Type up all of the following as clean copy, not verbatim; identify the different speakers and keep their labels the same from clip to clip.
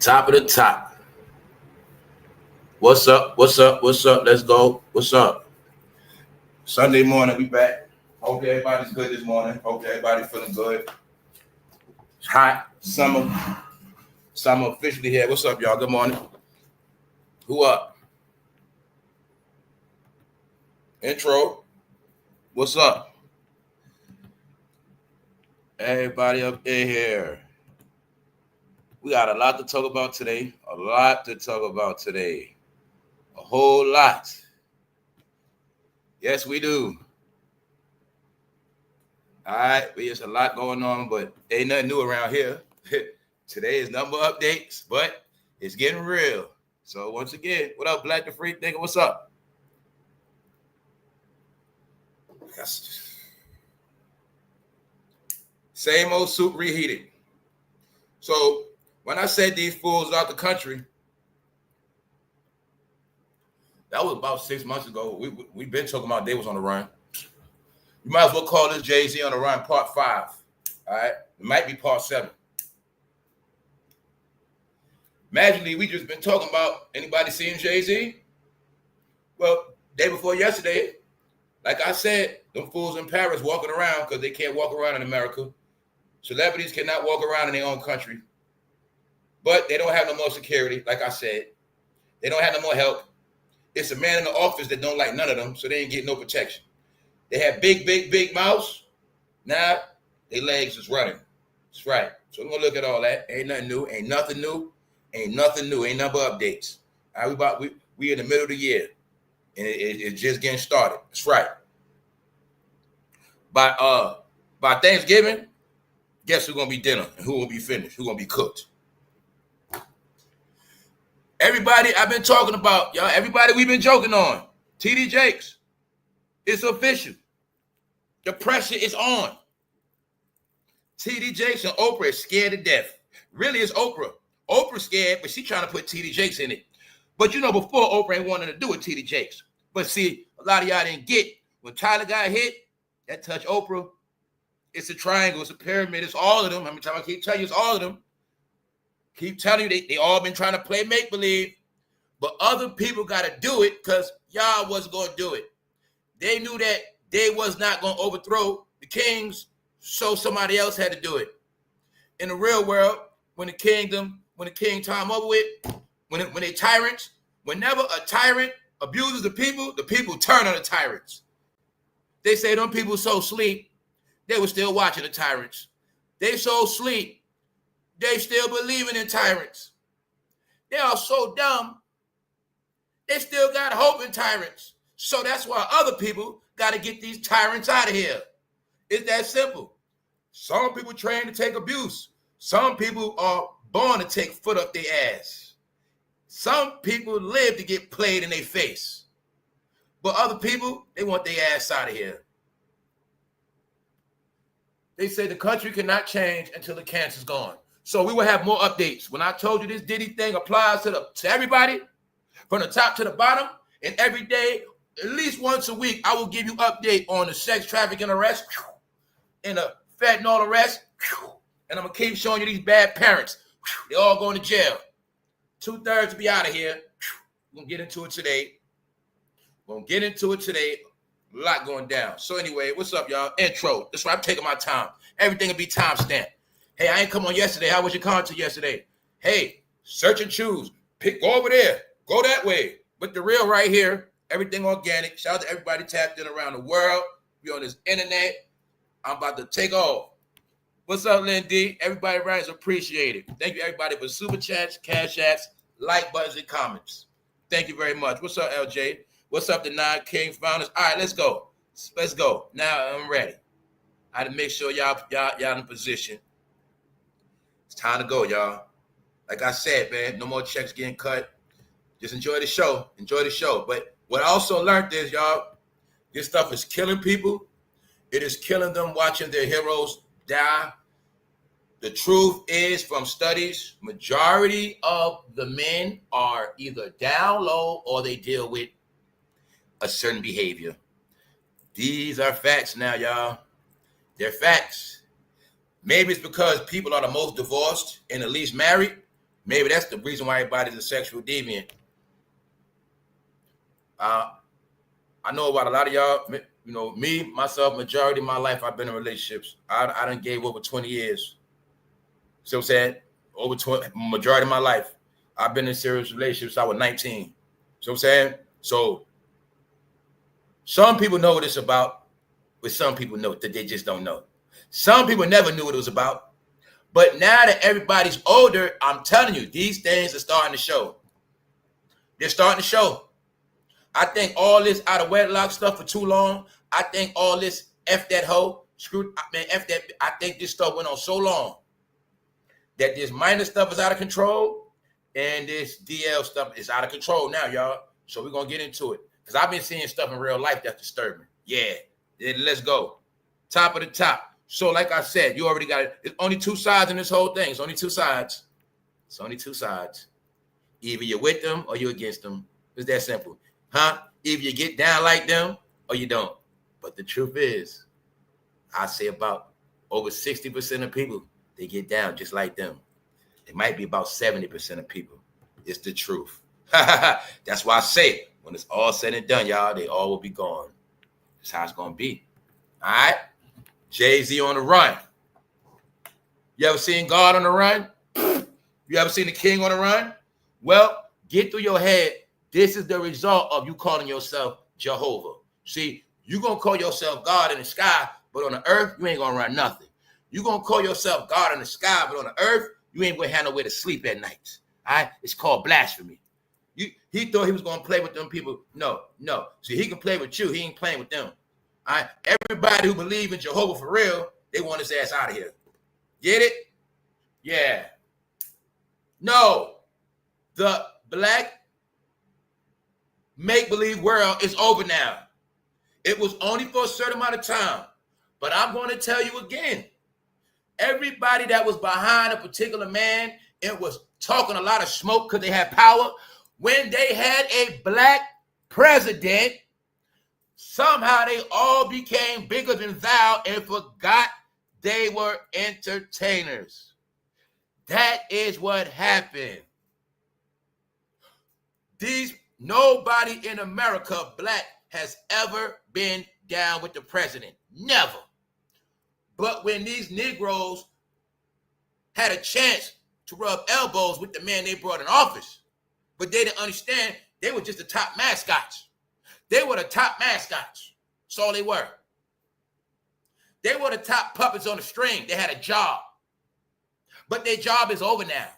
Speaker 1: Top of the top. What's up? What's up? What's up? Let's go. What's up? Sunday morning, we back. Hope everybody's good this morning. Hope everybody's feeling good. It's hot. Summer officially here. What's up, y'all? Good morning. Who up? Intro. What's up? Everybody up in here. We got a lot to talk about today. A whole lot. Yes, we do. All right, there's a lot going on, but ain't nothing new around here. Today is number updates, but it's getting real. So once again, what up, Black the Freak nigga? What's up? Same old soup reheated. So when I said these fools out the country, that was about 6 months ago. We've been talking about they was on the run. You might as well call this Jay-Z on the run part 5. All right? It might be part 7. Imagine we just been talking about anybody seeing Jay-Z? Well, day before yesterday, like I said, them fools in Paris walking around because they can't walk around in America. Celebrities cannot walk around in their own country. But they don't have no more security, like I said. They don't have no more help. It's a man in the office that don't like none of them, so they ain't getting no protection. They have big mouths. Now, their legs is running. That's right. So we're going to look at all that. Ain't nothing new. Ain't nothing new. Ain't nothing but updates. All right, we in the middle of the year, and it's just getting started. That's right. By Thanksgiving, guess who's going to be dinner and who will be finished, who's going to be cooked. Everybody I've been talking about, y'all, everybody we've been joking on, tdjakes, it's official. The pressure is on. tdjakes and OPRAH is scared to death. Really, it's OPRAH. OPRAH's scared, but she's trying to put tdjakes in it. But you know, before OPRAH ain't wanting to do it, tdjakes. But see, a lot of y'all didn't get, when Tyler got hit, that touched OPRAH. It's a triangle, it's a pyramid, it's all of them. How many times I keep telling you it's all of them? Keep telling you they all been trying to play make-believe, but other people got to do it because y'all wasn't going to do it. They knew that they was not going to overthrow the kings, so somebody else had to do it. In the real world, when the king time over with, when they tyrants, whenever a tyrant abuses the people turn on the tyrants. They say them people so sleep, they were still watching the tyrants. They so sleep, they still believing in tyrants. They are so dumb, they still got hope in tyrants. So that's why other people got to get these tyrants out of here. It's that simple. Some people train to take abuse. Some people are born to take foot up their ass. Some people live to get played in their face. But other people, they want their ass out of here. They say the country cannot change until the cancer's gone. So we will have more updates. When I told you this Diddy thing applies to everybody, from the top to the bottom, and every day, at least once a week, I will give you update on the sex trafficking arrest and the fentanyl arrest, and I'm going to keep showing you these bad parents. They all going to jail. 2/3 to be out of here. We're going to get into it today. A lot going down. So anyway, what's up, y'all? Intro. That's why I'm taking my time. Everything will be time stamped. Hey, I ain't come on yesterday. How was your content yesterday? Hey, search and choose. Go over there. Go that way. But the real right here, everything organic. Shout out to everybody tapped in around the world. We on this internet. I'm about to take off. What's up, Lynn D? Everybody around is appreciated. Thank you, everybody, for super chats, cash apps, like buttons, and comments. Thank you very much. What's up, LJ? What's up, the 9 King founders? All right, let's go. Let's go. Now I'm ready. I had to make sure y'all in position. It's time to go, y'all. Like I said, man, no more checks getting cut. Just enjoy the show. But what I also learned is, y'all, this stuff is killing people. It is killing them watching their heroes die. The truth is, from studies, majority of the men are either down low or they deal with a certain behavior. These are facts now, y'all. They're facts. Maybe it's because people are the most divorced and the least married. Maybe that's the reason why everybody's a sexual deviant. I know about a lot of y'all, you know, me, myself, majority of my life, I've been in relationships. I done gave over 20 years. See what I'm saying? Over 20, majority of my life, I've been in serious relationships. I was 19. See what I'm saying? So some people know what it's about, but some people know that they just don't know. Some people never knew what it was about. But now that everybody's older, I'm telling you, these things are starting to show. They're starting to show. I think all this out of wedlock stuff for too long. I think all this F that hoe, screw, man, F that. I think this stuff went on so long that this minor stuff is out of control and this DL stuff is out of control now, y'all. So we're going to get into it. Because I've been seeing stuff in real life that's disturbing. Yeah, let's go. Top of the top. So like I said, you already got it. There's only two sides in this whole thing. It's only two sides. It's only two sides. Either you're with them or you're against them. It's that simple. Huh? Either you get down like them or you don't. But the truth is, I say about over 60% of people, they get down just like them. It might be about 70% of people. It's the truth. That's why I say, when it's all said and done, y'all, they all will be gone. That's how it's going to be. All right? Jay-Z on the run. You ever seen God on the run? You ever seen the king on the run? Well, get through your head. This is the result of you calling yourself Jehovah. See, you're going to call yourself God in the sky, but on the earth, you ain't going to run nothing. You're going to call yourself God in the sky, but on the earth, you ain't going to have nowhere to sleep at night. All right? It's called blasphemy. He thought he was going to play with them people. No. See, he can play with you. He ain't playing with them. All right? Everybody who believes in Jehovah for real, they want his ass out of here. Get it? Yeah. No. The black make-believe world is over now. It was only for a certain amount of time. But I'm going to tell you again, everybody that was behind a particular man and was talking a lot of smoke because they had power, when they had a black president, somehow they all became bigger than thou and forgot they were entertainers. That is what happened. Nobody in America, black, has ever been down with the president. Never. But when these Negroes had a chance to rub elbows with the man they brought in office, but they didn't understand, they were just the top mascots. They were the top mascots. That's all they were. They were the top puppets on the string. They had a job. But their job is over now.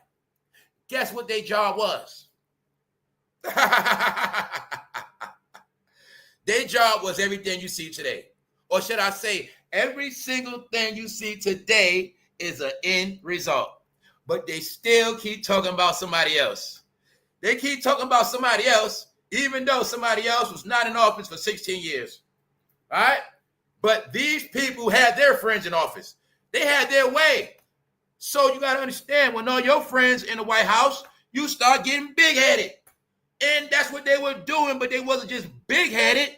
Speaker 1: Guess what their job was? Their job was everything you see today. Or should I say, every single thing you see today is an end result. But they still keep talking about somebody else. They keep talking about somebody else, even though somebody else was not in office for 16 years. All right? But these people had their friends in office. They had their way. So you got to understand, when all your friends in the White House, you start getting big-headed. And that's what they were doing, but they wasn't just big-headed.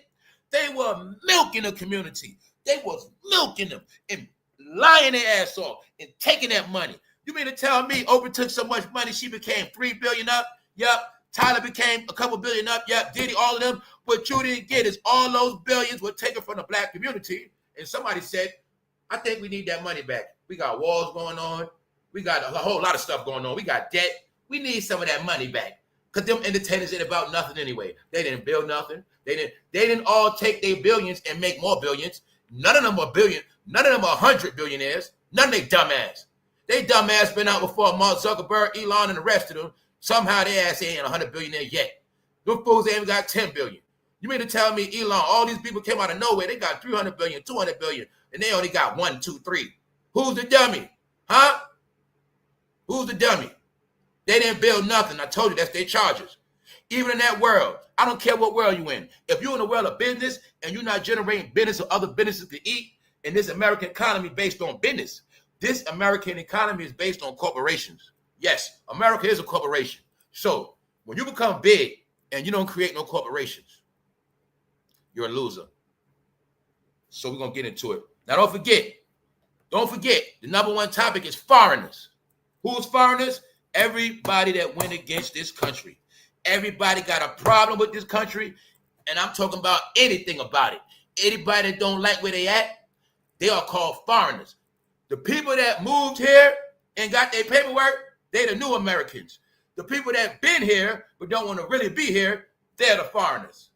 Speaker 1: They were milking the community. They was milking them and lying their ass off and taking that money. You mean to tell me Oprah took so much money, she became $3 billion up? Yep. Tyler became a couple billion up. Yep. Diddy, all of them. What you didn't get is all those billions were taken from the black community. And somebody said, I think we need that money back. We got wars going on. We got a whole lot of stuff going on. We got debt. We need some of that money back. Because them entertainers ain't about nothing anyway. They didn't build nothing. They didn't all take their billions and make more billions. None of them are billion. None of them are 100 billionaires. None of they dumbass. They dumbass been out before Mark Zuckerberg, Elon, and the rest of them. Somehow they ass ain't 100 billionaire yet. Those fools ain't got 10 billion. You mean to tell me Elon, all these people came out of nowhere, they got 300 billion, 200 billion, and they only got 1, 2, 3. Who's the dummy? Huh? Who's the dummy? They didn't build nothing. I told you that's their charges. Even in that world, I don't care what world you're in. If you're in the world of business and you're not generating business or other businesses to eat, in this American economy based on business, this American economy is based on corporations. Yes, America is a corporation. So when you become big and you don't create no corporations, you're a loser. So we're going to get into it. Now, don't forget, the number one topic is foreigners. Who's foreigners? everybody that went against this country, everybody got a problem with this country, and I'm talking about anything about it. Anybody that don't like where they at, they are called foreigners. The people that moved here and got their paperwork, they the new Americans. The people that been here but don't want to really be here, they're the foreigners.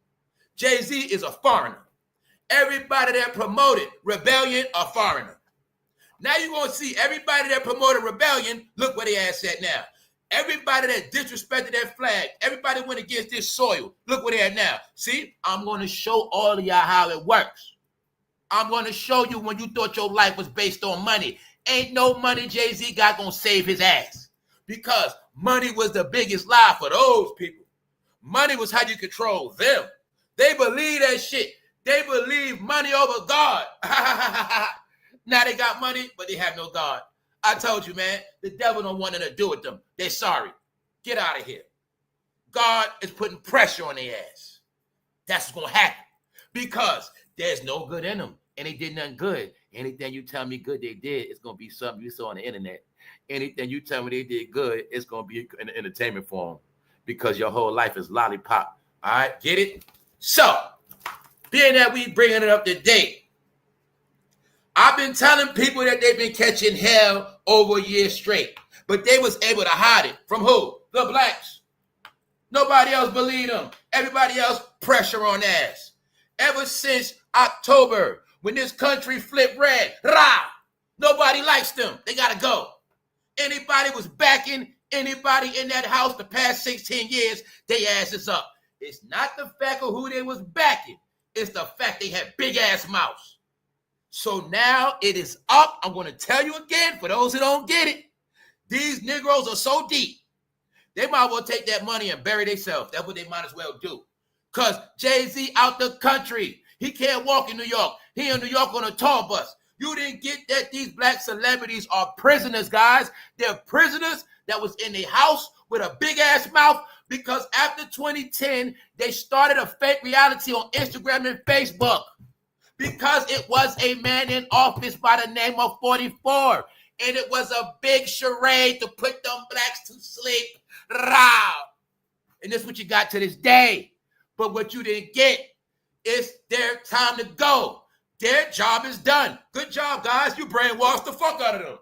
Speaker 1: Jay-Z is a foreigner. Everybody that promoted rebellion, a foreigner. Now you're going to see everybody that promoted rebellion, look where they ass at now. Everybody that disrespected that flag, everybody went against this soil, look where they at now. See, I'm going to show all of y'all how it works. I'm going to show you when you thought your life was based on money. Ain't no money Jay-Z got going to save his ass. Because money was the biggest lie for those people. Money was how you control them. They believe that shit. They believe money over God. Now they got money, but they have no God. I told you, man, the devil don't want nothing to do with them. They're sorry. Get out of here. God is putting pressure on their ass. That's what's going to happen. Because there's no good in them. And they did nothing good. Anything you tell me good they did, it's going to be something you saw on the internet. Anything you tell me they did good, it's going to be an entertainment for them. Because your whole life is lollipop. All right? Get it? So, being that we bringing it up to date, I've been telling people that they've been catching hell over a year straight. But they was able to hide it. From who? The blacks. Nobody else believed them. Everybody else pressure on ass. Ever since October, when this country flipped red, rah, nobody likes them. They got to go. Anybody was backing anybody in that house the past 16 years, they asses up. It's not the fact of who they was backing. It's the fact they had big-ass mouths. So now it is up. I'm going to tell you again, for those who don't get it, these Negroes are so deep, they might as well take that money and bury themselves. That's what they might as well do. Because Jay-Z out the country. He can't walk in New York. He in New York on a tour bus. You didn't get that these black celebrities are prisoners, guys. They're prisoners that was in a house with a big-ass mouth because after 2010, they started a fake reality on Instagram and Facebook because it was a man in office by the name of 44. And it was a big charade to put them blacks to sleep. Rah! And this is what you got to this day. But what you didn't get is their time to go. Their job is done. Good job, guys. You brainwashed the fuck out of them.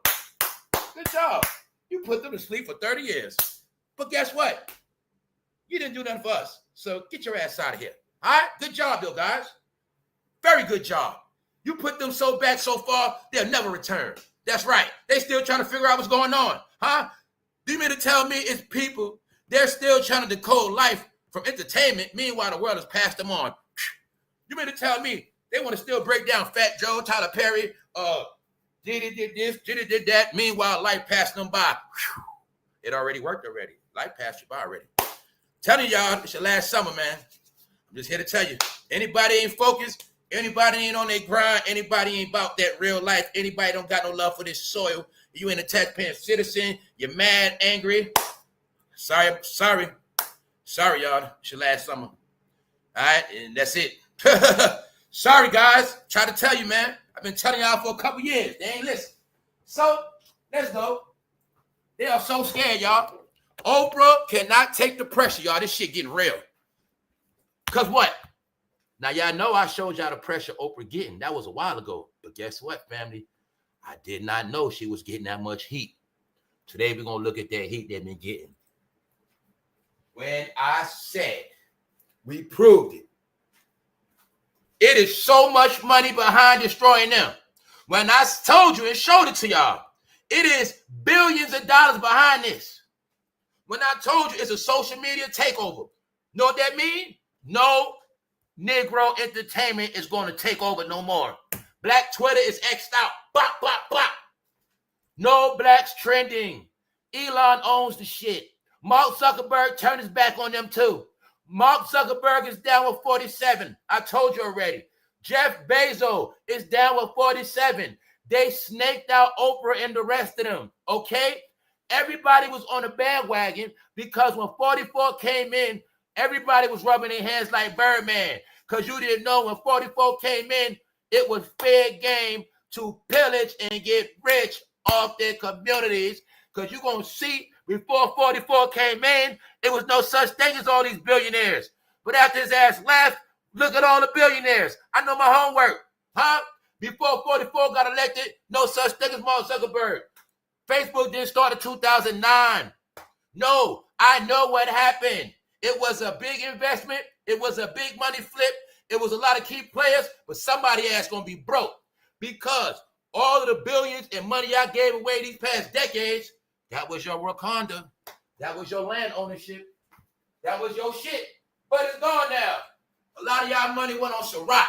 Speaker 1: Good job. You put them to sleep for 30 years. But guess what? You didn't do nothing for us. So get your ass out of here. All right? Good job, though, guys. Very good job. You put them so back so far, they'll never return. That's right. They still trying to figure out what's going on. Huh? Do you mean to tell me it's people, they're still trying to decode life from entertainment, meanwhile the world has passed them on? You mean to tell me they want to still break down fatjoe, Tyler Perry, Diddy did this, Diddy did that, meanwhile life passed them by? It already worked already. Life passed you by already. Telling y'all, it's your last summer, man. I'm just here to tell you, anybody ain't focused, anybody ain't on their grind, anybody ain't about that real life, anybody don't got no love for this soil, you ain't a taxpaying citizen, you're mad, angry. Sorry, y'all. It's your last summer. All right, and that's it. Sorry, guys. Try to tell you, man. I've been telling y'all for a couple years. They ain't listen. So, let's go. They are so scared, y'all. Oprah cannot take the pressure, y'all. This shit getting real. Because what? Now, y'all know I showed y'all the pressure Oprah getting. That was a while ago. But guess what, family? I did not know she was getting that much heat. Today, we're going to look at that heat they've been getting. When I said we proved it, it is so much money behind destroying them. When I told you and showed it to y'all, it is billions of dollars behind this. When I told you it's a social media takeover, know what that means? No Negro entertainment is going to take over no more. Black Twitter is X'd out. Bop, bop, bop. No blacks trending. Elon owns the shit. Mark Zuckerberg turned his back on them too. Mark Zuckerberg is down with 47. I told you already. Jeff Bezos is down with 47. They snaked out Oprah and the rest of them. Okay? Everybody was on the bandwagon because when 44 came in, everybody was rubbing their hands like Birdman. Because you didn't know when 44 came in, it was fair game to pillage and get rich off their communities. Because you're going to see Before 44 came in, there was no such thing as all these billionaires. But after his ass left, look at all the billionaires. I know my homework. Huh? Before 44 got elected, no such thing as Mark Zuckerberg. Facebook didn't start in 2009. No, I know what happened. It was a big investment. It was a big money flip. It was a lot of key players, but somebody ass gonna be broke because all of the billions and money I gave away these past decades, that was your Wakanda. That was your land ownership. That was your shit. But it's gone now. A lot of y'all money went on Ciroc.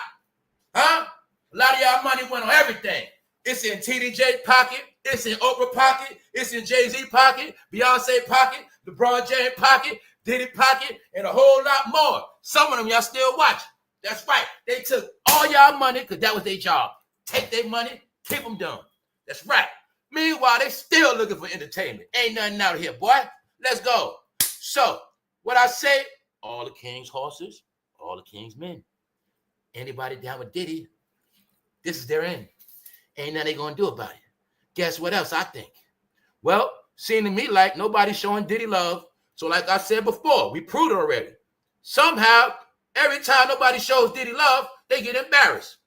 Speaker 1: Huh? A lot of y'all money went on everything. It's in TDJ pocket. It's in OPRAH pocket. It's in Jayz pocket. Beyonce pocket. LeBron James pocket. Diddy pocket. And a whole lot more. Some of them y'all still watch. That's right. They took all y'all money because that was their job. Take their money. Keep them done. That's right. Meanwhile, they still looking for entertainment. Ain't nothing out here, boy. Let's go. So, what I say, all the king's horses, all the king's men. Anybody down with Diddy, this is their end. Ain't nothing they gonna do about it. Guess what else I think? Well, seeing to me like nobody's showing Diddy love. So like I said before, we proved it already. Somehow, every time nobody shows Diddy love, they get embarrassed.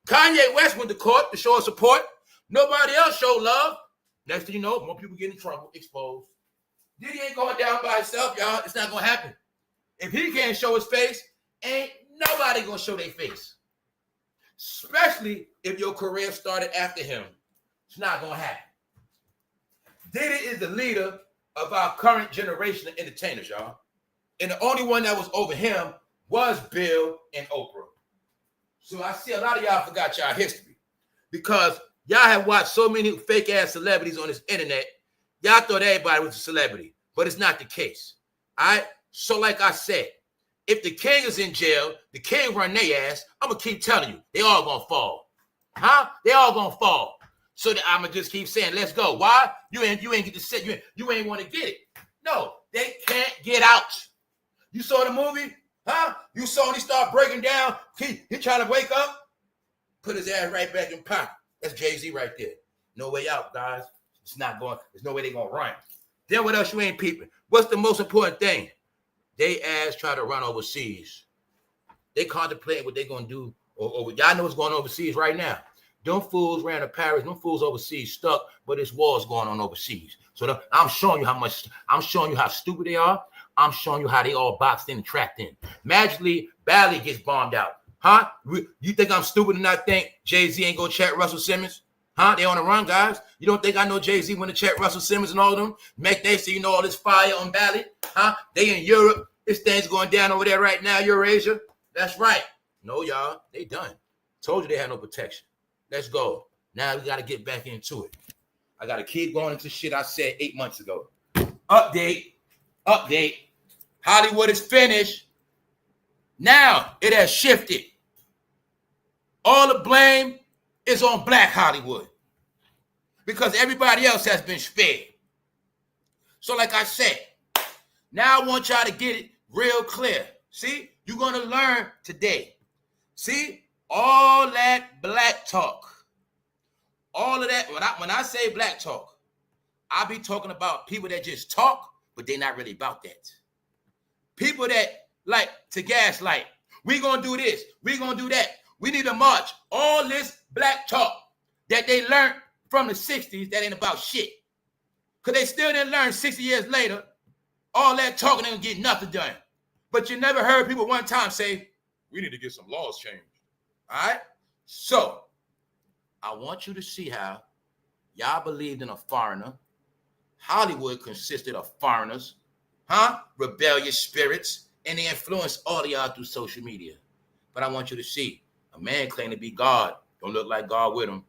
Speaker 1: Kanye West went to court to show us support. Nobody else showed love. Next thing you know, more people get in trouble, exposed. Diddy ain't going down by himself, y'all. It's not gonna happen. If he can't show his face, ain't nobody gonna show their face. Especially if your career started after him. It's not gonna happen. Diddy is the leader of our current generation of entertainers, y'all. And the only one that was over him was Bill and Oprah. So I see a lot of y'all forgot y'all history because y'all have watched so many fake ass celebrities on this internet. Y'all thought everybody was a celebrity, but it's not the case. All right. So like I said, if the king is in jail, the king run their ass. I'm gonna keep telling you, they all gonna fall. Huh? They all gonna fall. So that I'm gonna just keep saying, let's go. Why? You ain't get to sit. You ain't want to get it. No, they can't get out. You saw the movie? Huh? You saw when he start breaking down. He trying to wake up. Put his ass right back in pocket. That's Jay-Z right there. No way out, guys. It's not going. There's no way they gonna run. Then what else you ain't peeping? What's the most important thing? They ass try to run overseas. They contemplate what they gonna do. Or y'all know what's going on overseas right now. Them fools ran to Paris. Them fools overseas stuck, but this war's going on overseas. So I'm showing you how much. I'm showing you how stupid they are. I'm showing you how they all boxed in and trapped in. Magically, Bally gets bombed out. Huh? You think I'm stupid and not think Jay-Z ain't gonna check Russell Simmons? Huh? They on the run, guys. You don't think I know Jay-Z went to check Russell Simmons and all of them? Make they see, all this fire on Bally? Huh? They in Europe. This thing's going down over there right now, Eurasia. That's right. No, y'all. They done. Told you they had no protection. Let's go. Now we got to get back into it. I got to keep going into shit I said 8 months ago. Update. Hollywood is finished. Now it has shifted. All the blame is on Black Hollywood because everybody else has been spared. So like I said, now I want y'all to get it real clear. See, you're going to learn today. See, all that black talk, all of that, when I say black talk, I be talking about people that just talk, but they're not really about that. People that like to gaslight. We gonna do this. We gonna do that. We need to march. All this black talk that they learned from the 60s that ain't about shit. Because they still didn't learn 60 years later. All that talking ain't gonna get nothing done. But you never heard people one time say, we need to get some laws changed. All right? So, I want you to see how y'all believed in a foreigner. Hollywood consisted of foreigners, rebellious spirits, and they influenced all of y'all through social media. But I want you to see, a man claimed to be God, don't look like God with him.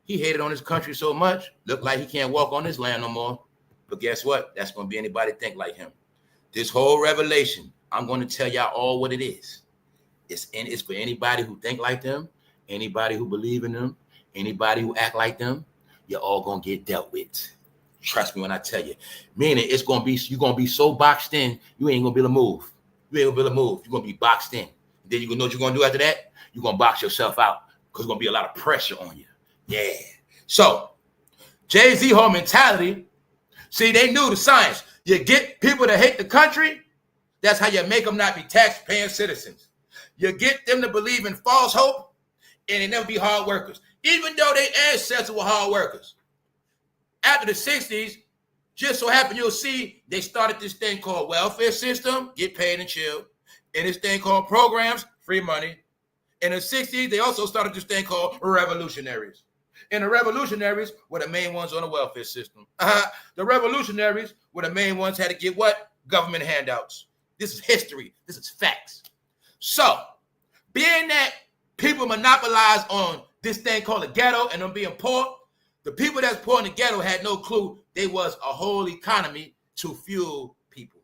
Speaker 1: He hated on his country so much, looked like he can't walk on his land no more. But guess what? That's going to be anybody think like him. This whole revelation, I'm going to tell y'all all what it is. It's for anybody who think like them, anybody who believe in them, anybody who act like them. You're all going to get dealt with. Trust me when I tell you. Meaning you're going to be so boxed in, you ain't going to be able to move. You ain't going to be able to move. You're going to be boxed in. Then you know what you're going to do after that? You're going to box yourself out because there's going to be a lot of pressure on you. Yeah. So, Jay-Z whole mentality See, they knew the science. You get people to hate the country, that's how you make them not be tax-paying citizens. You get them to believe in false hope, and they never be hard workers, even though their ancestors were hard workers. After the 60s, just so happen you'll see they started this thing called welfare system, get paid and chill, and this thing called programs, free money. In the 60s, they also started this thing called revolutionaries. And the revolutionaries were the main ones on the welfare system. The revolutionaries were the main ones had to get what? Government handouts. This is history. This is facts. So, being that people monopolize on this thing called the ghetto and them being poor, the people that's poor in the ghetto had no clue there was a whole economy to fuel people.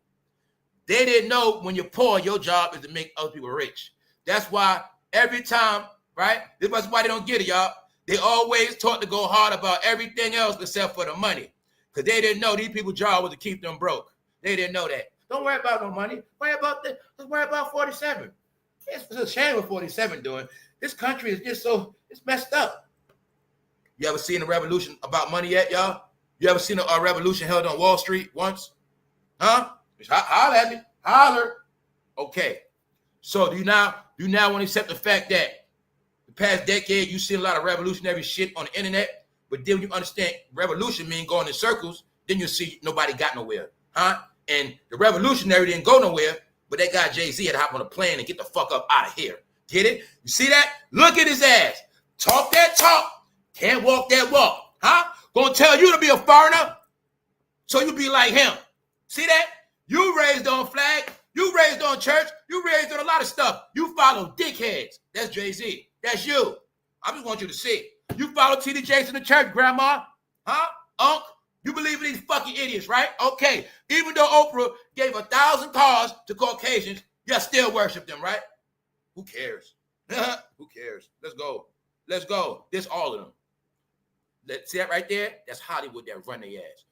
Speaker 1: They didn't know when you're poor, your job is to make other people rich. That's why every time, right? This is why they don't get it, y'all. They always taught to go hard about everything else except for the money. Because they didn't know these people's job was to keep them broke. They didn't know that. Don't worry about no money. Worry about this. Let's worry about 47. It's a shame what 47 doing. This country is just so, it's messed up. You ever seen a revolution about money yet, y'all? You ever seen a revolution held on Wall Street once? Huh? Holler at me. Holler. Okay. So do you now want to accept the fact that the past decade you see a lot of revolutionary shit on the internet, but then when you understand revolution mean going in circles, then you see nobody got nowhere. Huh? And the revolutionary didn't go nowhere, but that guy Jayz had to hop on a plane and get the fuck up out of here. Get it? You see that? Look at his ass. Talk that talk. Can't walk that walk. Huh? Gonna tell you to be a foreigner so you be like him. See that? You raised on flag. You raised on church. You raised on a lot of stuff. You follow dickheads. That's Jayz. That's you. I just want you to see. You follow tdjakes in the church, grandma. Huh? Unc? You believe in these fucking idiots, right? Okay. Even though Oprah gave 1,000 cars to Caucasians, you still worship them, right? Who cares? Who cares? Let's go. Let's go. This all of them. See that right there? That's Hollywood that run their ass.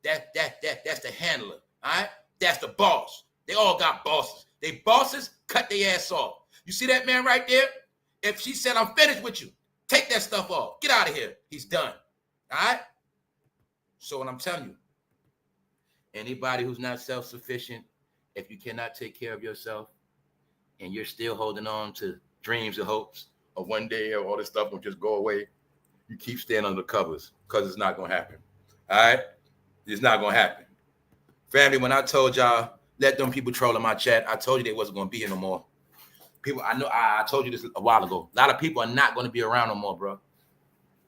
Speaker 1: That's the handler. All right? That's the boss. They all got bosses. They bosses cut their ass off. You see that man right there? If she said, I'm finished with you, take that stuff off. Get out of here. He's done. All right? So what I'm telling you, anybody who's not self-sufficient, if you cannot take care of yourself and you're still holding on to dreams and hopes of one day all this stuff will just go away, you keep staying under the covers because it's not going to happen. All right? It's not going to happen. Family, when I told y'all, let them people troll in my chat, I told you they wasn't going to be here no more. People, I know I told you this a while ago. A lot of people are not going to be around no more, bro.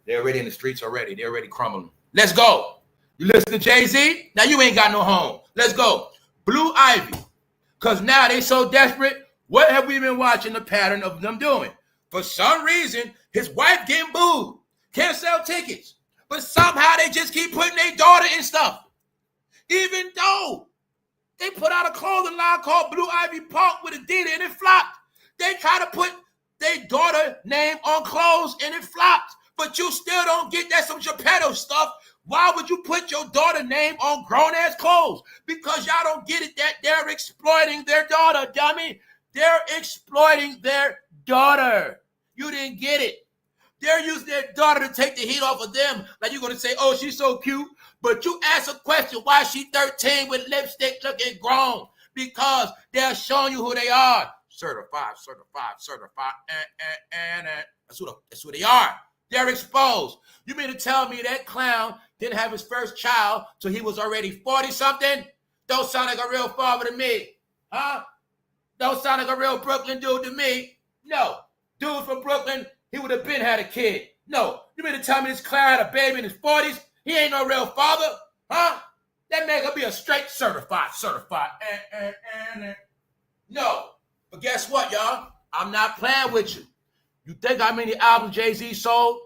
Speaker 1: They're already in the streets already. They're already crumbling. Let's go. You listen to Jayz? Now you ain't got no home. Let's go. Blue Ivy. Because now they so desperate. What have we been watching the pattern of them doing? For some reason, his wife getting booed. Can't sell tickets. But somehow they just keep putting their daughter in stuff. Even though they put out a clothing line called Blue Ivy Park with Adidas and it flopped. They try to put their daughter name on clothes and it flopped. But you still don't get that some Geppetto stuff. Why would you put your daughter name on grown-ass clothes? Because y'all don't get it that they're exploiting their daughter, dummy. They're exploiting their daughter. You didn't get it. They're using their daughter to take the heat off of them. Like you're going to say, oh, she's so cute. But you ask a question, why is she 13 with lipstick looking grown? Because they're showing you who they are. Certified. That's who they are. They're exposed. You mean to tell me that clown didn't have his first child till he was already 40-something? Don't sound like a real father to me. Huh? Don't sound like a real Brooklyn dude to me. No. Dude from Brooklyn, he would have been had a kid. No. You mean to tell me this clown had a baby in his 40s? He ain't no real father? Huh? That man gonna be a straight certified. No. But guess what, y'all? I'm not playing with you. You think how many albums Jayz sold?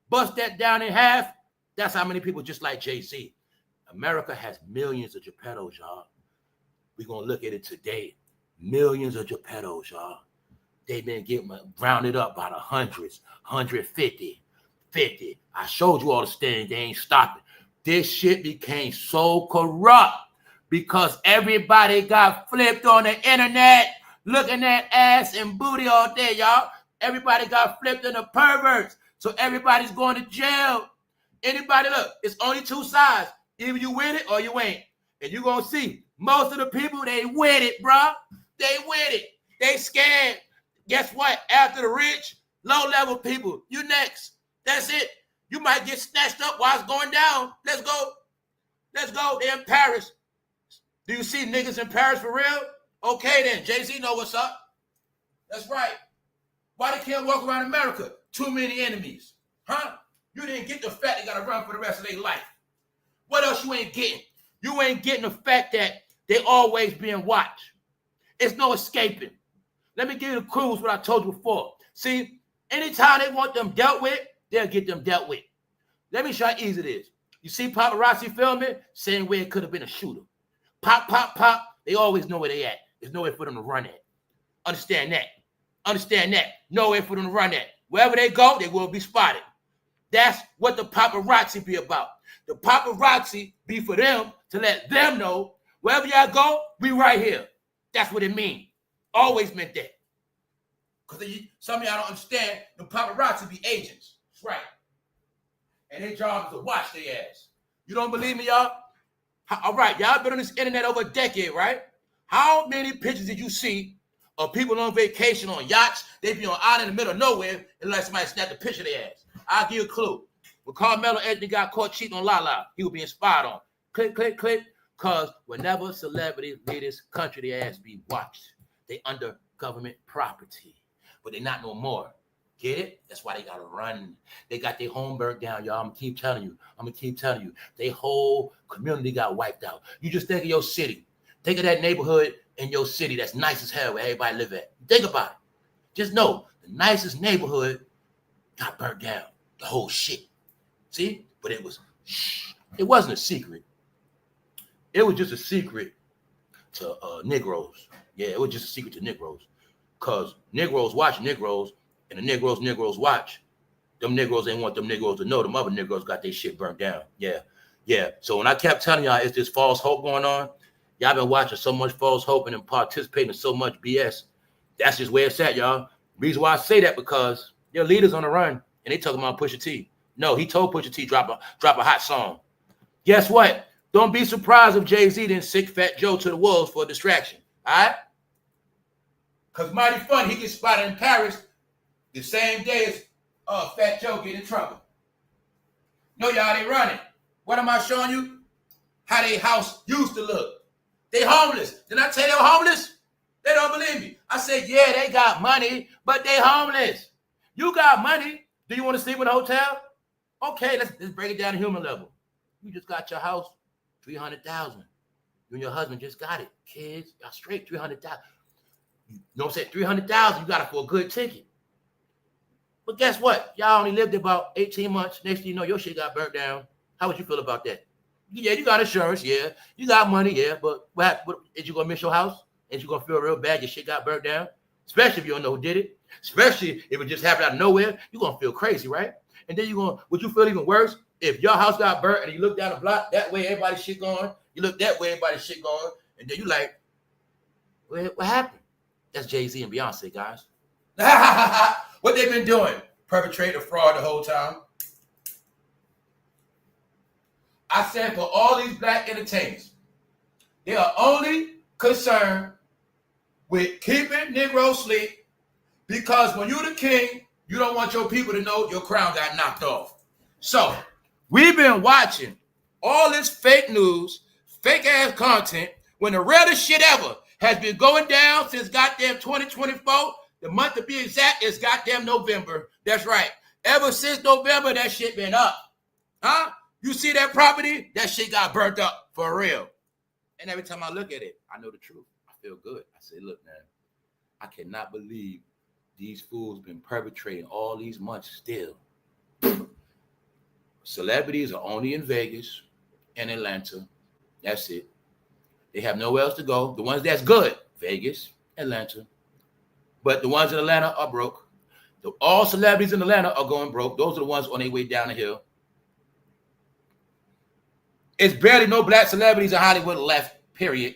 Speaker 1: Bust that down in half. That's how many people just like Jayz. America has millions of Geppettos, y'all. We're going to look at it today. Millions of Geppettos, y'all. They've been getting rounded up by the hundreds, 150, 50. I showed you all the things. They ain't stopping. This shit became so corrupt because everybody got flipped on the internet looking at ass and booty all day, y'all. Everybody got flipped into perverts. So everybody's going to jail. Anybody, look, it's only two sides. Either you with it or you ain't. And you're going to see most of the people, they with it, bro. They with it. They scared. Guess what? After the rich, low-level people, you next. That's it. You might get snatched up while it's going down. Let's go. Let's go. They're in Paris. Do you see niggas in Paris for real? Okay, then. Jay-Z know what's up. That's right. Why they can't walk around America? Too many enemies. Huh? You didn't get the fact they got to run for the rest of their life. What else you ain't getting? You ain't getting the fact that they always being watched. It's no escaping. Let me give you the clues what I told you before. See, anytime they want them dealt with, they'll get them dealt with. Let me show you how easy it is. You see paparazzi filming, same way it could have been a shooter. Pop, pop, pop. They always know where they at. There's nowhere for them to run at. Understand that. Understand that. Nowhere for them to run at. Wherever they go, they will be spotted. That's what the paparazzi be about. The paparazzi be for them to let them know wherever y'all go, we right here. That's what it means. Always meant that. Because some of y'all don't understand, the paparazzi be agents. That's right. And their job is to watch their ass. You don't believe me, y'all? All right, y'all been on this internet over a decade, right? How many pictures did you see of people on vacation on yachts? They be on island in the middle of nowhere and let somebody snap the picture of their ass. I'll give you a clue. When Carmelo Anthony got caught cheating on Lala, he was being spied on. Click, click, click. Because whenever celebrities leave this country, their ass be watched. They under government property. But they not no more. Get it? That's why they got to run. They got their home burnt down, y'all. I'm going to keep telling you. I'm going to keep telling you. Their whole community got wiped out. You just think of your city. Think of that neighborhood in your city that's nice as hell where everybody live at. Think about it. Just know the nicest neighborhood got burnt down. The whole shit. See? But it wasn't a secret. It was just a secret to Negroes. Yeah, it was just a secret to Negroes. Because Negroes watch Negroes, and the Negroes watch. Them Negroes ain't want them Negroes to know. Them other Negroes got their shit burnt down. Yeah, yeah. So when I kept telling y'all it's this false hope going on, y'all been watching so much false hope and participating in so much BS. That's just where it's at, y'all. Reason why I say that because your leaders on the run, and they talking about Pusha T. No, he told Pusha T drop a hot song. Guess what? Don't be surprised if Jayz didn't sick fatjoe to the wolves for a distraction. All right? Because mighty fun, he gets spotted in Paris the same day as fatjoe get in trouble. No, y'all ain't running. What am I showing you? How they house used to look. They homeless. Didn't I tell you they were homeless? They don't believe me. I said, yeah, they got money, but they homeless. You got money. Do you want to sleep in a hotel? Okay, let's break it down to human level. You just got your house, $300,000. You and your husband just got it. Kids, y'all straight, $300,000. You know what I'm saying? $300,000, you got it for a good ticket. But guess what? Y'all only lived about 18 months. Next thing you know, your shit got burnt down. How would you feel about that? Yeah, you got insurance, yeah. You got money, yeah. But what is you gonna miss your house? Is you gonna feel real bad your shit got burnt down? Especially if you don't know who did it. Especially if it just happened out of nowhere. You're gonna feel crazy, right? And then would you feel even worse if your house got burnt and you look down the block, that way everybody's shit going. You look that way, everybody's shit going. And then you like, what happened? That's Jay-Z and Beyonce, guys. What they been doing? Perpetrating fraud the whole time. I said for all these black entertainers, they are only concerned with keeping Negroes asleep because when you're the king, you don't want your people to know your crown got knocked off. So we've been watching all this fake news, fake ass content, when the realest shit ever has been going down since goddamn 2024. The month to be exact is goddamn November. That's right. Ever since November, that shit been up. Huh? You see that property? That shit got burnt up for real. And every time I look at it, I know the truth. I feel good. I say, look, man, I cannot believe these fools been perpetrating all these months still. Celebrities are only in Vegas and Atlanta. That's it. They have nowhere else to go. The ones that's good, Vegas, Atlanta. But the ones in Atlanta are broke. All celebrities in Atlanta are going broke. Those are the ones on their way down the hill. It's barely no black celebrities in Hollywood left, period.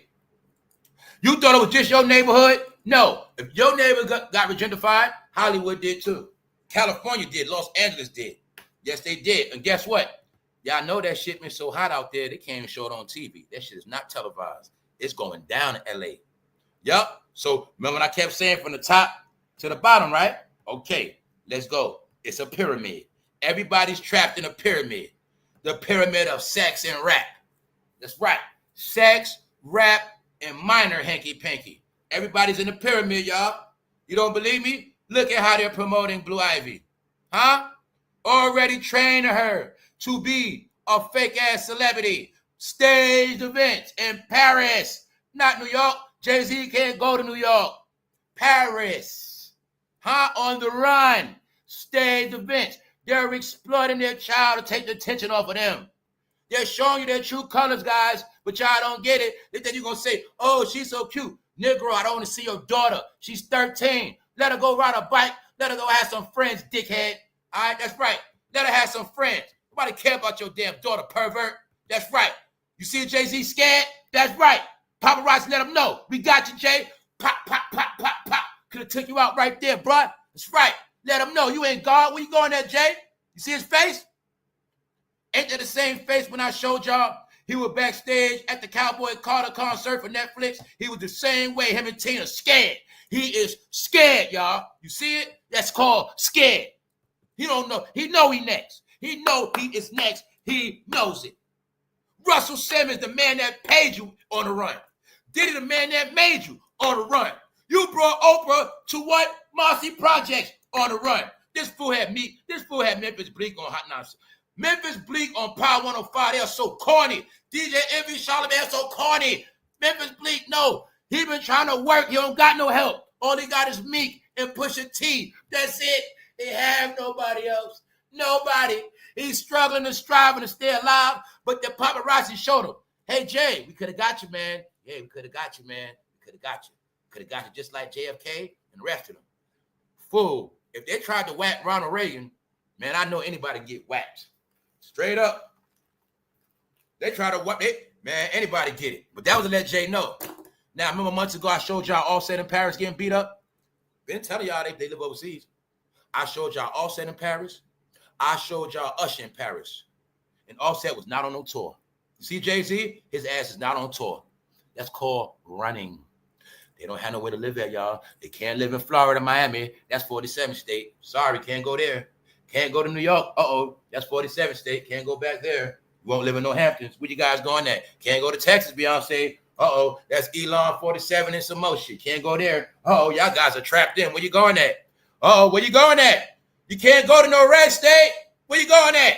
Speaker 1: You thought it was just your neighborhood? No. If your neighbor got gentrified, Hollywood did too. California did. Los Angeles did. Yes, they did. And guess what? Y'all know that shit been so hot out there, they can't even show it on TV. That shit is not televised. It's going down in LA. Yup. So remember when I kept saying from the top to the bottom, right? Okay, let's go. It's a pyramid. Everybody's trapped in a pyramid. The pyramid of sex and rap. That's right. Sex, rap, and minor hanky-panky. Everybody's in the pyramid, y'all. You don't believe me? Look at how they're promoting Blue Ivy. Huh? Already trained her to be a fake-ass celebrity. Staged events in Paris. Not New York. Jay-Z can't go to New York. Paris. Huh? On the run. Staged events. They're exploiting their child to take the attention off of them. They're showing you their true colors, guys, but y'all don't get it. They think you're going to say, oh, she's so cute. Negro, I don't want to see your daughter. She's 13. Let her go ride a bike. Let her go have some friends, dickhead. All right, that's right. Let her have some friends. Nobody care about your damn daughter, pervert. That's right. You see Jay-Z scared? That's right. Paparazzi let him know. We got you, Jay. Pop, pop, pop, pop, pop. Could have took you out right there, bro. That's right. Let him know. You ain't God. Where you going there, Jay? You see his face? Ain't that the same face when I showed y'all? He was backstage at the Cowboy Carter concert for Netflix. He was the same way. Him and Tina scared. He is scared, y'all. You see it? That's called scared. He don't know. He know he next. He know he is next. He knows it. Russell Simmons, the man that paid you on the run. Diddy, the man that made you on the run. You brought Oprah to what? Marcy Projects on the run. This fool had Memphis Bleak on Hot Nonsense. Memphis Bleak on Power 105. They are so corny. DJ Envy, Charlamagne are so corny. Memphis Bleak, no. He been trying to work. He don't got no help. All he got is Meek and Pusha T. That's it. They have nobody else. Nobody. He's struggling and striving to stay alive, but the paparazzi showed him, hey, Jay, we could have got you, man. Yeah, we could have got you, man. We could have got you. Could have got you just like JFK and the rest of them. Fool. If they tried to whack Ronald Reagan, man, I know anybody get whacked. Straight up. They try to whack it, man, anybody get it. But that was to let Jay know. Now, remember months ago, I showed y'all Offset in Paris getting beat up? Been telling y'all they live overseas. I showed y'all Offset in Paris. I showed y'all Usher in Paris. And Offset was not on no tour. You see Jay-Z? His ass is not on tour. That's called running. They don't have nowhere to live at, y'all. They can't live in Florida, Miami. That's 47th state. Sorry, can't go there. Can't go to New York. Uh-oh, that's 47th state. Can't go back there. You won't live in no Hamptons. Where you guys going at? Can't go to Texas, Beyonce. Uh-oh, that's Elon 47 and some more shit. Can't go there. Uh-oh, y'all guys are trapped in. Where you going at? Uh-oh, where you going at? You can't go to no red state. Where you going at?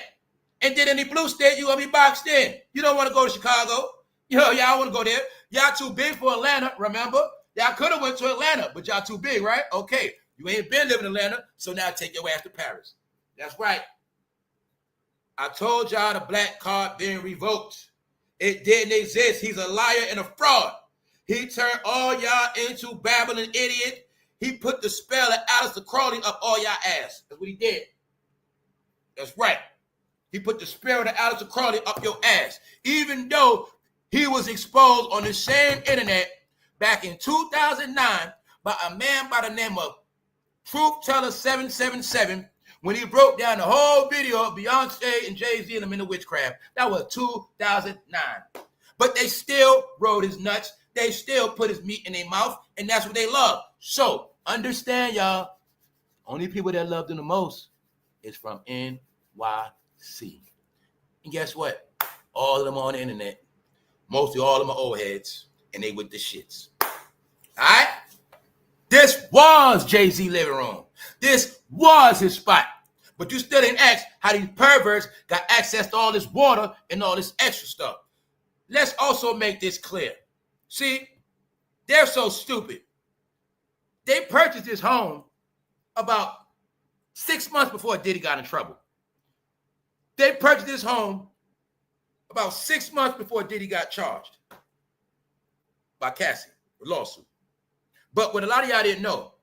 Speaker 1: And then in the blue state, you gonna be boxed in. You don't want to go to Chicago. Y'all want to go there. Y'all too big for Atlanta, remember? Y'all could have went to Atlanta, but y'all too big, right? Okay, you ain't been living in Atlanta, so now take your ass to Paris. That's right. I told y'all the black card being revoked. It didn't exist. He's a liar and a fraud. He turned all y'all into babbling idiot. He put the spell of Aleister Crowley up all y'all ass. That's what he did. That's right. He put the spell of Aleister Crowley up your ass. Even though he was exposed on the same internet back in 2009 by a man by the name of Truth Teller 777 when he broke down the whole video of Beyonce and Jayz and them in the witchcraft. That was 2009. But they still rode his nuts. They still put his meat in their mouth, and that's what they love. So understand, y'all, only people that love them the most is from NYC. And guess what? All of them on the internet. Mostly all of them are old heads, and they with the shits. All right? This was Jay-Z living room. This was his spot. But you still didn't ask how these perverts got access to all this water and all this extra stuff. Let's also make this clear. See, they're so stupid. They purchased this home about 6 months before Diddy got in trouble. They purchased this home about 6 months before Diddy got charged by Cassie with lawsuit. But what a lot of y'all didn't know,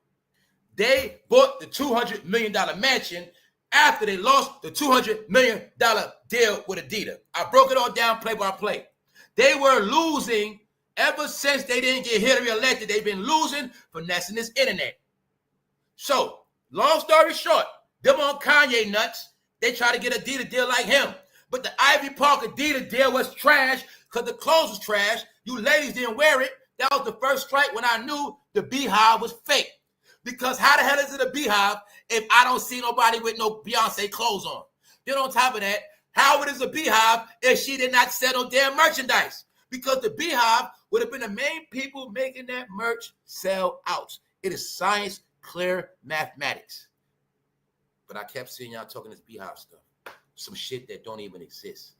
Speaker 1: they bought the $200 million mansion after they lost the $200 million deal with Adidas. I broke it all down play by play. They were losing ever since they didn't get Hillary elected. They've been losing, finessing this internet. So, long story short, them on Kanye nuts, they try to get Adidas deal like him. But the Ivy Park Adidas deal was trash because the clothes was trash. You ladies didn't wear it. That was the first strike when I knew the Beehive was fake. Because how the hell is it a Beehive if I don't see nobody with no Beyonce clothes on? Then on top of that, how it is a Beehive if she did not sell no damn merchandise? Because the Beehive would have been the main people making that merch sell out. It is science, clear mathematics. But I kept seeing y'all talking this Beehive stuff. Some shit that don't even exist.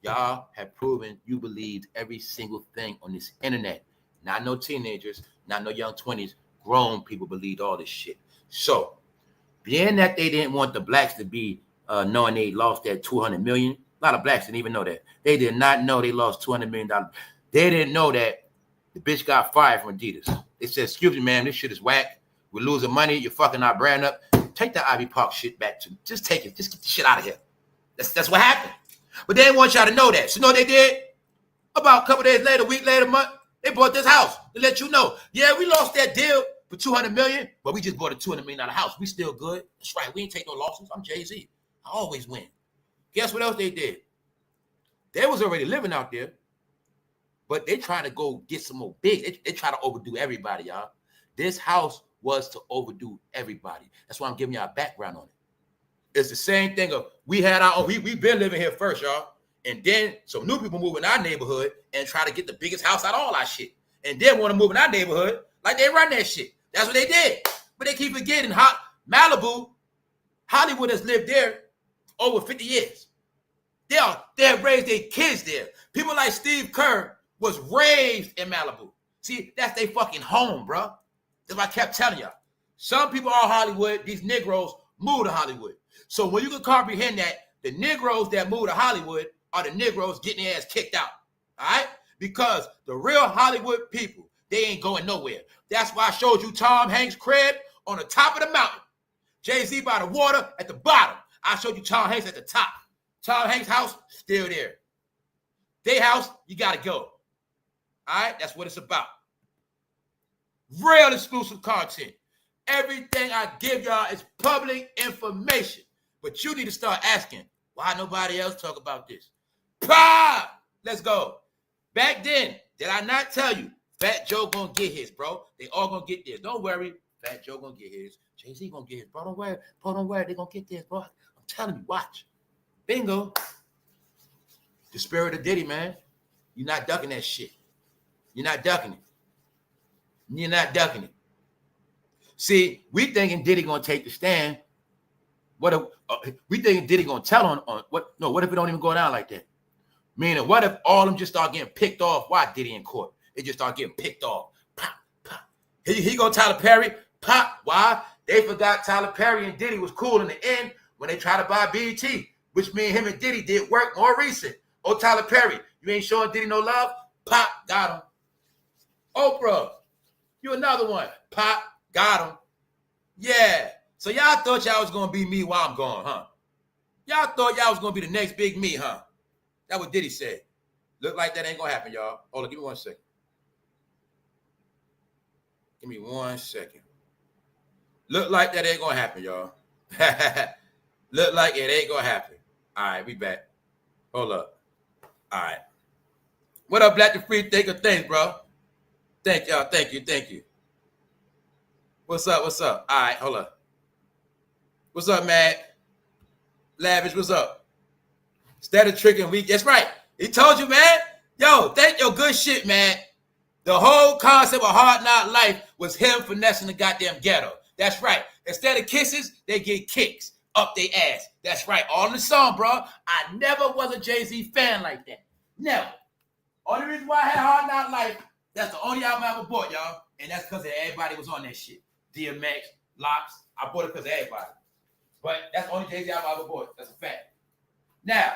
Speaker 1: Y'all have proven you believed every single thing on this internet. Not no teenagers, not no young 20s. Grown people believed all this shit. So, being that they didn't want the blacks to be knowing they lost that $200 million, a lot of blacks didn't even know that. They did not know they lost $200 million. They didn't know that the bitch got fired from Adidas. They said, excuse me, man, this shit is whack. We're losing money. You're fucking our brand up. Take the Ivy Park shit back to me. Just take it. Just get the shit out of here. That's what happened. But they didn't want y'all to know that. So you know what they did? About a couple days later, a week later, a month, they bought this house to let you know. Yeah, we lost that deal for $200 million, but we just bought a $200 million house. We still good. That's right. We ain't take no losses. I'm Jay-Z. I always win. Guess what else they did? They was already living out there, but they trying to go get some more big. They try to overdo everybody, y'all. This house was to overdo everybody. That's why I'm giving y'all a background on it. It's the same thing of we had our own, we've been living here first, y'all. And then some new people move in our neighborhood and try to get the biggest house out of all our shit. And then want to move in our neighborhood like they run that shit. That's what they did. But they keep forgetting Malibu, Hollywood has lived there over 50 years. They have raised their kids there. People like Steve Kerr was raised in Malibu. See, that's their fucking home, bro. That's what I kept telling y'all. Some people are Hollywood. These Negroes move to Hollywood. So when you can comprehend that, the Negroes that move to Hollywood are the Negroes getting their ass kicked out. All right? Because the real Hollywood people, they ain't going nowhere. That's why I showed you Tom Hanks' crib on the top of the mountain. Jay-Z by the water at the bottom. I showed you Tom Hanks at the top. Tom Hanks' house, still there. Their house, you got to go. All right? That's what it's about. Real exclusive content. Everything I give y'all is public information. But you need to start asking, why nobody else talk about this? Let's go. Back then, did I not tell you, Fat Joe gonna get his, bro? They all gonna get this. Don't worry. Fat Joe gonna get his. Jay-Z gonna get his. Bro, don't worry. Bro, don't worry. They gonna get this, bro. I'm telling you, watch. Bingo. The spirit of Diddy, man. You're not ducking that shit. You're not ducking it. You're not ducking it. See, we thinking Diddy gonna take the stand. What if we thinking Diddy gonna tell on what? No, what if it don't even go down like that? Meaning, what if all of them just start getting picked off? Why Diddy in court? They just start getting picked off. Pop, pop. He go Tyler Perry. Pop. Why? They forgot Tyler Perry and Diddy was cool in the end when they tried to buy BET, which means him and Diddy did work more recent. Oh, Tyler Perry, you ain't showing Diddy no love? Pop, got him. OPRAH, you another one. Pop, got him. Yeah. So y'all thought y'all was going to be me while I'm gone, huh? Y'all thought y'all was going to be the next big me, huh? That's what Diddy said. Look like that ain't going to happen, y'all. Hold on, give me 1 second. Give me 1 second. Look like that ain't going to happen, y'all. Look like it ain't going to happen. All right, we back. Hold up. All right. What up, Black to Free? Think of things, bro. Thank y'all. Thank you. What's up? All right, hold up. What's up, Matt? Lavish, what's up? Instead of tricking week. That's right. He told you, man. Yo, thank your good shit, man. The whole concept of Hard Knock Life was him finessing the goddamn ghetto. That's right. Instead of kisses, they get kicks up their ass. That's right. All in the song, bro. I never was a Jay-Z fan like that. Never. Only reason why I had Hard Knock Life, that's the only album I ever bought, y'all. And that's because everybody was on that shit. DMX, Locks. I bought it because of everybody. But that's the only Jay-Z album I ever bought. That's a fact. Now,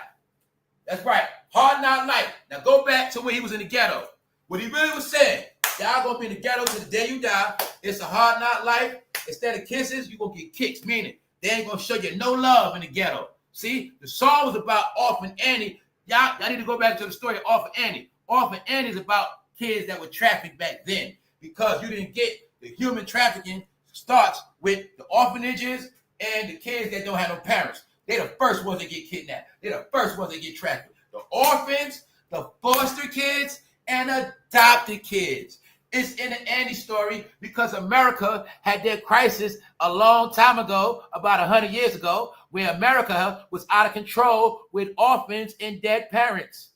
Speaker 1: that's right. Hard Knock Life. Now go back to when he was in the ghetto. What he really was saying, y'all gonna be in the ghetto till the day you die. It's a hard knock life. Instead of kisses, you gonna get kicks. Meaning, they ain't gonna show you no love in the ghetto. See, the song was about Orphan Annie. Y'all need to go back to the story of Orphan Annie. Orphan Annie is about kids that were trafficked back then. Because you didn't get the human trafficking starts with the orphanages and the kids that don't have no parents. They the first ones that get kidnapped. They the first ones that get trafficked. The orphans, the foster kids, and adopted kids. It's in the Andy story because America had their crisis a long time ago, about 100 years ago, where America was out of control with orphans and dead parents.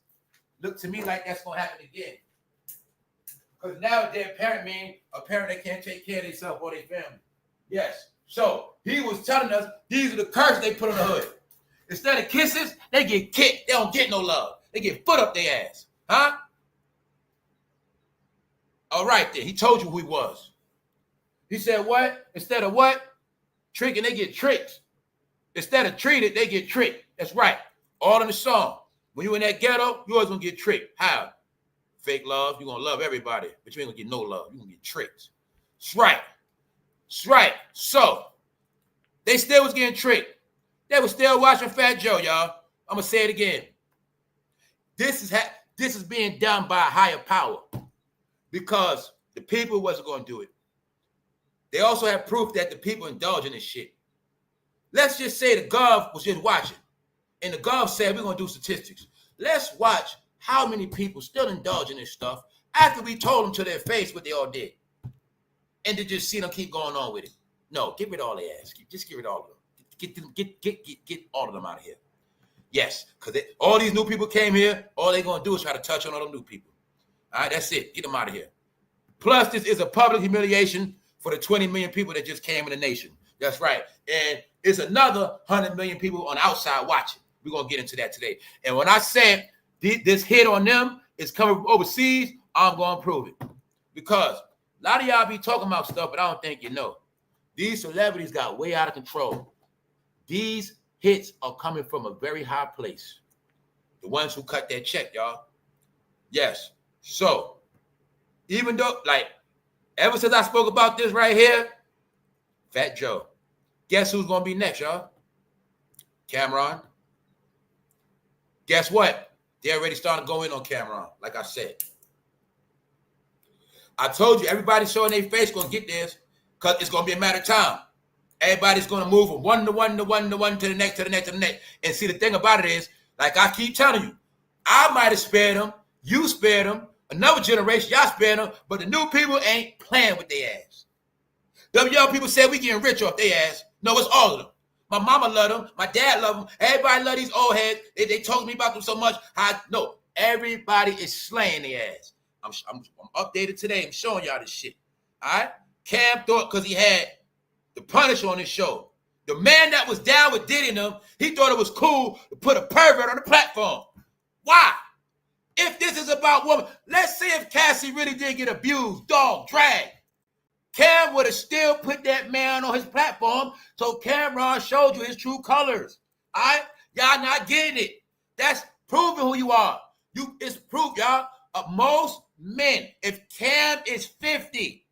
Speaker 1: Look to me like that's going to happen again. Because now a dead parent means a parent that can't take care of themselves or their family. Yes. So he was telling us these are the curses they put on the hood. Instead of kisses, they get kicked. They don't get no love. They get foot up their ass. Huh? All right then. He told you who he was. He said what? Instead of what? Tricking, they get tricked. Instead of treated, they get tricked. That's right. All in the song. When you in that ghetto, you always gonna get tricked. How? Fake love. You're gonna love everybody, but you ain't gonna get no love. You're gonna get tricked. That's right. That's right. So they still was getting tricked. They was still watching Fat Joe, y'all. I'm gonna say it again. This is being done by a higher power because the people wasn't gonna do it. They also have proof that the people indulge in this shit. Let's just say the Gov was just watching, and the Gov said we're gonna do statistics. Let's watch how many people still indulge in this stuff after we told them to their face what they all did, and to just see them keep going on with it. No, get rid of all their ass. Just get rid of all of them. Get all of them out of here. Yes, because all these new people came here. All they're gonna do is try to touch on all them new people. All right, that's it. Get them out of here. Plus, this is a public humiliation for the 20 million people that just came in the nation. That's right. And it's another 100 million people on the outside watching. We're gonna get into that today. And when I said this hit on them is coming from overseas, I'm gonna prove it. Because a lot of y'all be talking about stuff, but I don't think you know. These celebrities got way out of control. These hits are coming from a very high place. The ones who cut that check, y'all. Yes. So, even though, like, ever since I spoke about this right here, Fat Joe. Guess who's going to be next, y'all? Cameron. Guess what? They already starting to go in on Cameron, like I said. I told you, everybody showing their face going to get this because it's going to be a matter of time. Everybody's going to move from one to one to one to one to the next, to the next, to the next. And see, the thing about it is, like I keep telling you, I might have spared them. You spared them. Another generation, y'all spared them. But the new people ain't playing with their ass. Them young people say we getting rich off their ass. No, it's all of them. My mama love them. My dad love them. Everybody love these old heads. They told me about them so much. No, everybody is slaying their ass. I'm updated today. I'm showing y'all this shit. All right? Cam thought because he had the Punish on his show. The man that was down with Diddy and them, he thought it was cool to put a pervert on the platform. Why? If this is about women, let's see if Cassie really did get abused, dog, dragged. Cam would have still put that man on his platform, so Cameron showed you his true colors. All right? Y'all not getting it. That's proving who you are. It's proof, y'all. Most men, if Cam is 50,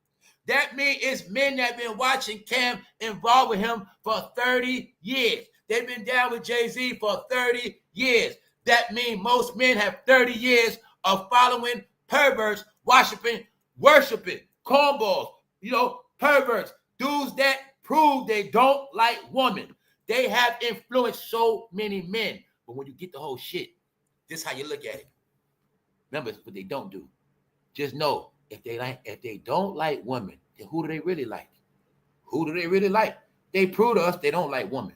Speaker 1: that means it's men that have been watching Cam involved with him for 30 years. They've been down with Jayz for 30 years. That means most men have 30 years of following perverts, worshiping cornballs, perverts, dudes that prove they don't like women. They have influenced so many men. But when you get the whole shit, this is how you look at it. Remember what they don't do. Just know if they don't like women, then who do they really like? Who do they really like? They prove to us they don't like women.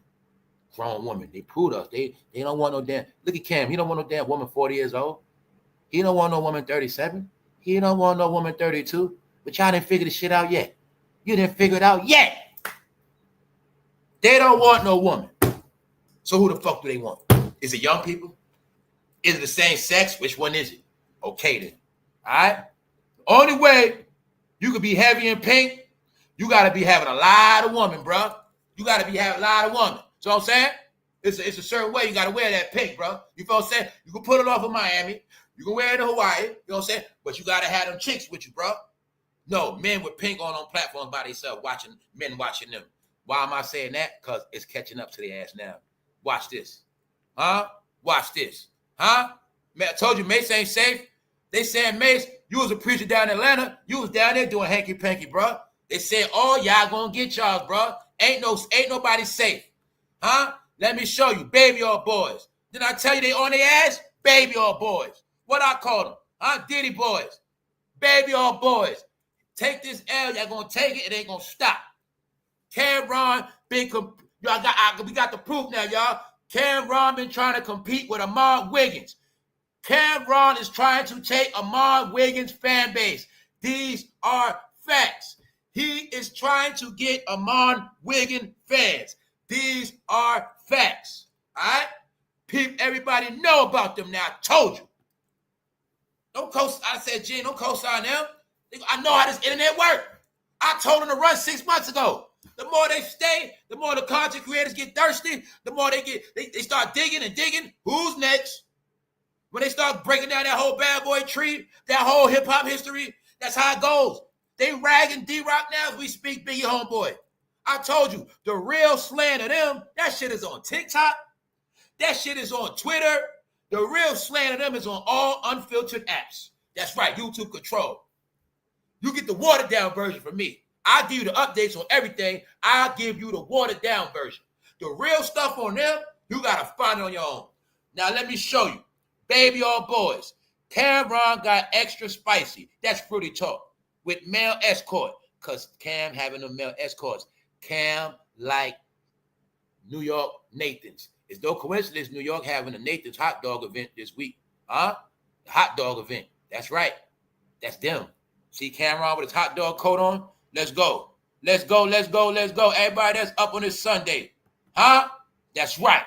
Speaker 1: Grown women. They prove to us. They don't want no damn. Look at Cam. He don't want no damn woman 40 years old. He don't want no woman 37. He don't want no woman 32. But y'all didn't figure this shit out yet. You didn't figure it out yet. They don't want no woman. So who the fuck do they want? Is it young people? Is it the same sex? Which one is it? Okay then. All right? The only way you could be heavy in pink, you got to be having a lot of women, bro. You got to be having a lot of women. So what I'm saying? It's a certain way you got to wear that pink, bro. You feel what I'm saying? You can put it off in Miami. You can wear it in Hawaii. You know what I'm saying? But you got to have them chicks with you, bro. No, men with pink on platforms by themselves, men watching them. Why am I saying that? Because it's catching up to their ass now. Watch this. Huh? Watch this. Huh? Man, I told you Mace ain't safe. They saying, Mace, you was a preacher down in Atlanta. You was down there doing hanky-panky, bro. They said, oh, y'all gonna get y'all, bro. Ain't nobody safe. Huh? Let me show you. Baby all boys. Did I tell you they on their ass? Baby all boys. What I call them? Diddy boys. Baby all boys. Take this L. Y'all gonna take it. It ain't gonna stop. Cameron been we got the proof now, y'all. Cameron been trying to compete with Ahmad Wiggins. Cameron is trying to take Ahmad Wiggins' fan base. These are facts. He is trying to get Ahmad Wiggins fans. These are facts. All right? Everybody know about them now. I told you. I said, Gene, don't co-sign them. I know how this internet works. I told them to run 6 months ago. The more they stay, the more the content creators get thirsty, the more they start digging and digging. Who's next? When they start breaking down that whole bad boy tree, that whole hip-hop history, that's how it goes. They ragging D-Rock now as we speak, Biggie homeboy. I told you, the real slang of them, that shit is on TikTok. That shit is on Twitter. The real slang of them is on all unfiltered apps. That's right, YouTube Control. You get the watered down version from me. I give you the updates on everything. I'll give you the watered down version. The real stuff on them, you got to find it on your own. Now, let me show you. Baby all boys. Cameron got extra spicy. That's fruity talk. With male escort. Because Cam having the male escorts. Cam like New York Nathans. It's no coincidence New York having a Nathan's hot dog event this week. The hot dog event. That's right. That's them. See Cameron with his hot dog coat on? Let's go. Let's go, let's go, let's go. Everybody that's up on this Sunday. That's right.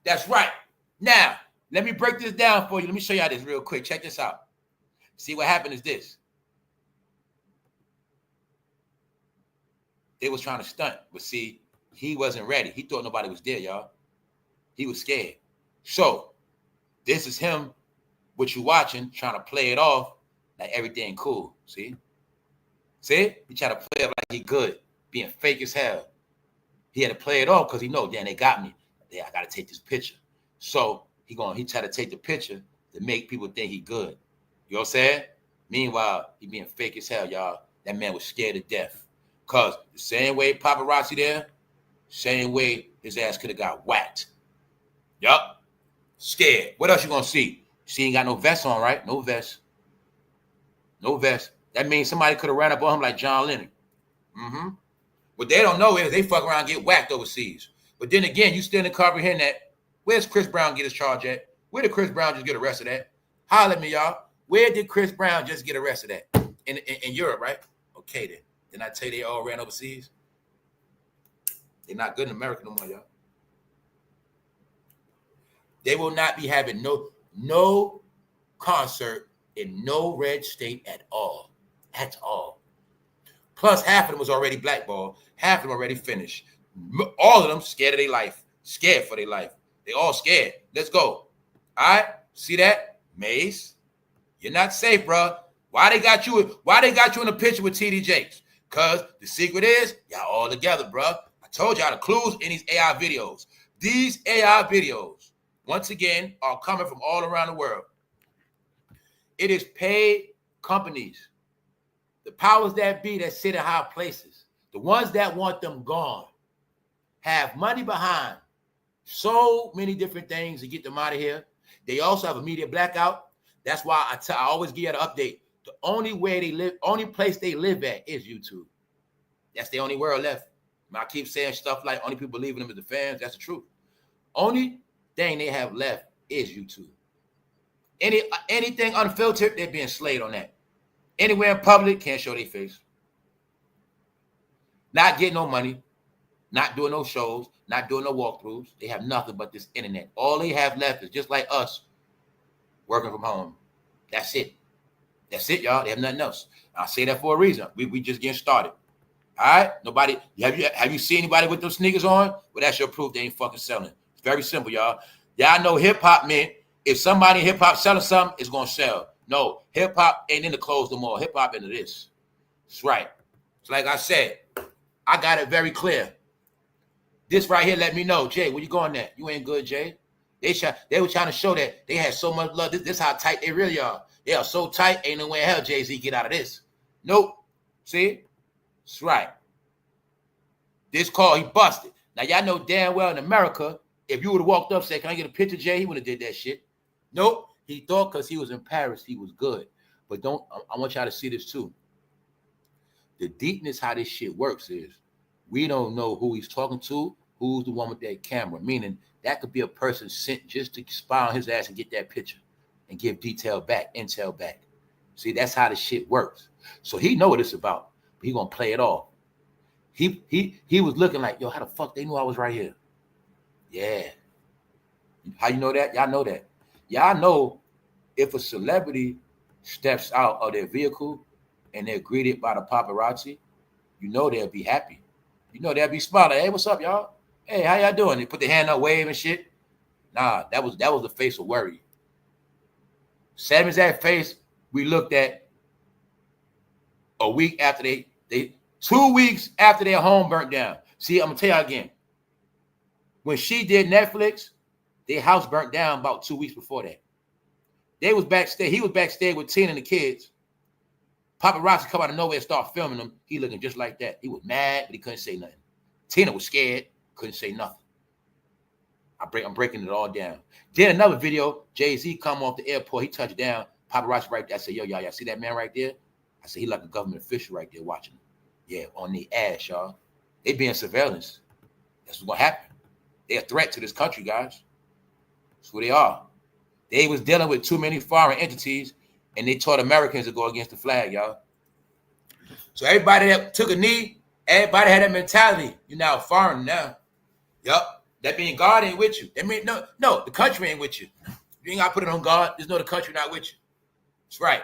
Speaker 1: That's right. Now, let me break this down for you. Let me show y'all this real quick. Check this out. See, what happened is this. They was trying to stunt, but see, he wasn't ready. He thought nobody was there, y'all. He was scared. So, this is him, what you watching, trying to play it off like everything cool. See? See? He tried to play it like he good, being fake as hell. He had to play it off because he know, damn, they got me. Yeah, I got to take this picture. So, he tried to take the picture to make people think he good. You know what I'm saying? Meanwhile, he being fake as hell, y'all. That man was scared to death. Because the same way paparazzi there, same way his ass could have got whacked. Yup. Scared. What else you going to see? She ain't got no vest on, right? No vest. No vest. That means somebody could have ran up on him like John Lennon. What they don't know is they fuck around and get whacked overseas. But then again, you still in the car hearing that. Where's Chris Brown get his charge at? Where did Chris Brown just get arrested at? Holler at me, y'all. Where did Chris Brown just get arrested at? In Europe, right? Okay, then. Didn't I tell you they all ran overseas? They're not good in America no more, y'all. They will not be having no concert in no red state at all. At all. Plus, half of them was already blackballed. Half of them already finished. All of them scared of their life. Scared for their life. They all scared. Let's go. All right? See that? Mace, you're not safe, bro. Why they got you in a picture with tdjakes? Because the secret is, y'all all together, bro. I told y'all the clues in these AI videos. These AI videos, once again, are coming from all around the world. It is paid companies. The powers that be that sit in high places, the ones that want them gone, have money behind so many different things to get them out of here. They also have a media blackout. That's why I always give you an update. The only way they live, only place they live at is YouTube. That's the only world left. I keep saying stuff like only people believing them is the fans. That's the truth. Only thing they have left is YouTube. Anything unfiltered, they're being slayed on that. Anywhere in public, can't show their face. Not getting no money, not doing no shows, not doing no walkthroughs. They have nothing but this internet. All they have left is just like us, working from home. That's it. That's it, y'all. They have nothing else. I say that for a reason. We just getting started. All right? Nobody, have you seen anybody with those sneakers on? Well, that's your proof they ain't fucking selling. It's very simple, y'all. Y'all know hip-hop, man. If somebody in hip-hop selling something, it's going to sell. No, hip-hop ain't in the clothes no more. Hip-hop into this. That's right. It's like I said, I got it very clear. This right here let me know, Jay, where you going at? You ain't good, Jay. They were trying to show that they had so much love. This how tight they really are. They are so tight, ain't no way in hell Jay-Z get out of this. Nope. See? That's right. This call, he busted. Now, y'all know damn well in America, if you would have walked up and said, can I get a picture, Jay? He would have did that shit. Nope. He thought because he was in Paris, he was good. But I want y'all to see this too. The deepness, how this shit works is we don't know who he's talking to, who's the one with that camera. Meaning that could be a person sent just to spy on his ass and get that picture and give intel back. See, that's how the shit works. So he know what it's about. But he gonna play it off. He was looking like, yo, how the fuck they knew I was right here? Yeah. How you know that? Y'all know that. Y'all know if a celebrity steps out of their vehicle and they're greeted by the paparazzi, you know they'll be happy. You know they'll be smiling. Hey, what's up, y'all? Hey, how y'all doing? They put their hand up, wave and shit. Nah, that was the face of worry. Same as that face we looked at a week after they 2 weeks after their home burnt down. See, I'm gonna tell y'all again. When she did Netflix, their house burnt down about 2 weeks before that. They was backstage. He was backstage with Tina and the kids. Paparazzi come out of nowhere and start filming him. He looking just like that. He was mad, but he couldn't say nothing. Tina was scared, couldn't say nothing. I'm breaking it all down. Then another video, Jay-Z come off the airport. He touched down. Paparazzi right there. I said, yo, y'all see that man right there? I said, he like a government official right there watching him. Yeah, on the ass, y'all. They being surveillance. That's what's going to happen. They're a threat to this country, guys. That's who they are. They was dealing with too many foreign entities, and they taught Americans to go against the flag, y'all. So everybody that took a knee, everybody had that mentality. You're now foreign now. Yup. That means God ain't with you. That means no, the country ain't with you. You ain't got to put it on God. There's no the country not with you. That's right.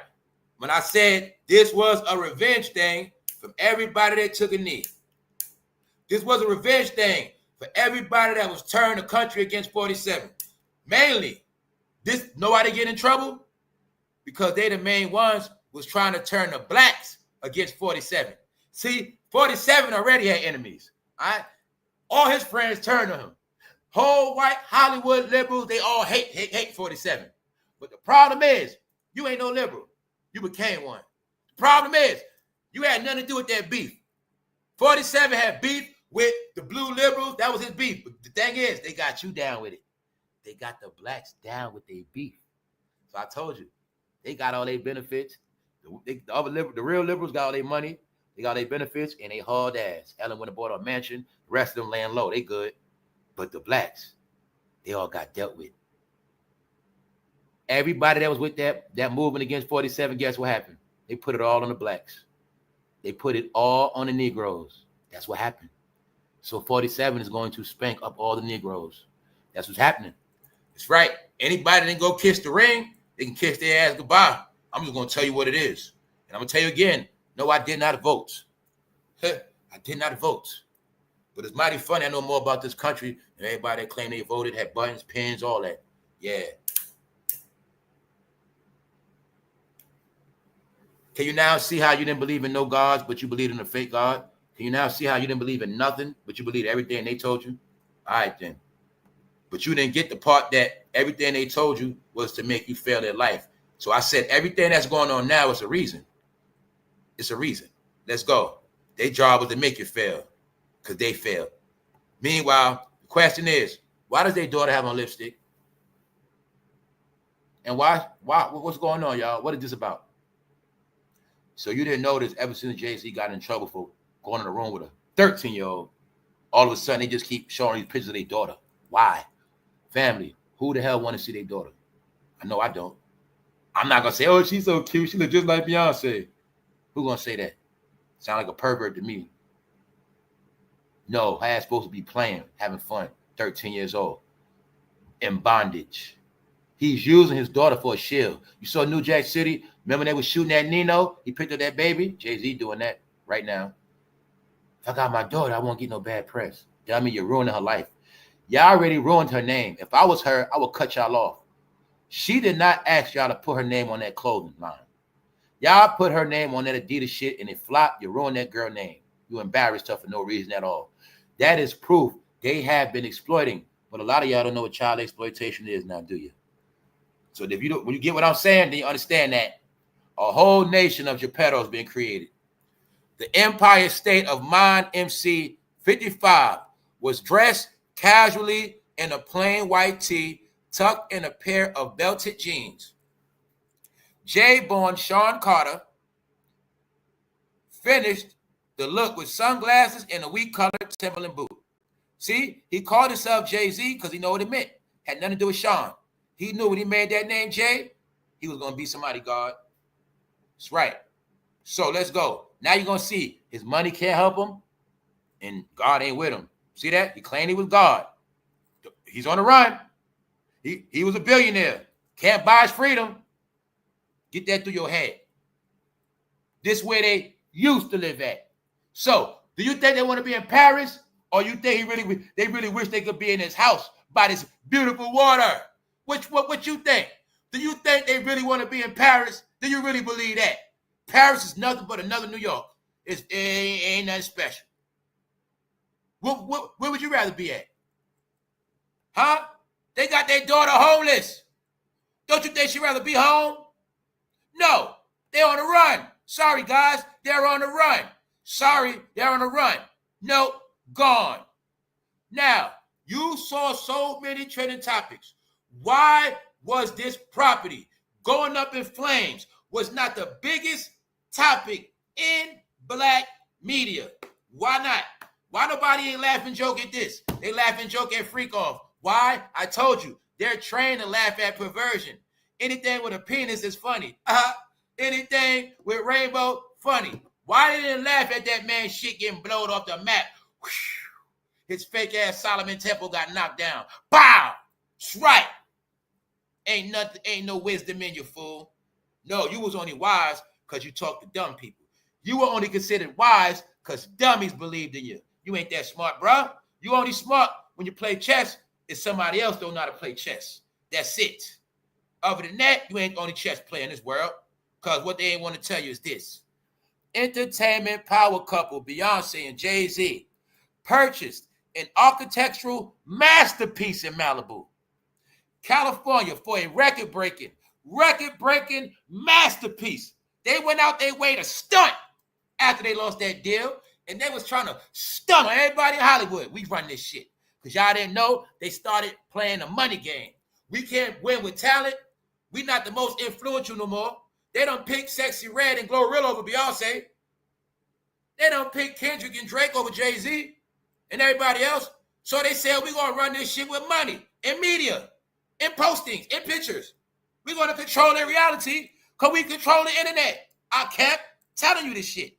Speaker 1: When I said this was a revenge thing from everybody that took a knee. This was a revenge thing for everybody that was turned the country against 47. Mainly, this know why they get in trouble? Because they the main ones was trying to turn the blacks against 47. See, 47 already had enemies. All right? All his friends turned on him. Whole white Hollywood liberals, they all hate 47. But the problem is, you ain't no liberal. You became one. The problem is, you had nothing to do with that beef. 47 had beef with the blue liberals. That was his beef. But the thing is, they got you down with it. They got the blacks down with their beef. So I told you, they got all their benefits. The real liberals got all their money. They got their benefits, and they hauled ass. Ellen went and bought a mansion. The rest of them laying low. They good. But the blacks, they all got dealt with. Everybody that was with that movement against 47, guess what happened? They put it all on the blacks. They put it all on the Negroes. That's what happened. So 47 is going to spank up all the Negroes. That's what's happening. That's right. Anybody that didn't go kiss the ring, they can kiss their ass goodbye. I'm just going to tell you what it is. And I'm going to tell you again, no, I did not vote. I did not vote. But it's mighty funny. I know more about this country than everybody that claimed they voted, had buttons, pins, all that. Yeah. Can you now see how you didn't believe in no gods, but you believed in a fake God? Can you now see how you didn't believe in nothing, but you believed everything they told you? All right, then. But you didn't get the part that everything they told you was to make you fail their life. So I said everything that's going on now is a reason. It's a reason. Let's go. Their job was to make you fail because they failed. Meanwhile, the question is, why does their daughter have on lipstick? And why? What's going on, y'all? What is this about? So you didn't notice ever since Jay-Z got in trouble for going in the room with a 13-year-old, all of a sudden they just keep showing these pictures of their daughter. Why? Family, who the hell want to see their daughter? I know I don't. I'm not going to say, oh, she's so cute. She looks just like Beyonce. Who going to say that? Sound like a pervert to me. No, her ass supposed to be playing, having fun, 13 years old, in bondage. He's using his daughter for a shield. You saw New Jack City? Remember they was shooting at Nino? He picked up that baby. Jay-Z doing that right now. If I got my daughter, I won't get no bad press. That mean you're ruining her life. Y'all already ruined her name. If I was her, I would cut y'all off. She did not ask y'all to put her name on that clothing line. Y'all put her name on that Adidas shit and it flopped. You ruined that girl name. You embarrassed her for no reason at all. That is proof they have been exploiting. But a lot of y'all don't know what child exploitation is now, do you? So if you don't, when you get what I'm saying, then you understand that a whole nation of Geppettos has been created. The Empire State of Mind MC 55 was dressed casually in a plain white tee tucked in a pair of belted jeans. J-born Sean Carter finished the look with sunglasses and a wheat-colored Timberland boot. See, he called himself Jay-Z because he knew what it meant. Had nothing to do with Sean. He knew when he made that name Jay, he was going to be somebody, God. That's right. So let's go. Now you're going to see his money can't help him, and God ain't with him. See that? He claimed he was God. He's on the run. He was a billionaire. Can't buy his freedom. Get that through your head. This is where they used to live at. So, do you think they want to be in Paris, or you think they really wish they could be in his house by this beautiful water? What you think? Do you think they really want to be in Paris? Do you really believe that? Paris is nothing but another New York. It ain't nothing special. Where would you rather be at? Huh? They got their daughter homeless. Don't you think she'd rather be home? No, they're on the run. Sorry, guys, they're on the run. Sorry, they're on the run. Nope, gone. Now, you saw so many trending topics. Why was this property going up in flames was not the biggest topic in black media? Why not? Why nobody ain't laughing joke at this? They laughing joke at freakoff. Why? I told you, they're trained to laugh at perversion. Anything with a penis is funny. Anything with rainbow, funny. Why they didn't laugh at that man's shit getting blown off the map? His fake ass Solomon Temple got knocked down. Bow! That's right. Ain't no wisdom in you, fool. No, you was only wise because you talked to dumb people. You were only considered wise because dummies believed in you. You ain't that smart, bruh. You only smart when you play chess if somebody else don't know how to play chess. That's it. Other than that, you ain't the only chess player in this world. Because what they ain't want to tell you is this. Entertainment power couple Beyonce and Jay-Z purchased an architectural masterpiece in Malibu, California for a record-breaking masterpiece. They went out their way to stunt after they lost that deal, and they was trying to stunt everybody in Hollywood. We run this shit. Because y'all didn't know, they started playing the money game. We can't win with talent. We not the most influential no more. They don't pick Sexy Red and Glorilla over Beyonce. They don't pick Kendrick and Drake over Jay-Z and everybody else. So they said, we're going to run this shit with money and media and postings and pictures. We're going to control their reality because we control the internet. I kept telling you this shit.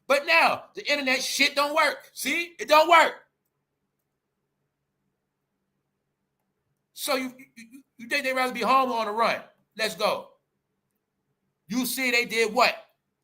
Speaker 1: But now, the internet shit don't work. See? It don't work. So you think they'd rather be home or on the run? Let's go. You see they did what?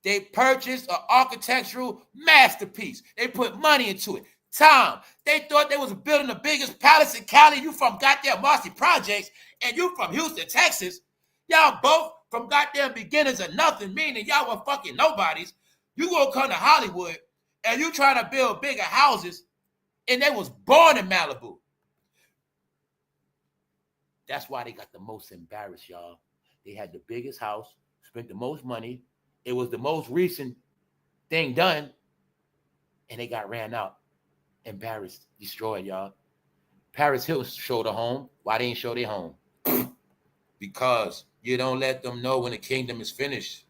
Speaker 1: They purchased an architectural masterpiece. They put money into it. Time. They thought they was building the biggest palace in Cali. You from goddamn Marcy Projects, and you from Houston, Texas. Y'all both from goddamn beginners of nothing, meaning y'all were fucking nobodies. You gonna come to Hollywood, and you trying to build bigger houses, and they was born in Malibu. That's why they got the most embarrassed, y'all. They had the biggest house, spent the most money. It was the most recent thing done, and they got ran out. Embarrassed, destroyed, y'all. Paris Hilton showed a home. Why they ain't show their home? Because you don't let them know when the kingdom is finished.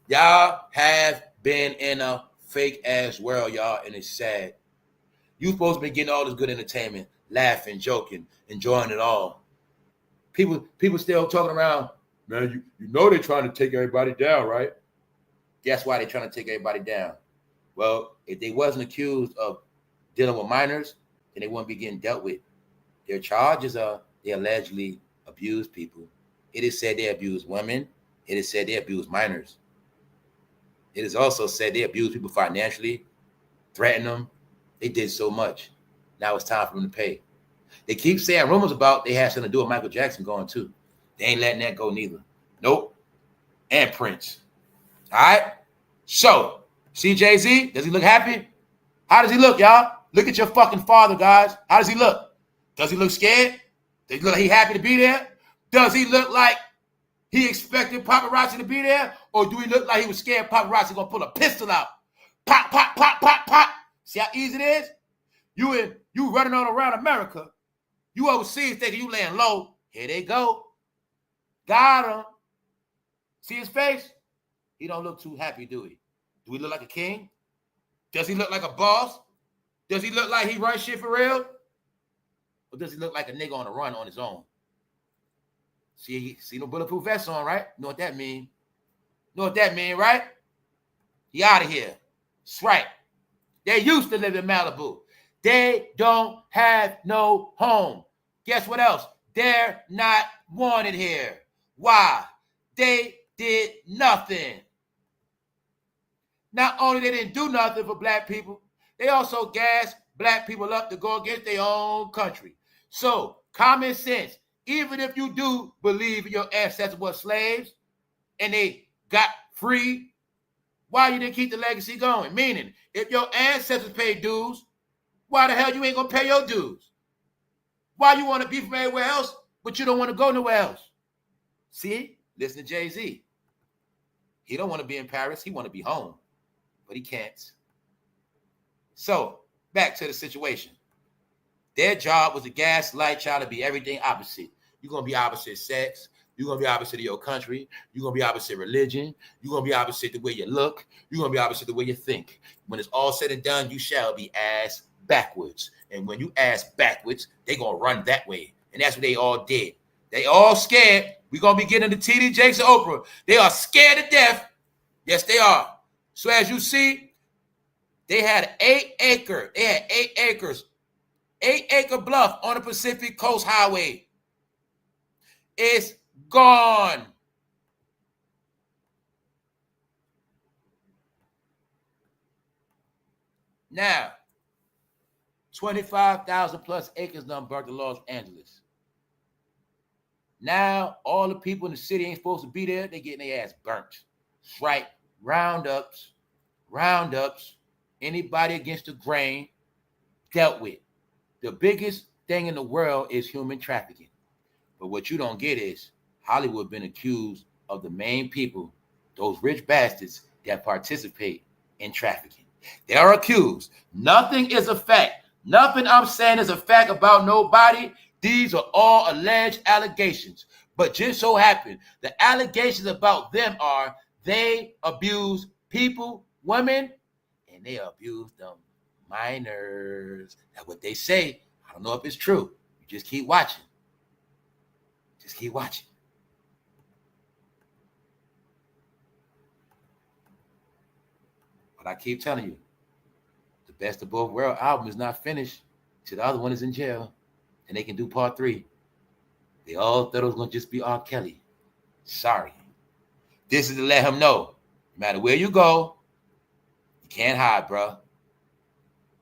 Speaker 1: Y'all have been in a fake-ass world, y'all, and it's sad. You supposed to be getting all this good entertainment, laughing, joking, enjoying it all. People still talking around, man, you know they're trying to take everybody down, right? Guess why they're trying to take everybody down? Well, if they wasn't accused of dealing with minors, then they wouldn't be getting dealt with. Their charges are they allegedly abused people. It is said they abused women. It is said they abused minors. It is also said they abused people financially, threatened them. They did so much. Now it's time for them to pay. They keep saying rumors about they had something to do with Michael Jackson going too. They ain't letting that go neither. Nope. And Prince. All right? So, see Jay-Z? Does he look happy? How does he look, y'all? Look at your fucking father, guys. How does he look? Does he look scared? Does he look like he happy to be there? Does he look like he expected paparazzi to be there? Or do he look like he was scared paparazzi gonna pull a pistol out? Pop, pop, pop, pop, pop. See how easy it is? You running on around America. You overseas thinking you laying low. Here they go. Got him. See his face? He don't look too happy, do he? Do he look like a king? Does he look like a boss? Does he look like he runs shit for real? Or does he look like a nigga on a run on his own? See no bulletproof vest on, right? Know what that mean? Know what that mean, right? He out of here. That's right. They used to live in Malibu. They don't have no home. Guess what else? They're not wanted here. Why? They did nothing. Not only they didn't do nothing for black people, they also gassed black people up to go against their own country. So, common sense, even if you do believe your ancestors were slaves and they got free, why you didn't keep the legacy going? Meaning, if your ancestors paid dues, why the hell you ain't gonna pay your dues? Why you want to be from everywhere else, but you don't want to go nowhere else? See, listen to Jayz. He don't want to be in Paris. He want to be home, but he can't. So, back to the situation. Their job was to gaslight y'all to be everything opposite. You're going to be opposite sex. You're going to be opposite of your country. You're going to be opposite religion. You're going to be opposite the way you look. You're going to be opposite the way you think. When it's all said and done, you shall be ass backwards. And when you ass backwards, they're going to run that way. And that's what they all did. They all scared. We're going to be getting to TDJakes and OPRAH. They are scared to death. Yes, they are. So as you see, they had 8 acres. They had 8 acres. 8-acre bluff on the Pacific Coast Highway. It's gone. Now, 25,000 plus acres done burnt to Los Angeles. Now, all the people in the city ain't supposed to be there. They getting their ass burnt. Right. Roundups. Anybody against the grain, dealt with. The biggest thing in the world is human trafficking. But what you don't get is Hollywood been accused of the main people, those rich bastards that participate in trafficking. They are accused. Nothing is a fact. Nothing I'm saying is a fact about nobody. These are all alleged allegations. But just so happen, the allegations about them are they abuse people, women, and they abuse them minors. That's what they say. I don't know if it's true. You just keep watching. Just keep watching. But I keep telling you, the Best of Both Worlds album is not finished till the other one is in jail and they can do part 3. They all thought it was going to just be rkelly. Sorry. This is to let him know, no matter where you go, you can't hide, bro.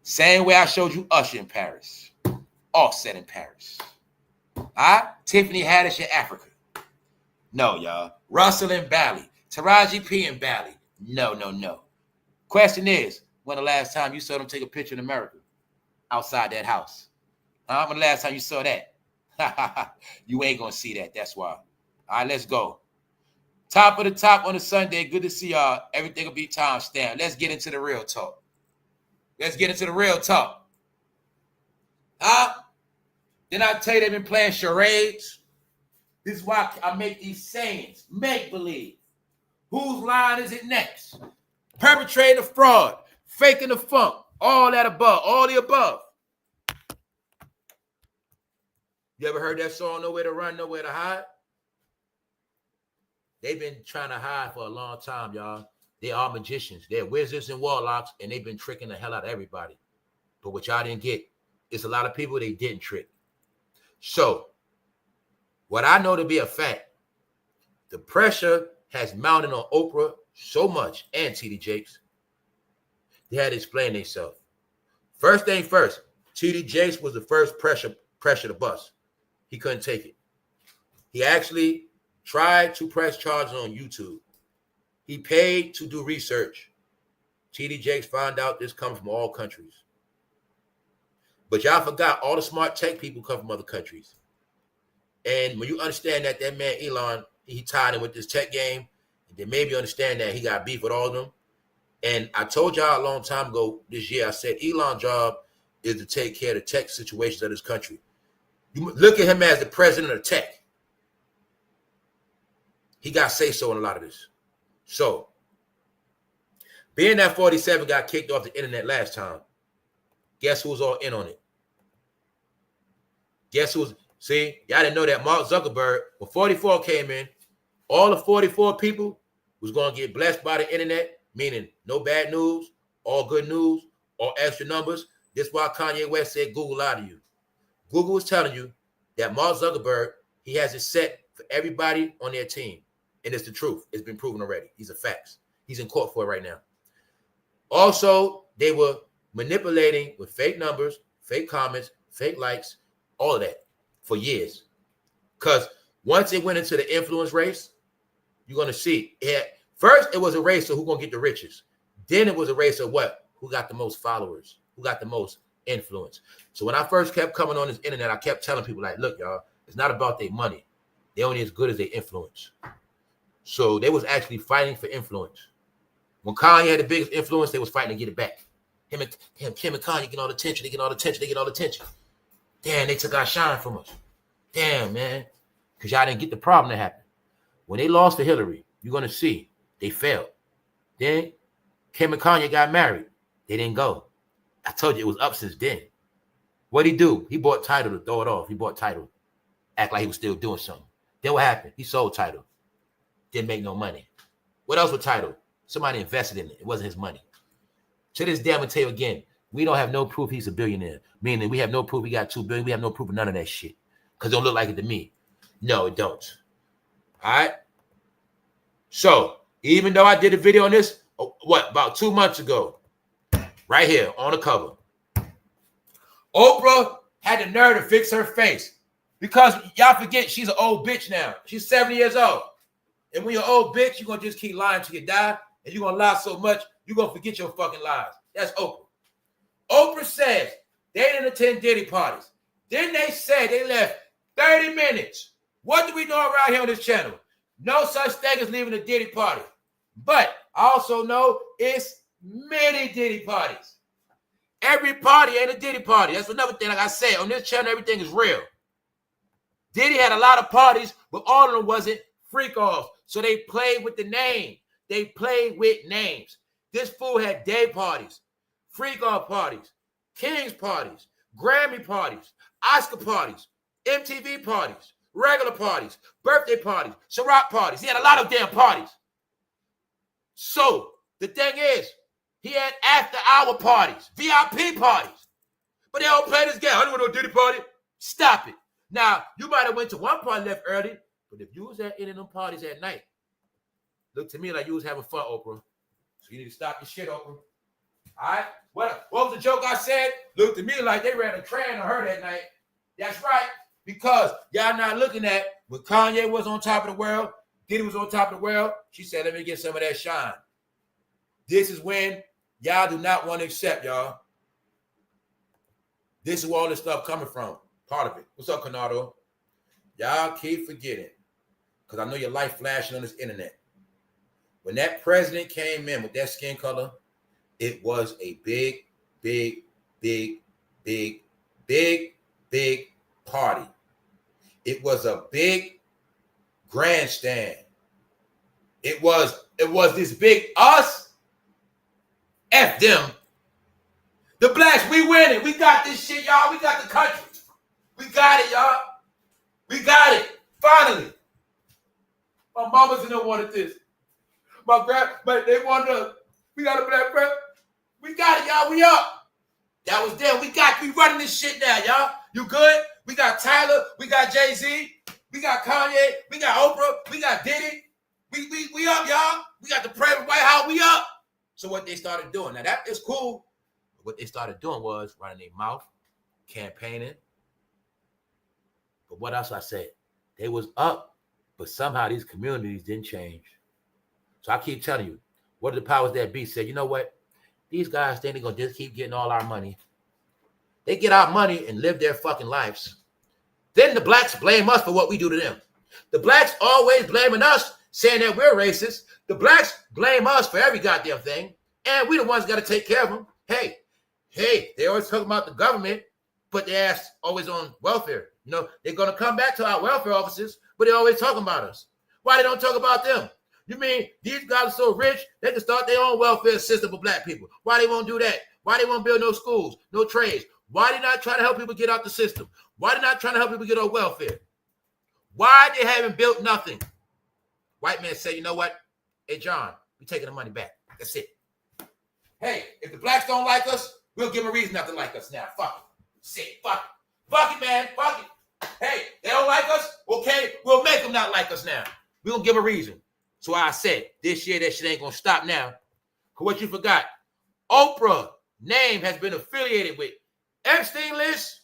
Speaker 1: Same way I showed you Usher in Paris. Offset in Paris. Tiffany Haddish in Africa. No, y'all. Russell in Bali. Taraji P in Bali. No. Question is, when the last time you saw them take a picture in America? Outside that house. When the last time you saw that? You ain't going to see that. That's why. All right, let's go. Top of the top on a Sunday. Good to see y'all. Everything will be time stamped. Let's get into the real talk. Then I tell you they've been playing charades. This is why I make these sayings. Make believe. Whose line is it next? Perpetrating the fraud. Faking the funk. All that above. All the above. You ever heard that song, Nowhere to Run, Nowhere to Hide? They've been trying to hide for a long time, y'all. They are magicians. They're wizards and warlocks, and they've been tricking the hell out of everybody. But what y'all didn't get is a lot of people they didn't trick. So, what I know to be a fact, the pressure has mounted on OPRAH so much, and TDJakes, they had to explain themselves. First thing first, TDJakes was the first pressure to bust. He couldn't take it. He actually tried to press charges on YouTube. He paid to do research. TDJakes found out this comes from all countries. But y'all forgot all the smart tech people come from other countries. And when you understand that man Elon, he tied in with this tech game, then maybe understand that he got beef with all of them. And I told y'all a long time ago this year, I said Elon's job is to take care of the tech situations of this country. You look at him as the president of tech. He got say-so in a lot of this. So, being that 47 got kicked off the internet last time, guess who was all in on it? Guess who's, see, y'all didn't know that Mark Zuckerberg, when 44 came in, all the 44 people was going to get blessed by the internet, meaning no bad news, all good news, all extra numbers. This is why Kanye West said Google lied to you. Google was telling you that Mark Zuckerberg, he has it set for everybody on their team. And it's the truth. It's been proven already. These are facts. He's in court for it right now. Also, they were manipulating with fake numbers, fake comments, fake likes, all of that for years. Because once it went into the influence race, you're going to see. First, it was a race of who's going to get the richest. Then it was a race of what? Who got the most followers? Who got the most influence? So when I first kept coming on this internet, I kept telling people, like, look, y'all, it's not about their money. They're only as good as their influence. So they was actually fighting for influence. When Kanye had the biggest influence, they was fighting to get it back. Him and Kanye get all the attention. They get all the attention. They get all the attention. Damn, they took our shine from us. Damn, man. Because y'all didn't get the problem that happened. When they lost to Hillary, you're going to see they failed. Then Kim and Kanye got married. They didn't go. I told you it was up since then. What'd he do? He bought Tidal to throw it off. He bought Tidal. Act like he was still doing something. Then what happened? He sold Tidal. Didn't make no money. What else with Tidal? Somebody invested in it. It wasn't his money. To this day, I'm going to tell you again, we don't have no proof he's a billionaire. Meaning we have no proof he got $2 billion. We have no proof of none of that shit. Because it don't look like it to me. No, it don't. All right? So, even though I did a video on this, about 2 months ago, right here on the cover, Oprah had the nerve to fix her face. Because y'all forget she's an old bitch now. She's 70 years old. And when you're an old bitch, you're going to just keep lying till you die. And you're going to lie so much, you're going to forget your fucking lies. That's Oprah. Oprah says they didn't attend Diddy parties. Then they said they left 30 minutes. What do we know around here on this channel? No such thing as leaving a Diddy party. But I also know it's many Diddy parties. Every party ain't a Diddy party. That's another thing. Like I said, on this channel, everything is real. Diddy had a lot of parties, but all of them wasn't freak-offs. So they played with the name. They played with names. This fool had day parties, freak-off parties, King's parties, Grammy parties, Oscar parties, MTV parties, regular parties, birthday parties, Ciroc parties. He had a lot of damn parties. So the thing is, he had after-hour parties, VIP parties. But they all play this game. I don't want no Diddy party. Stop it. Now, you might have went to one party left early, but if you was at any of them parties at night, look to me like you was having fun, Oprah. So you need to stop your shit, Oprah. All right? What was the joke I said? Looked to me like they ran a train on her that night. That's right. Because y'all not looking at when Kanye was on top of the world, Diddy was on top of the world, she said, let me get some of that shine. This is when y'all do not want to accept, y'all. This is where all this stuff coming from. Part of it. What's up, Canado? Y'all keep forgetting. Because I know your life flashing on this internet. When that president came in with that skin color, it was a big, big, big, big, big, big party. It was a big grandstand. It was this big us. F them. The blacks, we winning. We got this shit, y'all. We got the country. We got it, y'all. We got it. Finally. My mamas didn't wanted this. But they wanted we got a black prep. We got it, y'all. We up. That was them. We running this shit now, y'all. You good? We got Tyler. We got Jay-Z. We got Kanye. We got Oprah. We got Diddy. We up, y'all. We got the president White House. We up. So what they started doing, now that is cool. What they started doing was running their mouth, campaigning. But what else I said? They was up, but somehow these communities didn't change. So I keep telling you, what did the powers that be said? You know what? These guys think they're going to just keep getting all our money. They get our money and live their fucking lives. Then the blacks blame us for what we do to them. The blacks always blaming us, saying that we're racist. The blacks blame us for every goddamn thing. And we the ones got to take care of them. Hey, Hey, they always talk about the government, but their ass always on welfare. You know, they're going to come back to our welfare offices, but they're always talking about us. Why they don't talk about them? You mean these guys are so rich, they can start their own welfare system for black people. Why they won't do that? Why they won't build no schools, no trades? Why they not trying to help people get out the system? Why they not trying to help people get on welfare? Why they haven't built nothing? White man say, you know what? Hey, John, we're taking the money back. That's it. Hey, if the blacks don't like us, we'll give them a reason not to like us now. Fuck it. Say, fuck it. Fuck it, man. Fuck it. Hey, they don't like us? Okay, we'll make them not like us now. We're going to give a reason. So I said, this year, that shit ain't going to stop now. Because what you forgot, Oprah name has been affiliated with Epstein list.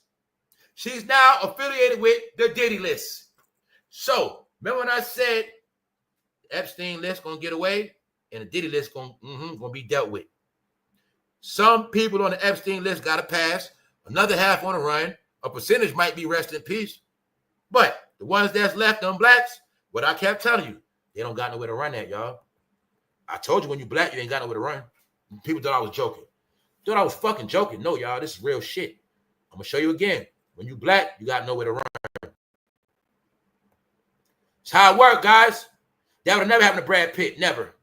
Speaker 1: She's now affiliated with the Diddy list. So, remember when I said the Epstein list going to get away and the Diddy list going to be dealt with? Some people on the Epstein list got to pass. Another half on the run. A percentage might be rest in peace. But the ones that's left on blacks, what I kept telling you, they don't got nowhere to run at, y'all. I told you when you black, you ain't got nowhere to run. People thought I was joking. Thought I was fucking joking. No, y'all, this is real shit. I'm going to show you again. When you black, you got nowhere to run. It's how it works, guys. That would have never happened to Brad Pitt. Never.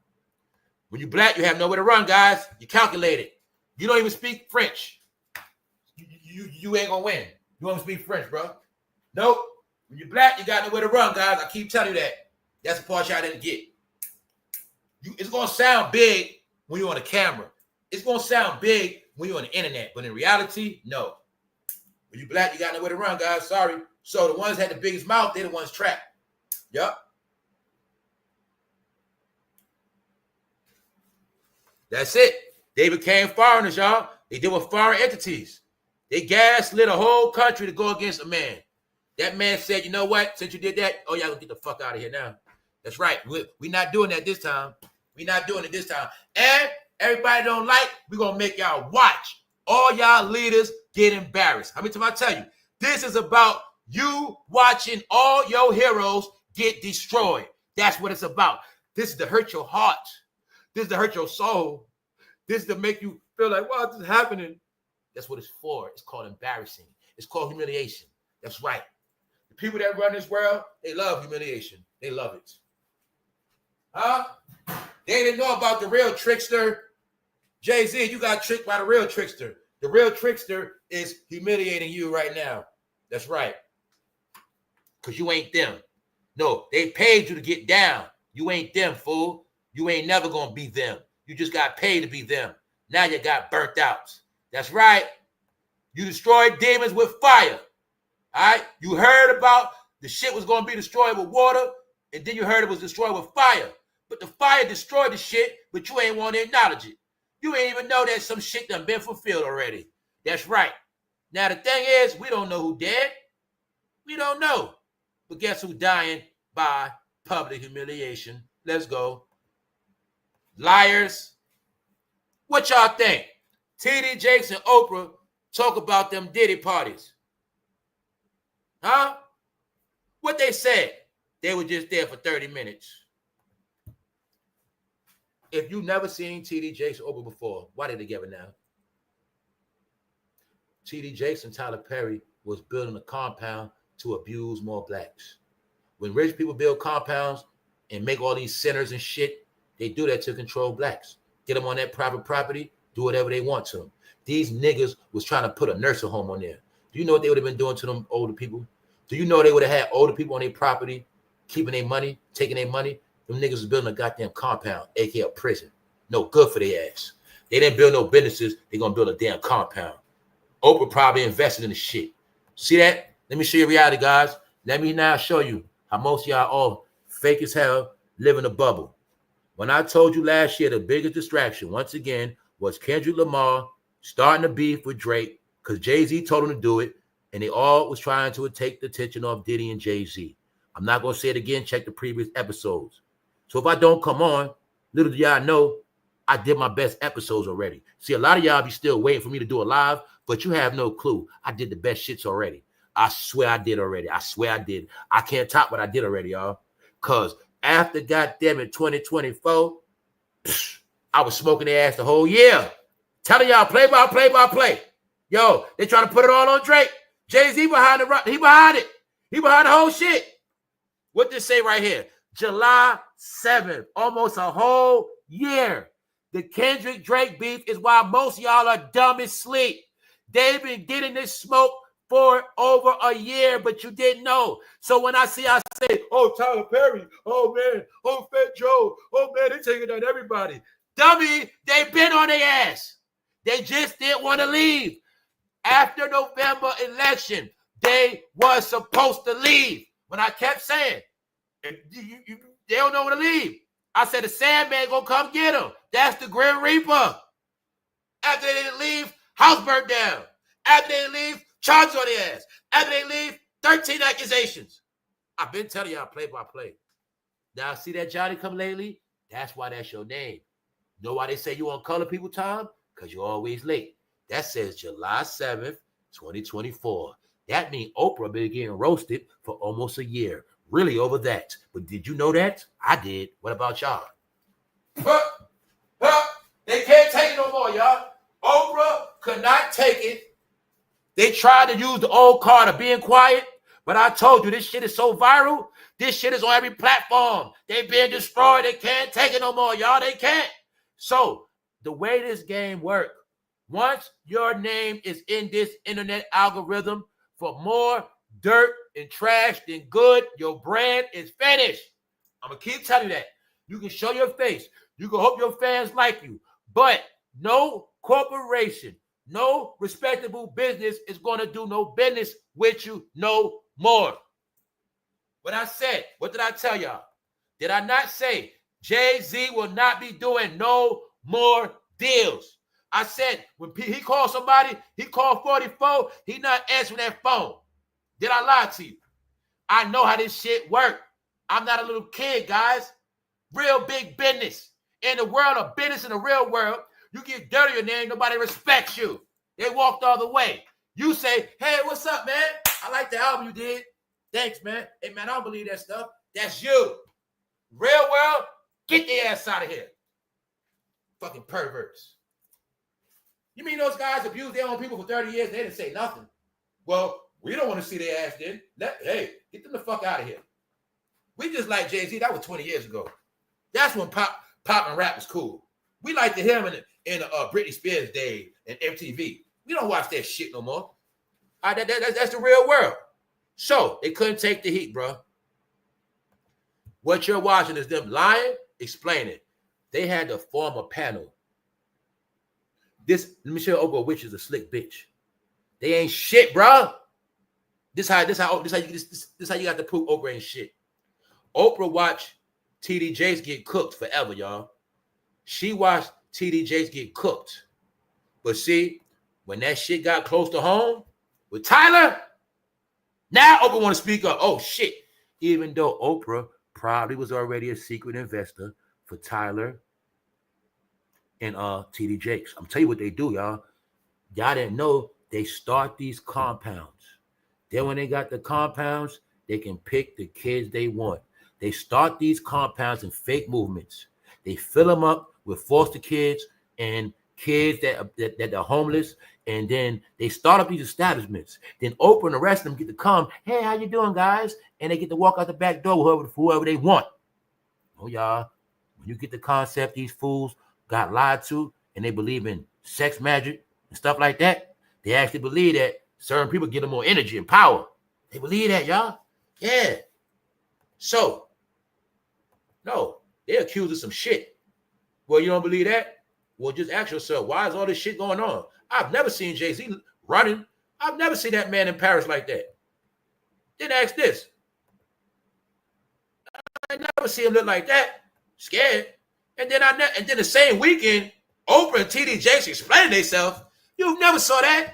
Speaker 1: When you black, you have nowhere to run, guys. You calculate it. You don't even speak French. You ain't going to win. You don't speak French, bro. Nope. When you're black, you got nowhere to run, guys. I keep telling you that. That's the part y'all didn't get. It's going to sound big when you're on the camera. It's going to sound big when you're on the internet. But in reality, no. When you black, you got nowhere to run, guys. Sorry. So the ones that had the biggest mouth, they're the ones trapped. Yup. That's it. They became foreigners, y'all. They deal with foreign entities. They gaslit a whole country to go against a man. That man said, you know what? Since you did that, oh, y'all gonna get the fuck out of here now. That's right. We're not doing that this time. We're not doing it this time. And everybody don't like, we're going to make y'all watch. All y'all leaders get embarrassed. How many times I tell you? This is about you watching all your heroes get destroyed. That's what it's about. This is to hurt your heart. This is to hurt your soul. This is to make you feel like, what is happening? That's what it's for. It's called embarrassing. It's called humiliation. That's right. The people that run this world, they love humiliation. They love it. Huh? They didn't know about the real trickster. Jayz, you got tricked by the real trickster. The real trickster is humiliating you right now. That's right. Because you ain't them. No, they paid you to get down. You ain't them, fool. You ain't never going to be them. You just got paid to be them. Now you got burnt out. That's right. You destroyed demons with fire. All right? You heard about the shit was going to be destroyed with water, and then you heard it was destroyed with fire. But the fire destroyed the shit, but you ain't want to acknowledge it. You ain't even know that some shit done been fulfilled already. That's right. Now, the thing is, we don't know who dead. We don't know. But guess who's dying by public humiliation? Let's go. Liars. What y'all think? tdjakes and Oprah talk about them Diddy parties. Huh? What they said? They were just there for 30 minutes. If you never seen tdjakes or Oprah before, why they together now? tdjakes and Tyler Perry was building a compound to abuse more blacks. When rich people build compounds and make all these centers and shit, they do that to control blacks. Get them on that private property, do whatever they want to them. These niggas was trying to put a nursing home on there. Do you know what they would have been doing to them older people? Do you know they would have had older people on their property, keeping their money, taking their money? Them niggas was building a goddamn compound, aka a prison. No good for their ass. They didn't build no businesses. They're going to build a damn compound. Oprah probably invested in the shit. See that? Let me show you reality, guys. Let me now show you how most of y'all all fake as hell live in a bubble. When I told you last year the biggest distraction, once again, was Kendrick Lamar starting to beef with Drake because Jay-Z told him to do it, and they all was trying to take the attention off Diddy and Jay-Z. I'm not going to say it again. Check the previous episodes. So if I don't come on, little do y'all know, I did my best episodes already. See, a lot of y'all be still waiting for me to do a live, but you have no clue. I did the best shits already. I swear I did already. I swear I did. I can't top what I did already, y'all. Because after goddamn it 2024, I was smoking their ass the whole year. Telling y'all play by play. Yo, they trying to put it all on Drake. Jay-Z behind he behind it. He behind the whole shit. What this say right here? July 7th, almost a whole year. The Kendrick Drake beef is why most of y'all are dumb as sleep. They've been getting this smoke for over a year, but you didn't know. So when I say, oh, Tyler Perry, oh man, oh fatjoe, oh man, they taking down everybody. Dummy, they've been on their ass. They just didn't want to leave. After November election, they was supposed to leave. When I kept saying, they don't know when to leave. I said the Sandman gonna come get them. That's the Grim Reaper. After they didn't leave, house burnt down. After they didn't leave, charges on their ass. After they leave, 13 accusations. I've been telling y'all play by play. Now see that Johnny come lately? That's why that's your name. You know why they say you on color people time? Because you're always late. That says July 7th, 2024. That means Oprah been getting roasted for almost a year. Really over that. But did you know that? I did. What about y'all? They can't take it no more, y'all. Oprah could not take it. They tried to use the old card of being quiet, but I told you this shit is so viral. This shit is on every platform. They've been destroyed. They can't take it no more, y'all. They can't. So the way this game works, once your name is in this internet algorithm for more dirt and trash than good, your brand is finished. I'm going to keep telling you that. You can show your face. You can hope your fans like you. But no corporation, no respectable business is going to do no business with you no more. What I said, what did I tell y'all? Did I not say Jay-Z will not be doing no more deals? I said, when he called somebody, he called 44, he not answering that phone. Did I lie to you? I know how this shit works. I'm not a little kid, guys. Real big business. In the world of business, in the real world, you get dirty and there ain't nobody respects you. They walked all the way. You say, hey, what's up, man? I like the album you did. Thanks, man. Hey, man, I don't believe that stuff. That's you. Real world, get their ass out of here. Fucking perverts. You mean those guys abused their own people for 30 years? They didn't say nothing. Well, we don't want to see their ass then. Hey, get them the fuck out of here. We just like Jay-Z. That was 20 years ago. That's when pop and rap was cool. We liked him in Britney Spears' day and MTV. We don't watch that shit no more. That's the real world. So they couldn't take the heat, bro. What you're watching is them lying. Explain it. They had to form a panel. Let me show you Oprah, which is a slick bitch. They ain't shit, bro. This how you got to prove Oprah ain't shit. Oprah watched tdjakes get cooked forever, y'all. She watched tdjakes get cooked. But see, when that shit got close to home with Tyler, now Oprah want to speak up. Oh, shit. Even though Oprah probably was already a secret investor for Tyler and tdjakes. I'm telling you what they do, y'all. Y'all didn't know they start these compounds. Then when they got the compounds, they can pick the kids they want. They start these compounds in fake movements. They fill them up with foster kids and kids that are homeless, and then they start up these establishments. Then Oprah and the rest of them get to come, hey, how you doing, guys? And they get to walk out the back door with whoever they want. Oh, y'all, when you get the concept, these fools got lied to, and they believe in sex magic and stuff like that. They actually believe that certain people get them more energy and power. They believe that, y'all. Yeah. So, no, they accused of some shit. Well, you don't believe that? Well, just ask yourself, why is all this shit going on? I've never seen Jay-Z running. I've never seen that man in Paris like that. Then ask this. I never see him look like that. Scared. And then the same weekend, Oprah and tdjakes explaining themselves. You never saw that.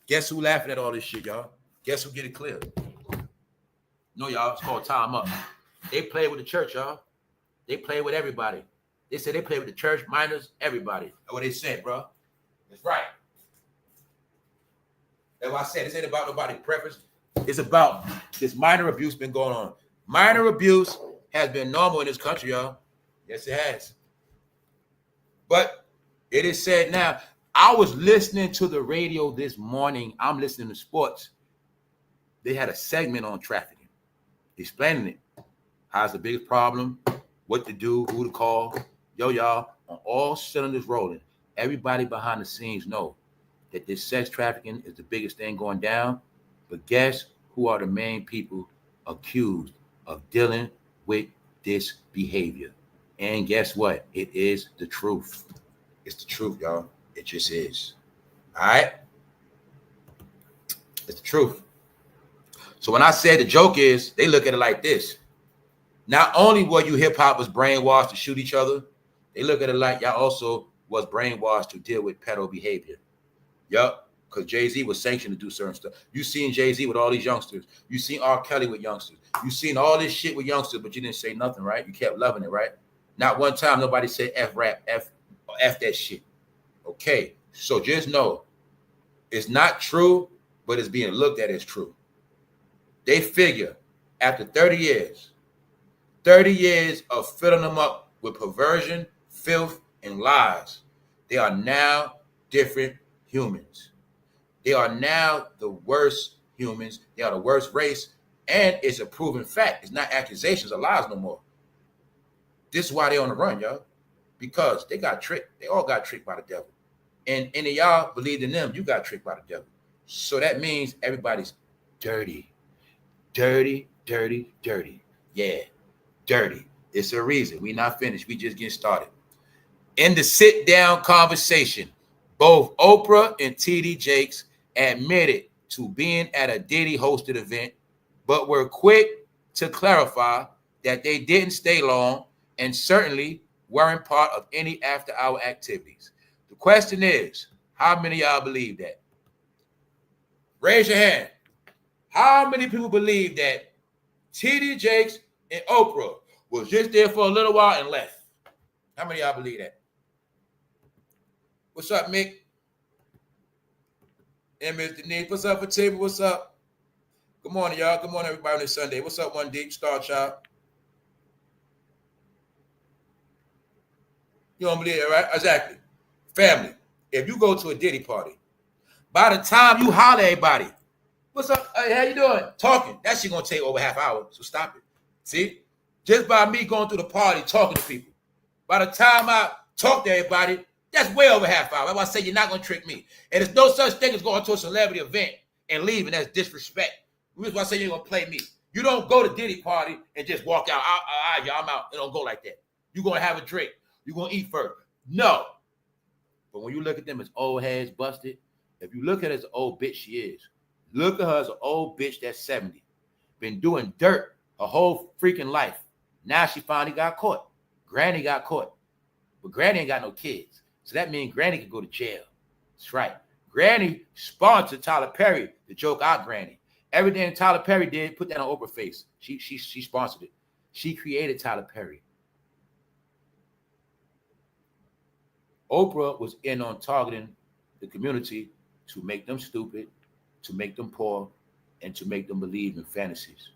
Speaker 1: Guess who laughing at all this shit, y'all? Guess who get it clear? No, y'all, it's called Time Up. They play with the church, y'all. They play with everybody. They said they play with the church, minors, everybody. That's what they said, bro. That's right. That's what I said. This ain't about nobody's preference. It's about this minor abuse been going on. Minor abuse has been normal in this country, y'all. Yes, it has. But it is said now. I was listening to the radio this morning. I'm listening to sports. They had a segment on trafficking, explaining it. How's the biggest problem? What to do? Who to call? Yo, y'all, on all cylinders rolling. Everybody behind the scenes know that this sex trafficking is the biggest thing going down. But guess who are the main people accused of dealing with this behavior? And guess what? It is the truth. It's the truth, y'all. It just is. All right? It's the truth. So when I said the joke is, they look at it like this. Not only were you hip-hoppers brainwashed to shoot each other, they look at it like y'all also was brainwashed to deal with pedo behavior. Yup, because Jay-Z was sanctioned to do certain stuff. You seen Jay-Z with all these youngsters. You seen R. Kelly with youngsters. You seen all this shit with youngsters, but you didn't say nothing, right? You kept loving it, right? Not one time nobody said F-rap, F that shit. Okay, so just know it's not true, but it's being looked at as true. They figure after 30 years of filling them up with perversion, filth, and lies, they are now different humans. They are now the worst humans. They are the worst race, and it's a proven fact. It's not accusations or lies no more. This is why they're on the run, y'all, because they got tricked. They all got tricked by the devil. And any of y'all believed in them, you got tricked by the devil. So that means everybody's dirty. Dirty, dirty, dirty. Yeah, dirty. It's a reason. We're not finished. We just getting started. In the sit-down conversation, both Oprah and tdjakes admitted to being at a Diddy-hosted event, but were quick to clarify that they didn't stay long and certainly weren't part of any after-hour activities. The question is, how many of y'all believe that? Raise your hand. How many people believe that tdjakes and Oprah was just there for a little while and left? How many of y'all believe that? What's up, Mick? And Mr. Denise, what's up, Fatima? What's up? Good morning, y'all. Good morning, everybody on this Sunday. What's up, One Deep Star Child? You don't believe it, right? Exactly. Family, if you go to a Diddy party, by the time you holler at everybody, what's up? Hey, how you doing? Talking. That shit gonna take over half hour, so stop it. See? Just by me going through the party, talking to people. By the time I talk to everybody, that's way over half hour. That's why I say you're not gonna trick me. And there's no such thing as going to a celebrity event and leaving. That's disrespect. That's why I say you're gonna play me. You don't go to Diddy party and just walk out. Y'all, I'm out. It don't go like that. You're gonna have a drink. You're gonna eat first. No. But when you look at them as old heads busted, if you look at her as an old bitch she is, look at her as an old bitch that's 70. Been doing dirt her whole freaking life. Now she finally got caught. Granny got caught. But Granny ain't got no kids. So that means Granny can go to jail. That's right. Granny sponsored Tyler Perry to joke out Granny. Everything Tyler Perry did, put that on Oprah's face. She sponsored it. She created Tyler Perry. Oprah was in on targeting the community to make them stupid, to make them poor, and to make them believe in fantasies.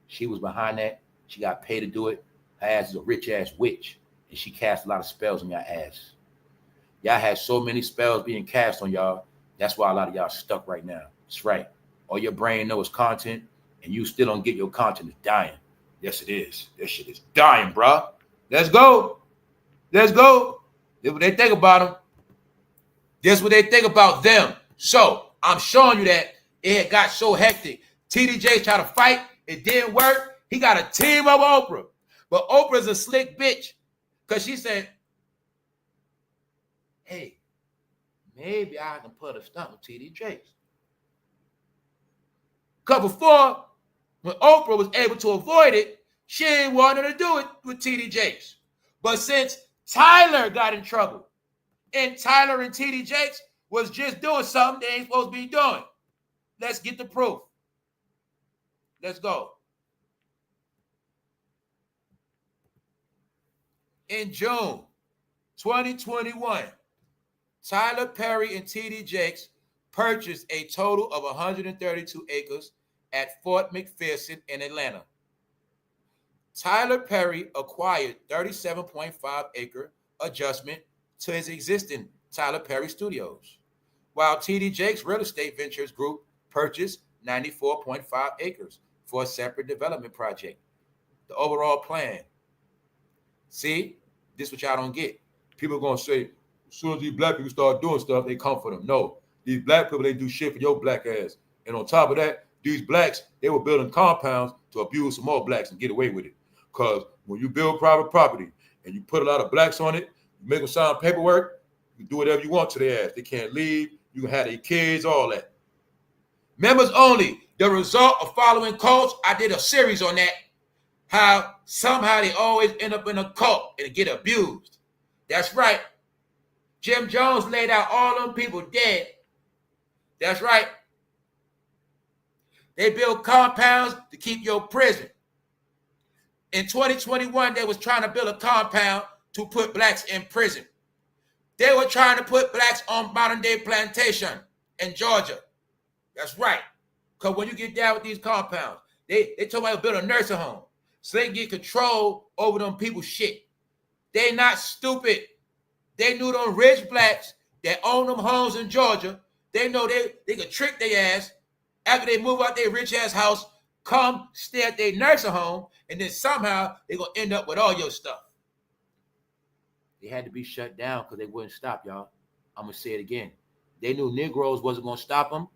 Speaker 1: She was behind that. She got paid to do it. Her ass is a rich-ass witch, and she cast a lot of spells on your ass. Y'all had so many spells being cast on y'all. That's why a lot of y'all stuck right now. That's right. All your brain knows content, and you still don't get your content. It's dying. Yes, it is. That shit is dying, bro. Let's go. Let's go. That's what they think about them. That's what they think about them. So I'm showing you that it got so hectic. tdjakes tried to fight. It didn't work. He got a team of Oprah. But Oprah's a slick bitch because she said, hey, maybe I can put a stunt with tdjakes. Because before, when Oprah was able to avoid it, she ain't wanted to do it with tdjakes. But since Tyler got in trouble, and Tyler and tdjakes was just doing something they ain't supposed to be doing. Let's get the proof. Let's go. In June 2021, Tyler Perry and tdjakes purchased a total of 132 acres at Fort McPherson in Atlanta. Tyler Perry acquired 37.5 acre adjustment to his existing Tyler Perry Studios, while tdjakes Real Estate Ventures Group purchased 94.5 acres for a separate development project. The overall plan. See, this is what y'all don't get. People are going to say, as soon as these black people start doing stuff, they come for them. No, these black people, they do shit for your black ass. And on top of that, these blacks, they were building compounds to abuse some more blacks and get away with it. Because when you build private property and you put a lot of blacks on it, you make them sign paperwork, you do whatever you want to their ass. They can't leave. You can have their kids, all that. Members only. The result of following cults, I did a series on that. How somehow they always end up in a cult and get abused. That's right. Jim Jones laid out all them people dead. That's right. They build compounds to keep your prison. In 2021, they was trying to build a compound to put blacks in prison. They were trying to put blacks on modern day plantation in Georgia. That's right. Because when you get down with these compounds, they told me to build a nursing home so they can get control over them people's shit. They not stupid. They knew them rich blacks that own them homes in Georgia. They know they could trick their ass after they move out their rich ass house, come stay at their nursing home, and then somehow they're going to end up with all your stuff. They had to be shut down because they wouldn't stop, y'all. I'm going to say it again. They knew Negroes wasn't going to stop them.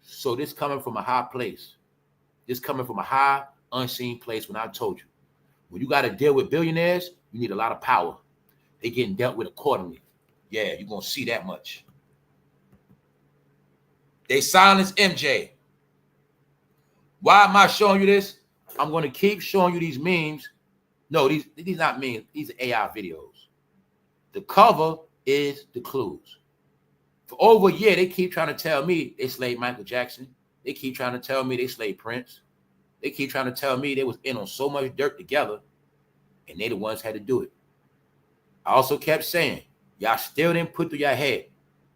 Speaker 1: So this coming from a high place. This coming from a high, unseen place. When I told you, when you got to deal with billionaires, you need a lot of power. They getting dealt with accordingly. Yeah, you're going to see that much. They silenced MJ. Why am I showing you this? I'm going to keep showing you these memes. No, these not memes. These are AI videos. The cover is the clues. For over a year, they keep trying to tell me they slayed Michael Jackson. They keep trying to tell me they slayed Prince. They keep trying to tell me they was in on so much dirt together, and they the ones had to do it. I also kept saying, y'all still didn't put through your head,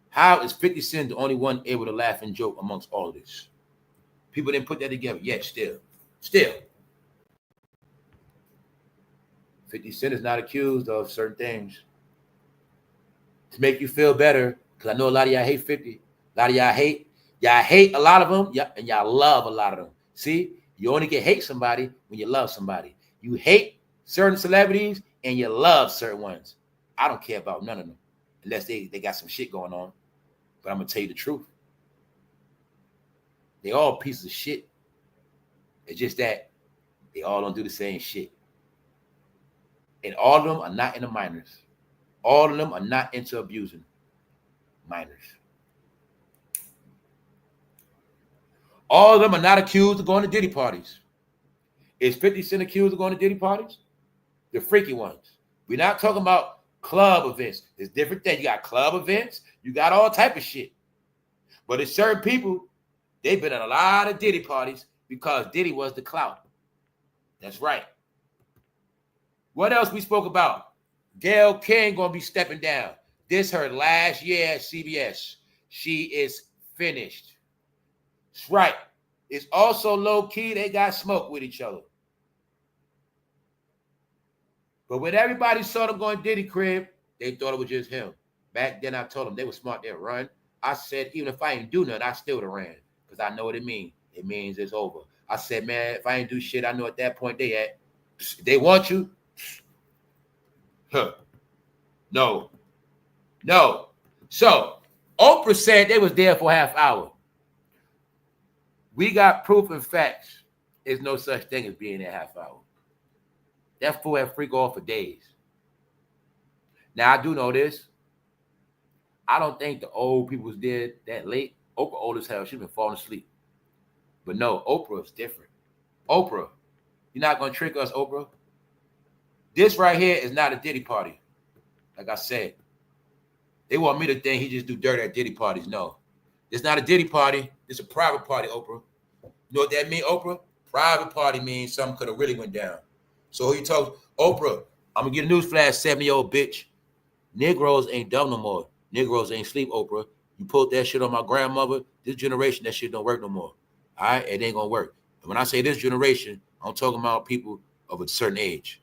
Speaker 1: how is 50 Cent the only one able to laugh and joke amongst all of this? People didn't put that together yet, still. 50 Cent is not accused of certain things. To make you feel better, because I know a lot of y'all hate 50. A lot of y'all hate a lot of them, and y'all love a lot of them. See, you only can hate somebody when you love somebody. You hate certain celebrities and you love certain ones. I don't care about none of them unless they got some shit going on. But I'm going to tell you the truth. They all pieces of shit. It's just that they all don't do the same shit. And all of them are not into minors. All of them are not into abusing minors. All of them are not accused of going to Diddy parties. Is 50 Cent accused of going to Diddy parties? The freaky ones. We're not talking about club events. There's different things. You got club events. You got all type of shit. But there's certain people, they've been at a lot of Diddy parties because Diddy was the clout. That's right. What else we spoke about? GAYLE King going to be stepping down. This her last year at CBS. She is finished. That's right. It's also low-key. They got smoke with each other. But when everybody saw them going Diddy crib, they thought it was just him. Back then, I told them they were smart. They'd run. I said, even if I ain't do nothing, I still would have ran because I know what it means. It means it's over. I said, man, if I ain't do shit, I know at that point they at. They want you. Huh. No. So, Oprah said they was there for a half hour. We got proof and facts. There's no such thing as being there half hour. That fool had freak off for days. Now, I do know this. I don't think the old people was there that late. Oprah old as hell. She's been falling asleep. But no, Oprah is different. Oprah, you're not going to trick us, Oprah. This right here is not a Diddy party. Like I said, they want me to think he just do dirt at Diddy parties. No, it's not a Diddy party. It's a private party, Oprah. You know what that means, Oprah? Private party means something could have really went down. So who you talk, Oprah, I'm going to get a newsflash, 70-year-old bitch. Negroes ain't dumb no more. Negroes ain't sleep, Oprah. You pulled that shit on my grandmother. This generation, that shit don't work no more. All right? It ain't going to work. And when I say this generation, I'm talking about people of a certain age.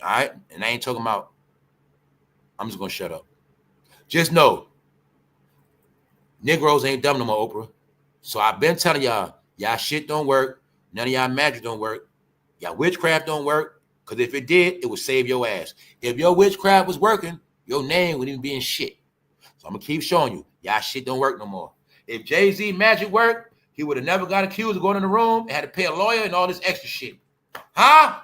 Speaker 1: All right? And I ain't talking about, I'm just going to shut up. Just know, Negroes ain't dumb no more, Oprah. So I've been telling y'all, y'all shit don't work. None of y'all magic don't work. Y'all witchcraft don't work. Because if it did, it would save your ass. If your witchcraft was working, your name wouldn't even be in shit. So I'm going to keep showing you, y'all shit don't work no more. If Jay-Z magic worked, he would have never got accused of going in the room and had to pay a lawyer and all this extra shit. Huh?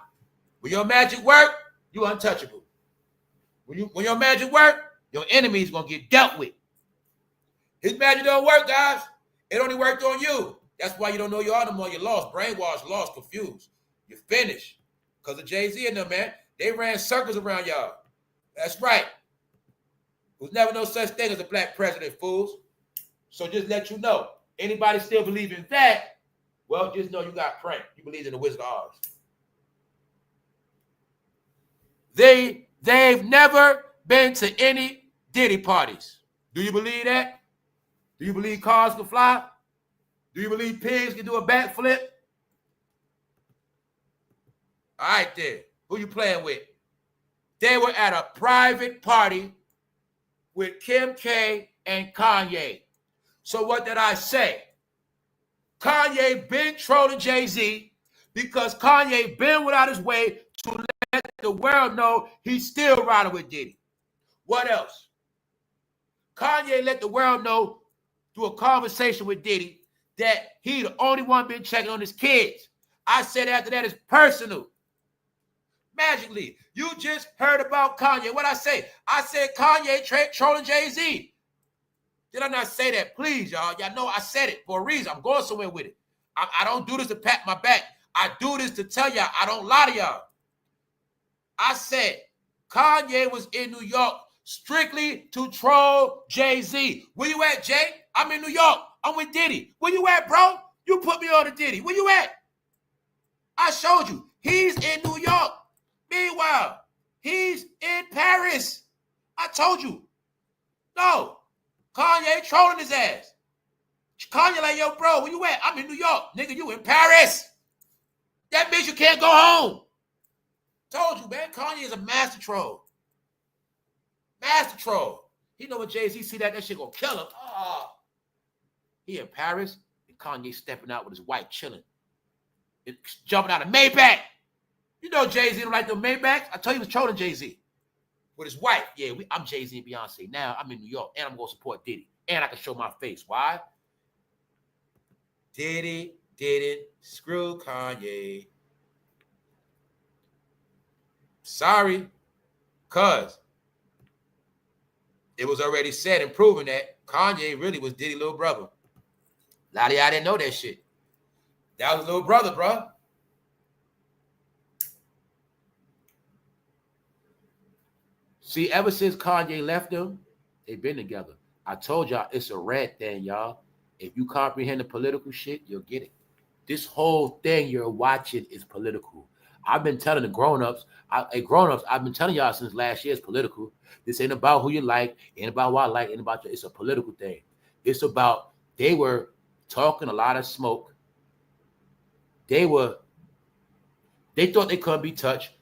Speaker 1: When your magic work, you untouchable. When your magic work, your enemy's going to get dealt with. His magic don't work, guys. It only worked on you. That's why you don't know you are no more. You're lost, brainwashed, lost, confused. You're finished. Because of Jay-Z and them, man. They ran circles around y'all. That's right. There's never no such thing as a black president, fools. So just let you know. Anybody still believe in that, well, just know you got pranked. You believe in the Wizard of Oz. They've never been to any Diddy parties. Do you believe that? Do you believe cars can fly? Do you believe pigs can do a backflip? All right, then. Who you playing with? They were at a private party with Kim K and Kanye. So what did I say? Kanye been trolling Jay-Z because Kanye been without his way to let the world know he's still riding with Diddy. What else? Kanye let the world know through a conversation with Diddy that he the only one been checking on his kids. I said after that is personal. Magically, you just heard about Kanye. What I say? I said Kanye trolling Jay-Z. Did I not say that? Please, y'all. Y'all know I said it for a reason. I'm going somewhere with it. I don't do this to pat my back. I do this to tell y'all I don't lie to y'all. I said Kanye was in New York strictly to troll Jay-Z. Where you at, Jay? I'm in New York. I'm with Diddy. Where you at, bro? You put me on to Diddy. Where you at? I showed you. He's in New York. Meanwhile, he's in Paris. I told you. No. Kanye trolling his ass. Kanye like, yo, bro, where you at? I'm in New York. Nigga, you in Paris. That means you can't go home. Told you, man. Kanye is a master troll. Master troll. He know when Jay-Z see that shit gonna kill him. Oh. He in Paris, and Kanye stepping out with his wife chilling. Jumping out of Maybach. You know Jay-Z don't like them Maybachs. I told you he was trolling Jay-Z. With his wife. Yeah, I'm Jay-Z and Beyonce. Now I'm in New York, and I'm going to support Diddy. And I can show my face. Why? Diddy didn't screw Kanye. Sorry. Because it was already said and proven that Kanye really was Diddy's little brother. A lot of y'all didn't know that shit. That was little brother, bro. See, ever since Kanye left them, they've been together. I told y'all it's a red thing, y'all. If you comprehend the political shit, you'll get it. This whole thing you're watching is political. I've been telling the grown-ups, I've been telling y'all since last year it's political. This ain't about who you like, ain't about what I like, ain't about you. It's a political thing. It's about they were talking a lot of smoke. They thought they couldn't be touched,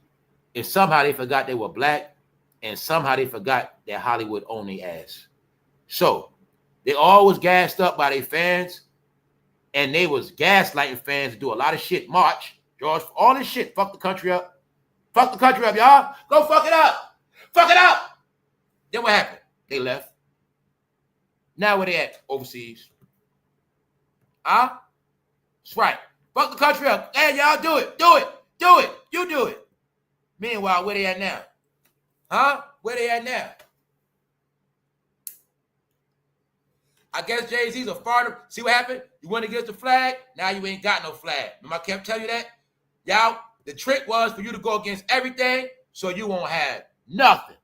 Speaker 1: and somehow they forgot they were black. And somehow they forgot that Hollywood owned their ass. So they always gassed up by their fans, and they was gaslighting fans to do a lot of shit. March, George, all this shit. Fuck the country up. Fuck the country up, y'all. Go fuck it up. Fuck it up. Then what happened? They left. Now where they at? Overseas. Huh? That's right. Fuck the country up. Hey, y'all do it. Do it. Do it. You do it. Meanwhile, where they at now? Huh? Where they at now? I guess Jay-Z's a farter. See what happened? You went against the flag. Now you ain't got no flag. Remember I kept telling you that? Y'all, the trick was for you to go against everything so you won't have nothing.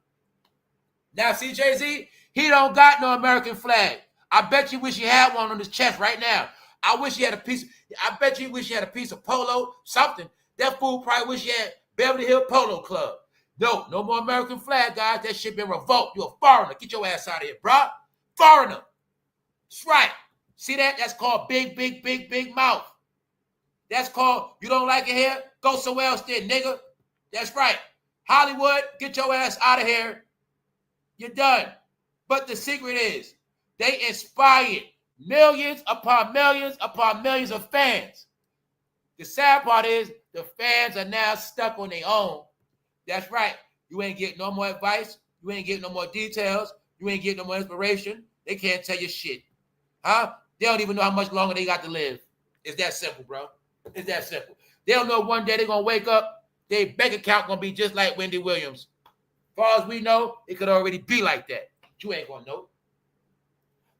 Speaker 1: Now see Jay-Z? He don't got no American flag. I bet you wish he had one on his chest right now. I wish he had a piece. I bet you wish he had a piece of polo, something. That fool probably wish he had Beverly Hills Polo Club. No more American flag, guys. That shit been revoked. You're a foreigner. Get your ass out of here, bro. Foreigner. That's right. See that? That's called big mouth. That's called, you don't like it here? Go somewhere else then, nigga. That's right. Hollywood, get your ass out of here. You're done. But the secret is they inspired millions upon millions upon millions of fans. The sad part is the fans are now stuck on their own. That's right. You ain't getting no more advice. You ain't getting no more details. You ain't getting no more inspiration. They can't tell you shit. Huh? They don't even know how much longer they got to live. It's that simple, bro. It's that simple. They don't know one day they're going to wake up, their bank account going to be just like Wendy Williams. As far as we know, it could already be like that. But you ain't going to know.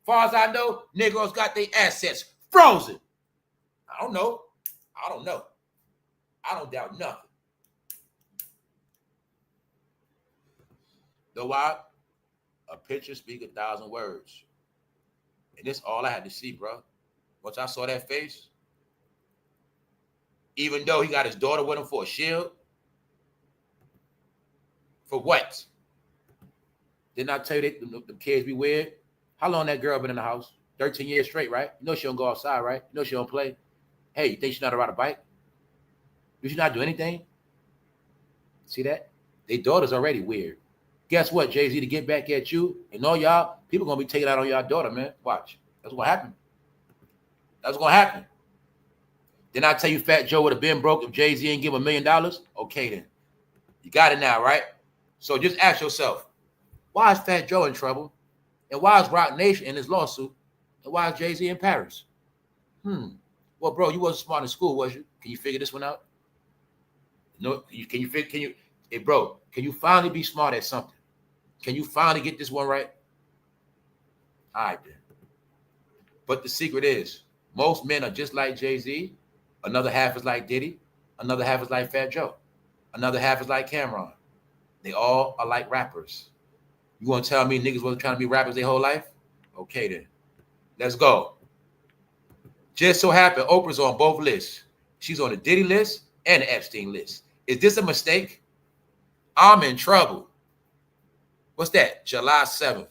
Speaker 1: As far as I know, Negroes got their assets frozen. I don't know. I don't know. I don't doubt nothing. Know why? A picture speaks 1,000 words. And this all I had to see, bro. Once I saw that face, even though he got his daughter with him for a shield, for what? Didn't I tell you that the kids be weird? How long that girl been in the house? 13 years straight, right? You know she don't go outside, right? You know she don't play. Hey, you think she know how to ride a bike? Do she not do anything? See that? Their daughter's already weird. Guess what, Jayz, to get back at you and all y'all, people going to be taking out on y'all daughter, man. Watch. That's what happened. That's going to happen. Then I tell you Fat Joe would have been broke if Jay-Z ain't give him $1 million? Okay, then. You got it now, right? So just ask yourself, why is Fat Joe in trouble? And why is Rock Nation in his lawsuit? And why is Jay-Z in Paris? Well, bro, you wasn't smart in school, was you? Can you figure this one out? No, can you finally be smart at something? Can you finally get this one right? All right, then. But the secret is, most men are just like Jay-Z. Another half is like Diddy. Another half is like Fat Joe. Another half is like Cameron. They all are like rappers. You want to tell me niggas wasn't trying to be rappers their whole life? Okay, then. Let's go. Just so happened, Oprah's on both lists. She's on the Diddy list and the Epstein list. Is this a mistake? I'm in trouble. What's that? July 7th.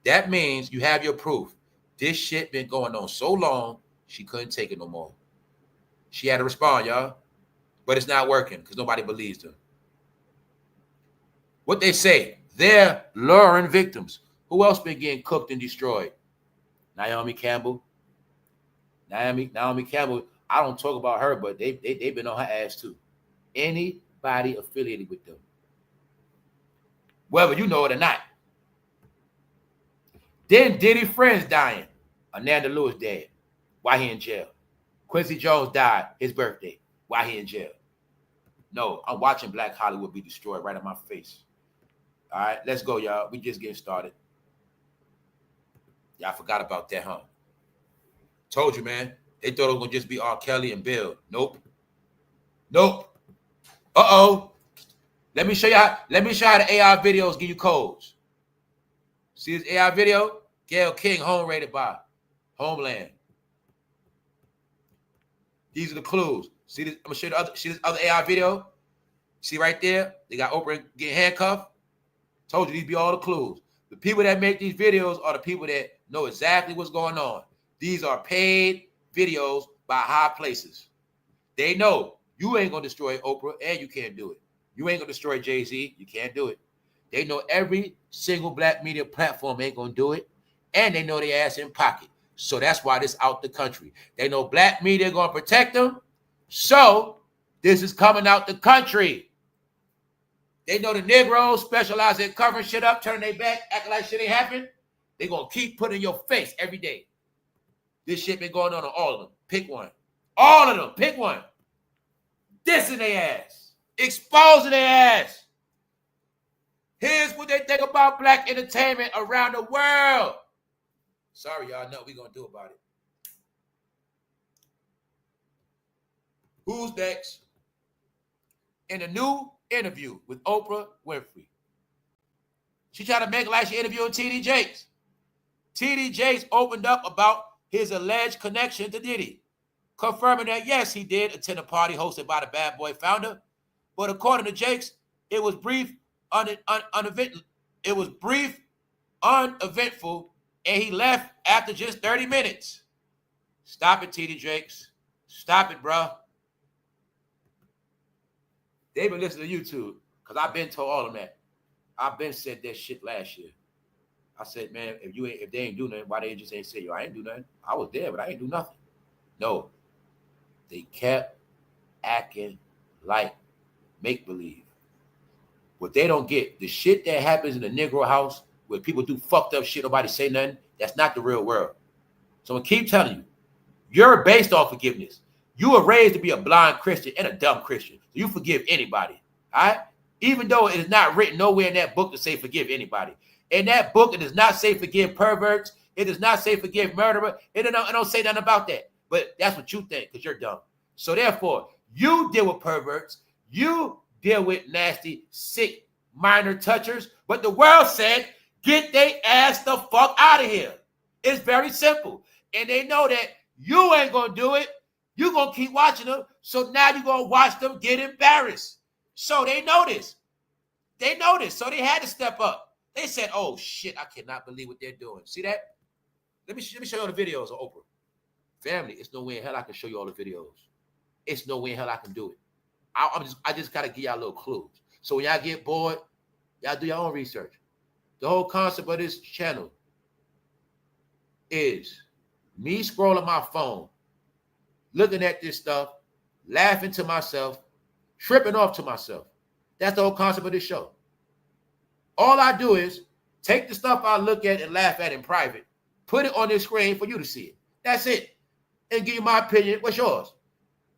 Speaker 1: That means you have your proof. This shit been going on so long, she couldn't take it no more. She had to respond, y'all. But it's not working because nobody believes her. What they say, they're luring victims. Who else been getting cooked and destroyed? Naomi Campbell. Naomi Campbell, I don't talk about her, but they've been on her ass too. Anybody affiliated with them. Whether you know it or not. Then Diddy friends dying. Ananda Lewis dead. Why he in jail? Quincy Jones died his birthday. Why he in jail? No, I'm watching Black Hollywood be destroyed right in my face. All right, let's go, y'all. We just getting started. Y'all forgot about that, huh? Told you, man. They thought it was going to just be R. Kelly and Bill. Nope. Uh-oh. Let me show you how the AI videos give you codes. See this AI video? Gayle King, home rated by Homeland. These are the clues. See this? I'm gonna show you this other AI video. See right there? They got Oprah getting handcuffed. Told you these be all the clues. The people that make these videos are the people that know exactly what's going on. These are paid videos by high places. They know you ain't gonna destroy Oprah and you can't do it. You ain't gonna destroy Jay-Z. You can't do it. They know every single black media platform ain't gonna do it, and they know their ass in pocket. So that's why this out the country. They know black media gonna protect them, so this is coming out the country. They know the Negroes specialize in covering shit up, turning their back, acting like shit ain't happened. They gonna keep putting in your face every day. This shit been going on all of them. Pick one. All of them. Pick one. Dissing their ass. Exposing their ass. Here's what they think about black entertainment around the world. Sorry, y'all. Know what we gonna do about it. Who's next? In a new interview with Oprah Winfrey, she tried to make it like she interviewing tdjakes. tdjakes opened up about his alleged connection to Diddy, confirming that yes, he did attend a party hosted by the Bad Boy founder, but according to Jakes, it was brief, uneventful. It was brief, uneventful, and he left after just 30 minutes. Stop it, tdjakes. Stop it, bro. They've been listening to YouTube because I've been told all of that. I've been said that shit last year. I said, man, if they ain't do nothing, why they just ain't say, yo, I ain't do nothing. I was there, but I ain't do nothing. No, they kept acting like make-believe. What they don't get, the shit that happens in the Negro house where people do fucked up shit, nobody say nothing, that's not the real world. So I'm keep telling you, you're based on forgiveness. You were raised to be a blind Christian and a dumb Christian. So you forgive anybody, all right? Even though it is not written nowhere in that book to say forgive anybody. In that book, it does not say forgive perverts. It does not say forgive murderer. It don't say nothing about that. But that's what you think because you're dumb. So therefore, you deal with perverts. You deal with nasty, sick, minor touchers. But the world said, get they ass the fuck out of here. It's very simple. And they know that you ain't going to do it. You're going to keep watching them. So now you're going to watch them get embarrassed. So they know this. They know this. So they had to step up. They said, oh, shit, I cannot believe what they're doing. See that? Let me show you all the videos of Oprah. Family, it's no way in hell I can show you all the videos. It's no way in hell I can do it. I just got to give y'all little clues. So when y'all get bored, y'all do your own research. The whole concept of this channel is me scrolling my phone, looking at this stuff, laughing to myself, tripping off to myself. That's the whole concept of this show. All I do is take the stuff I look at and laugh at in private, put it on this screen for you to see it. That's it. And give you my opinion. What's yours?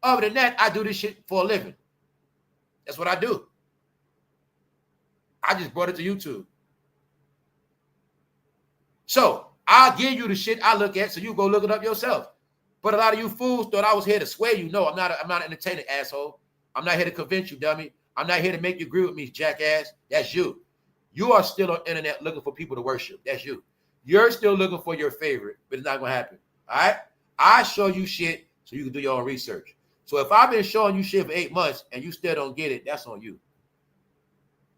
Speaker 1: Other than that, I do this shit for a living. That's what I do. I just brought it to YouTube. So I'll give you the shit I look at so you go look it up yourself. But a lot of you fools thought I was here to sway you. No, I'm not an entertainer, asshole. I'm not here to convince you, dummy. I'm not here to make you agree with me, jackass. That's you. You are still on the internet looking for people to worship. That's you. You're still looking for your favorite, but it's not going to happen. All right? I show you shit so you can do your own research. So if I've been showing you shit for 8 months and you still don't get it, that's on you.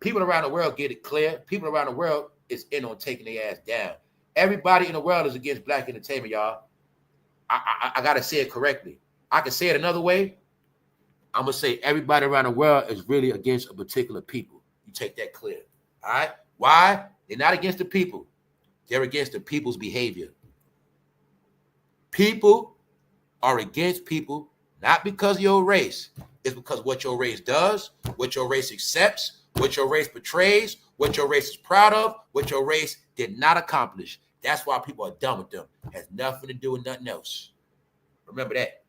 Speaker 1: People around the world get it clear. People around the world is in on taking their ass down. Everybody in the world is against black entertainment, y'all. I got to say it correctly. I can say it another way. I'm going to say everybody around the world is really against a particular people. You take that clear. All right? Why? They're not against the people. They're against the people's behavior. People are against people not because of your race. It's because what your race does, what your race accepts, what your race portrays, what your race is proud of, what your race did not accomplish. That's why people are done with them. It has nothing to do with nothing else. Remember that.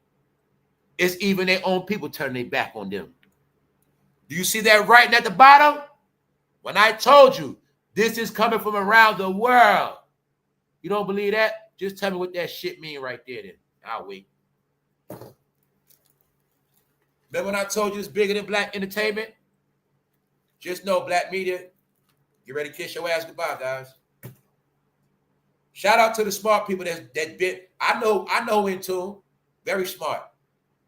Speaker 1: It's even their own people turning their back on them. Do you see that writing at the bottom? When I told you this is coming from around the world. You don't believe that? Just tell me what that shit mean right there then. I'll wait. Remember when I told you it's bigger than black entertainment? Just know, black media, get ready to kiss your ass goodbye, guys. Shout out to the smart people that bit. I know in tune. Very smart.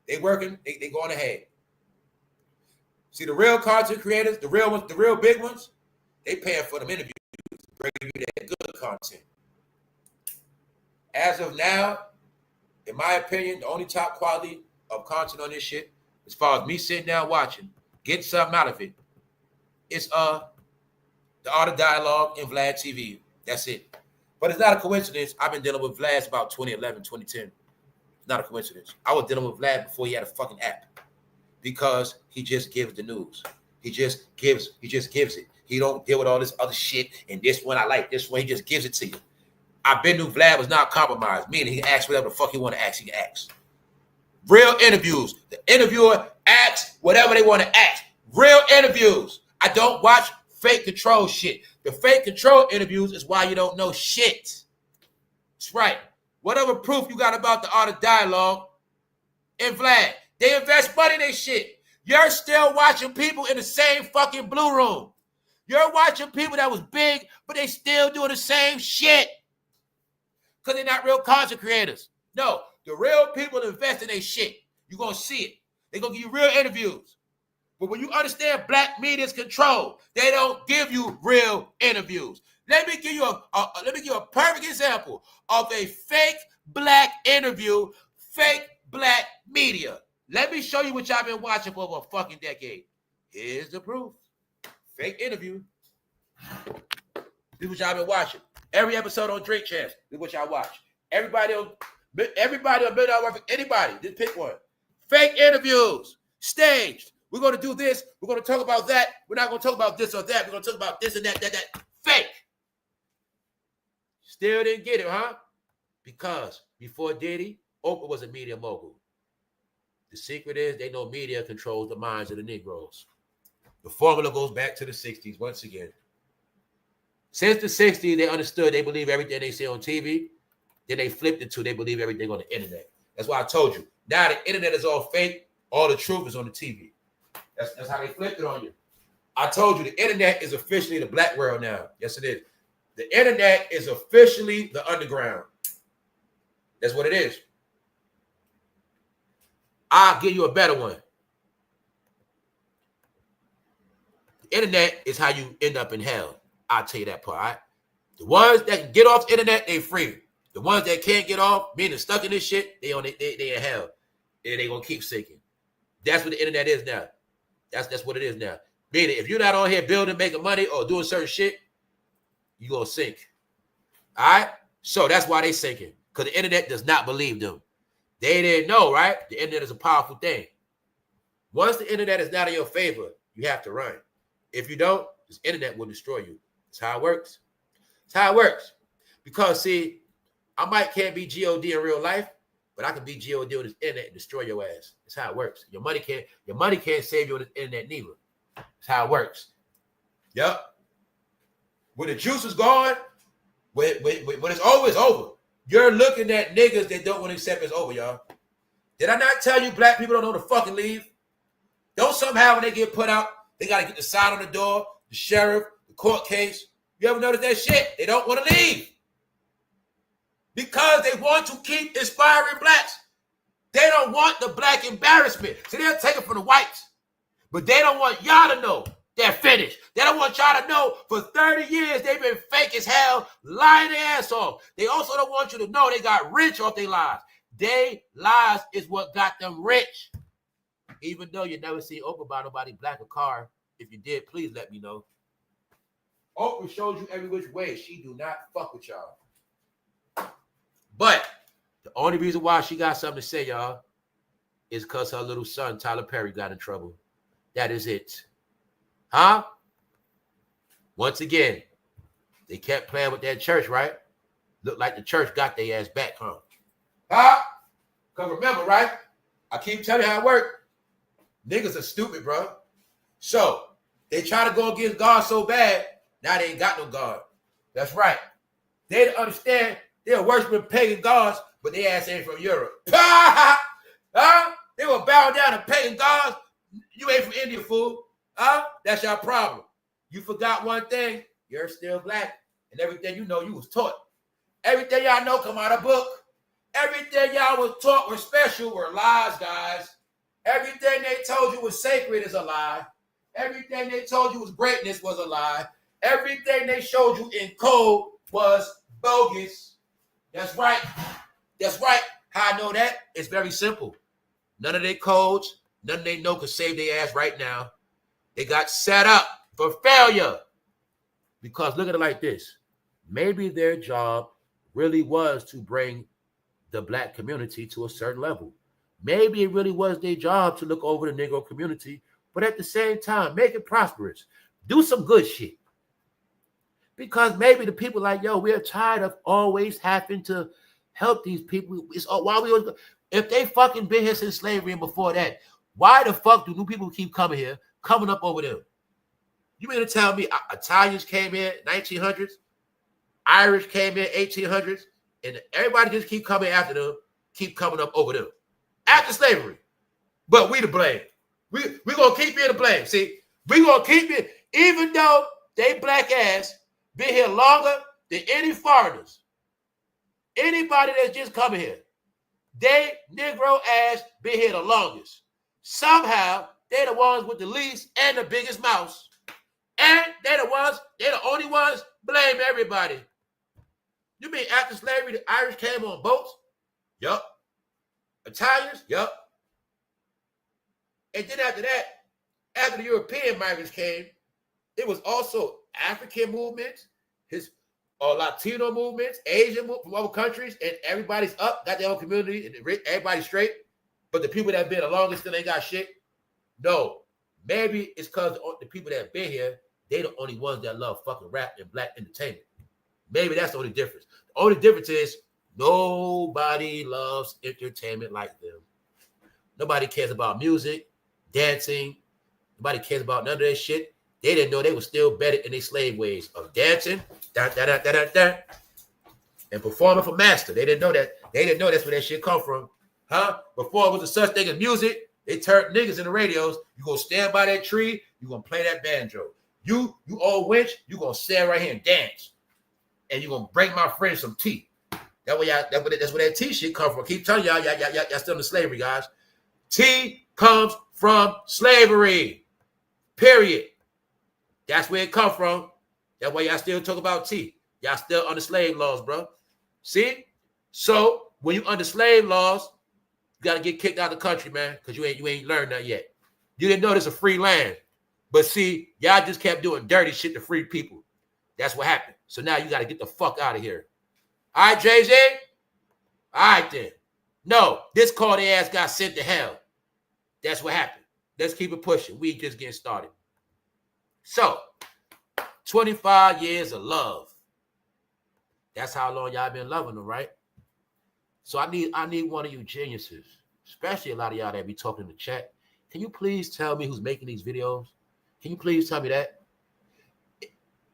Speaker 1: They working, they going ahead. See, the real content creators, the real ones, the real big ones, they paying for them interviews, bringing you that good content. As of now, in my opinion, the only top quality of content on this shit, as far as me sitting down watching, getting something out of it, it's the Art of Dialogue and Vlad TV. That's it. But it's not a coincidence. I've been dealing with Vlad about 2011, 2010. It's not a coincidence. I was dealing with Vlad before he had a fucking app because he just gives the news. He just gives it. He don't deal with all this other shit and this one I like, this one, he just gives it to you. I've been knew Vlad was not compromised, meaning he can ask whatever the fuck he want to ask, he can ask. Real interviews. The interviewer asks whatever they want to ask. Real interviews. I don't watch fake control shit. The fake control interviews is why you don't know shit. That's right. Whatever proof you got about the Art of Dialogue and Vlad, they invest money in their shit. You're still watching people in the same fucking blue room. You're watching people that was big, but they still doing the same shit. Because they're not real content creators. No, the real people invest in their shit. You're going to see it. They're going to give you real interviews. But when you understand black media's control, they don't give you real interviews. Let me give you a perfect example of a fake black interview, fake black media. Let me show you what y'all been watching for over a fucking decade. Here's the proof. Fake interview. This is what y'all been watching. Every episode on Drink Champs is what y'all watch. Everybody on Million Worth, anybody, just pick one. Fake interviews, staged. We're going to do this. We're going to talk about that. We're not going to talk about this or that. We're going to talk about this and that. Fake. Still didn't get it, huh? Because before Diddy, Oprah was a media mogul. The secret is they know media controls the minds of the Negroes. The formula goes back to the 60s once again. Since the 60s, they understood they believe everything they see on TV. Then they flipped it to they believe everything on the internet. That's why I told you. Now the internet is all fake. All the truth is on the TV. That's how they flipped it on you. I told you the internet is officially the black world now. Yes, it is. The internet is officially the underground. That's what it is. I'll give you a better one. The internet is how you end up in hell. I'll tell you that part, all right? The ones that can get off the internet, they free. The ones that can't get off, meaning stuck in this shit, they in hell. And they gonna keep sinking. That's what the internet is now. That's what it is now. Meaning, if you're not on here building, making money, or doing certain shit, you gonna sink. All right? So that's why they sinking. Because the internet does not believe them. They didn't know, right? The internet is a powerful thing. Once the internet is not in your favor, you have to run. If you don't, this internet will destroy you. That's how it works. That's how it works. Because, see, I can't be G.O.D. in real life, but I can be G.O.D. on this internet and destroy your ass. That's how it works. Your money can't save you on the internet neither. That's how it works. Yep. When the juice is gone, when it's over, it's over. You're looking at niggas that don't want to accept it's over, y'all. Did I not tell you black people don't know to fucking leave? Don't somehow when they get put out, they got to get the sign on the door, the sheriff, the court case. You ever notice that shit? They don't want to leave. Because they want to keep inspiring blacks. They don't want the black embarrassment. So they'll take it from the whites. But they don't want y'all to know they're finished. They don't want y'all to know for 30 years they've been fake as hell, lying their ass off. They also don't want you to know they got rich off their lies. Their lies is what got them rich. Even though you never see Oprah buy nobody black a car. If you did, please let me know. Oprah shows you every which way. She do not fuck with y'all. But the only reason why she got something to say, y'all, is because her little son, Tyler Perry, got in trouble. That is it. Huh? Once again, they kept playing with that church, right? Looked like the church got their ass back, huh? Huh? Because remember, right? I keep telling you how it worked. Niggas are stupid, bro. So, they try to go against God so bad, now they ain't got no God. That's right. They didn't understand they're worshiping pagan gods, but they ass ain't from Europe. Huh? They were bowing down to pagan gods. You ain't from India, fool. Huh? That's your problem. You forgot one thing. You're still black. And everything you know, you was taught. Everything y'all know come out of book. Everything y'all was taught was special were lies, guys. Everything they told you was sacred is a lie. Everything they told you was greatness was a lie. Everything they showed you in code was bogus. That's right. That's right. How I know that? It's very simple. None of their codes, none of they know can save their ass right now. They got set up for failure. Because look at it like this. Maybe their job really was to bring the black community to a certain level. Maybe it really was their job to look over the Negro community, but at the same time, make it prosperous. Do some good shit. Because maybe the people like, yo, we're tired of always having to help these people. It's why we always, if they fucking been here since slavery and before that, why the fuck do new people keep coming here, coming up over them? You mean to tell me Italians came in 1900s, Irish came in 1800s, and everybody just keep coming after them, keep coming up over them after slavery? But we to blame. We gonna keep being to blame. See, we gonna keep it, even though they black ass been here longer than any foreigners. Anybody that's just coming here, they Negro ass been here the longest. Somehow, they the ones with the least and the biggest mouths. And they the only ones blame everybody. You mean after slavery, the Irish came on boats? Yup. Italians? Yup. And then after that, after the European migrants came, it was also African movements. or Latino movements, Asian from other countries, and everybody's up, got their own community, and everybody's straight. But the people that have been the longest still ain't got shit. No, maybe it's because the people that have been here, they the only ones that love fucking rap and black entertainment. Maybe that's the only difference. The only difference is nobody loves entertainment like them. Nobody cares about music, dancing. Nobody cares about none of that shit. They didn't know they were still better in their slave ways of dancing, and performing for master. They didn't know that. They didn't know that's where that shit come from. Huh? Before it was a such thing as music, they turned niggas in the radios. You gonna stand by that tree, you gonna play that banjo. You old wench, you gonna stand right here and dance. And you gonna bring my friend some tea. That's where that tea shit come from. I keep telling y'all still in the slavery, guys. Tea comes from slavery. Period. That's where it come from. That's why y'all still talk about tea. Y'all still under slave laws, bro. See? So when you under slave laws, you gotta get kicked out of the country, man, because you ain't learned that yet. You didn't know this is a free land. But see, y'all just kept doing dirty shit to free people. That's what happened. So now you gotta get the fuck out of here. All right, Jayz? All right, then. No, this called their ass got sent to hell. That's what happened. Let's keep it pushing. We just getting started. So, 25 years of love. That's how long y'all been loving them, right? So I need one of you geniuses, especially a lot of y'all that be talking in the chat. Can you please tell me who's making these videos? Can you please tell me that?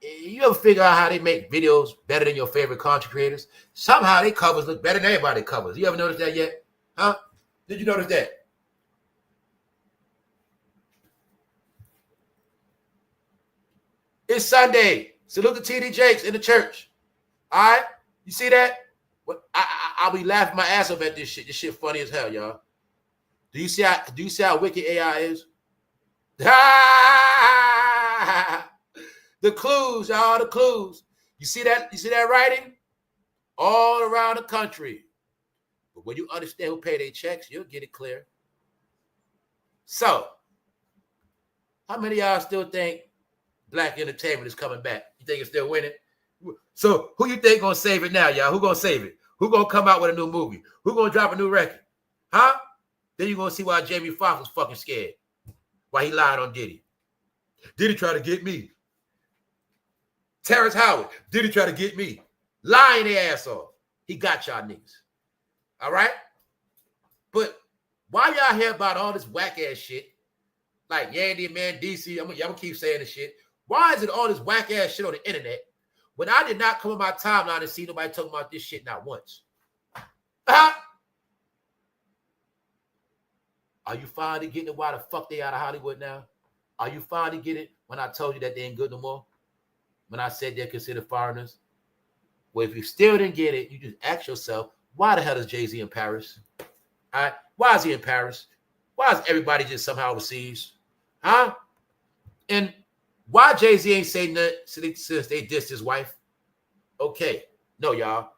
Speaker 1: You ever figure out how they make videos better than your favorite content creators? Somehow they covers look better than everybody's covers. You ever noticed that yet? Huh? Did you notice that? It's Sunday. Salute the tdjakes in the church. All right? You see that? I'll be laughing my ass off at this shit. This shit funny as hell, y'all. Do you see how wicked AI is? The clues, y'all, the clues. You see that? You see that writing? All around the country. But when you understand who pay their checks, you'll get it clear. So, how many of y'all still think black entertainment is coming back? You think it's still winning? So, who you think gonna save it now, y'all? Who gonna save it? Who gonna come out with a new movie? Who gonna drop a new record? Huh? Then you're gonna see why Jamie Foxx was fucking scared. Why he lied on Diddy. Diddy try to get me. Terrence Howard, Diddy try to get me. Lying their ass off. He got y'all niggas. All right? But why y'all hear about all this whack ass shit? Like Yandy, man, DC, I'm gonna keep saying this shit. Why is it all this whack ass shit on the internet when I did not come on my timeline and see nobody talking about this shit not once? Huh? Are you finally getting it why the fuck they out of Hollywood now? Are you finally getting it when I told you that they ain't good no more? When I said they're considered foreigners? Well, if you still didn't get it, you just ask yourself, why the hell is Jay-Z in Paris? All right? Why is he in Paris? Why is everybody just somehow overseas? Huh? And why Jay-Z ain't saying nothing since they dissed his wife? Okay. No, y'all.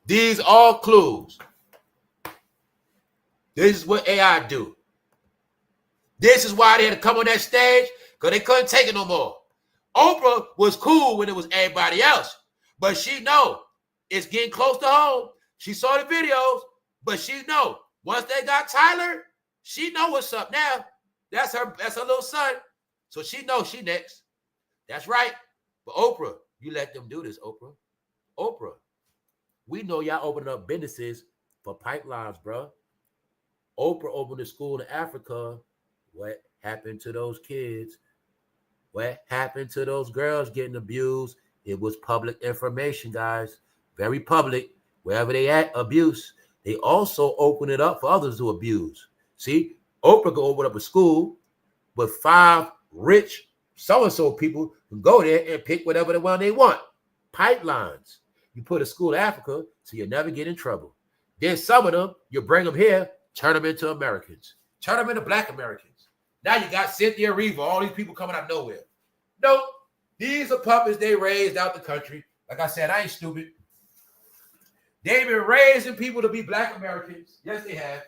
Speaker 1: These are clues. This is what AI do. This is why they had to come on that stage, because they couldn't take it no more. Oprah was cool when it was everybody else, but she know it's getting close to home. She saw the videos, but she know once they got Tyler, she know what's up now. That's her little son. So she knows she next. That's right. But Oprah, you let them do this, Oprah. Oprah, we know y'all opening up businesses for pipelines, bro. Oprah opened a school in Africa. What happened to those kids? What happened to those girls getting abused? It was public information, guys. Very public. Wherever they at, abuse. They also open it up for others to abuse. See, Oprah could open up a school, but 5 rich so-and-so people can go there and pick whatever the one they want. Pipelines. You put a school in Africa so you never get in trouble. Then some of them, you bring them here, turn them into Americans. Turn them into black Americans. Now you got Cynthia Erivo, all these people coming out of nowhere. No, these are puppets they raised out the country. Like I said, I ain't stupid. They've been raising people to be black Americans. Yes, they have.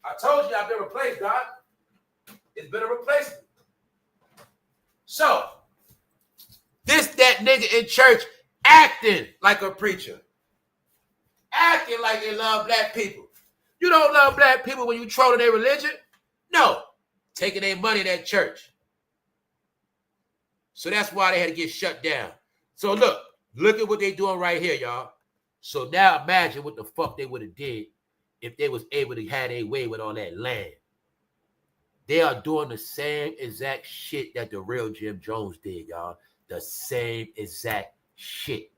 Speaker 1: I told you I've been replaced, God. It's been a replacement. So, That nigga in church acting like a preacher. Acting like they love black people. You don't love black people when you trolling their religion? No. Taking their money in that church. So that's why they had to get shut down. So look at what they doing right here, y'all. So now imagine what the fuck they would have did if they was able to have their way with all that land. They are doing the same exact shit that the real Jim Jones did, y'all. The same exact shit.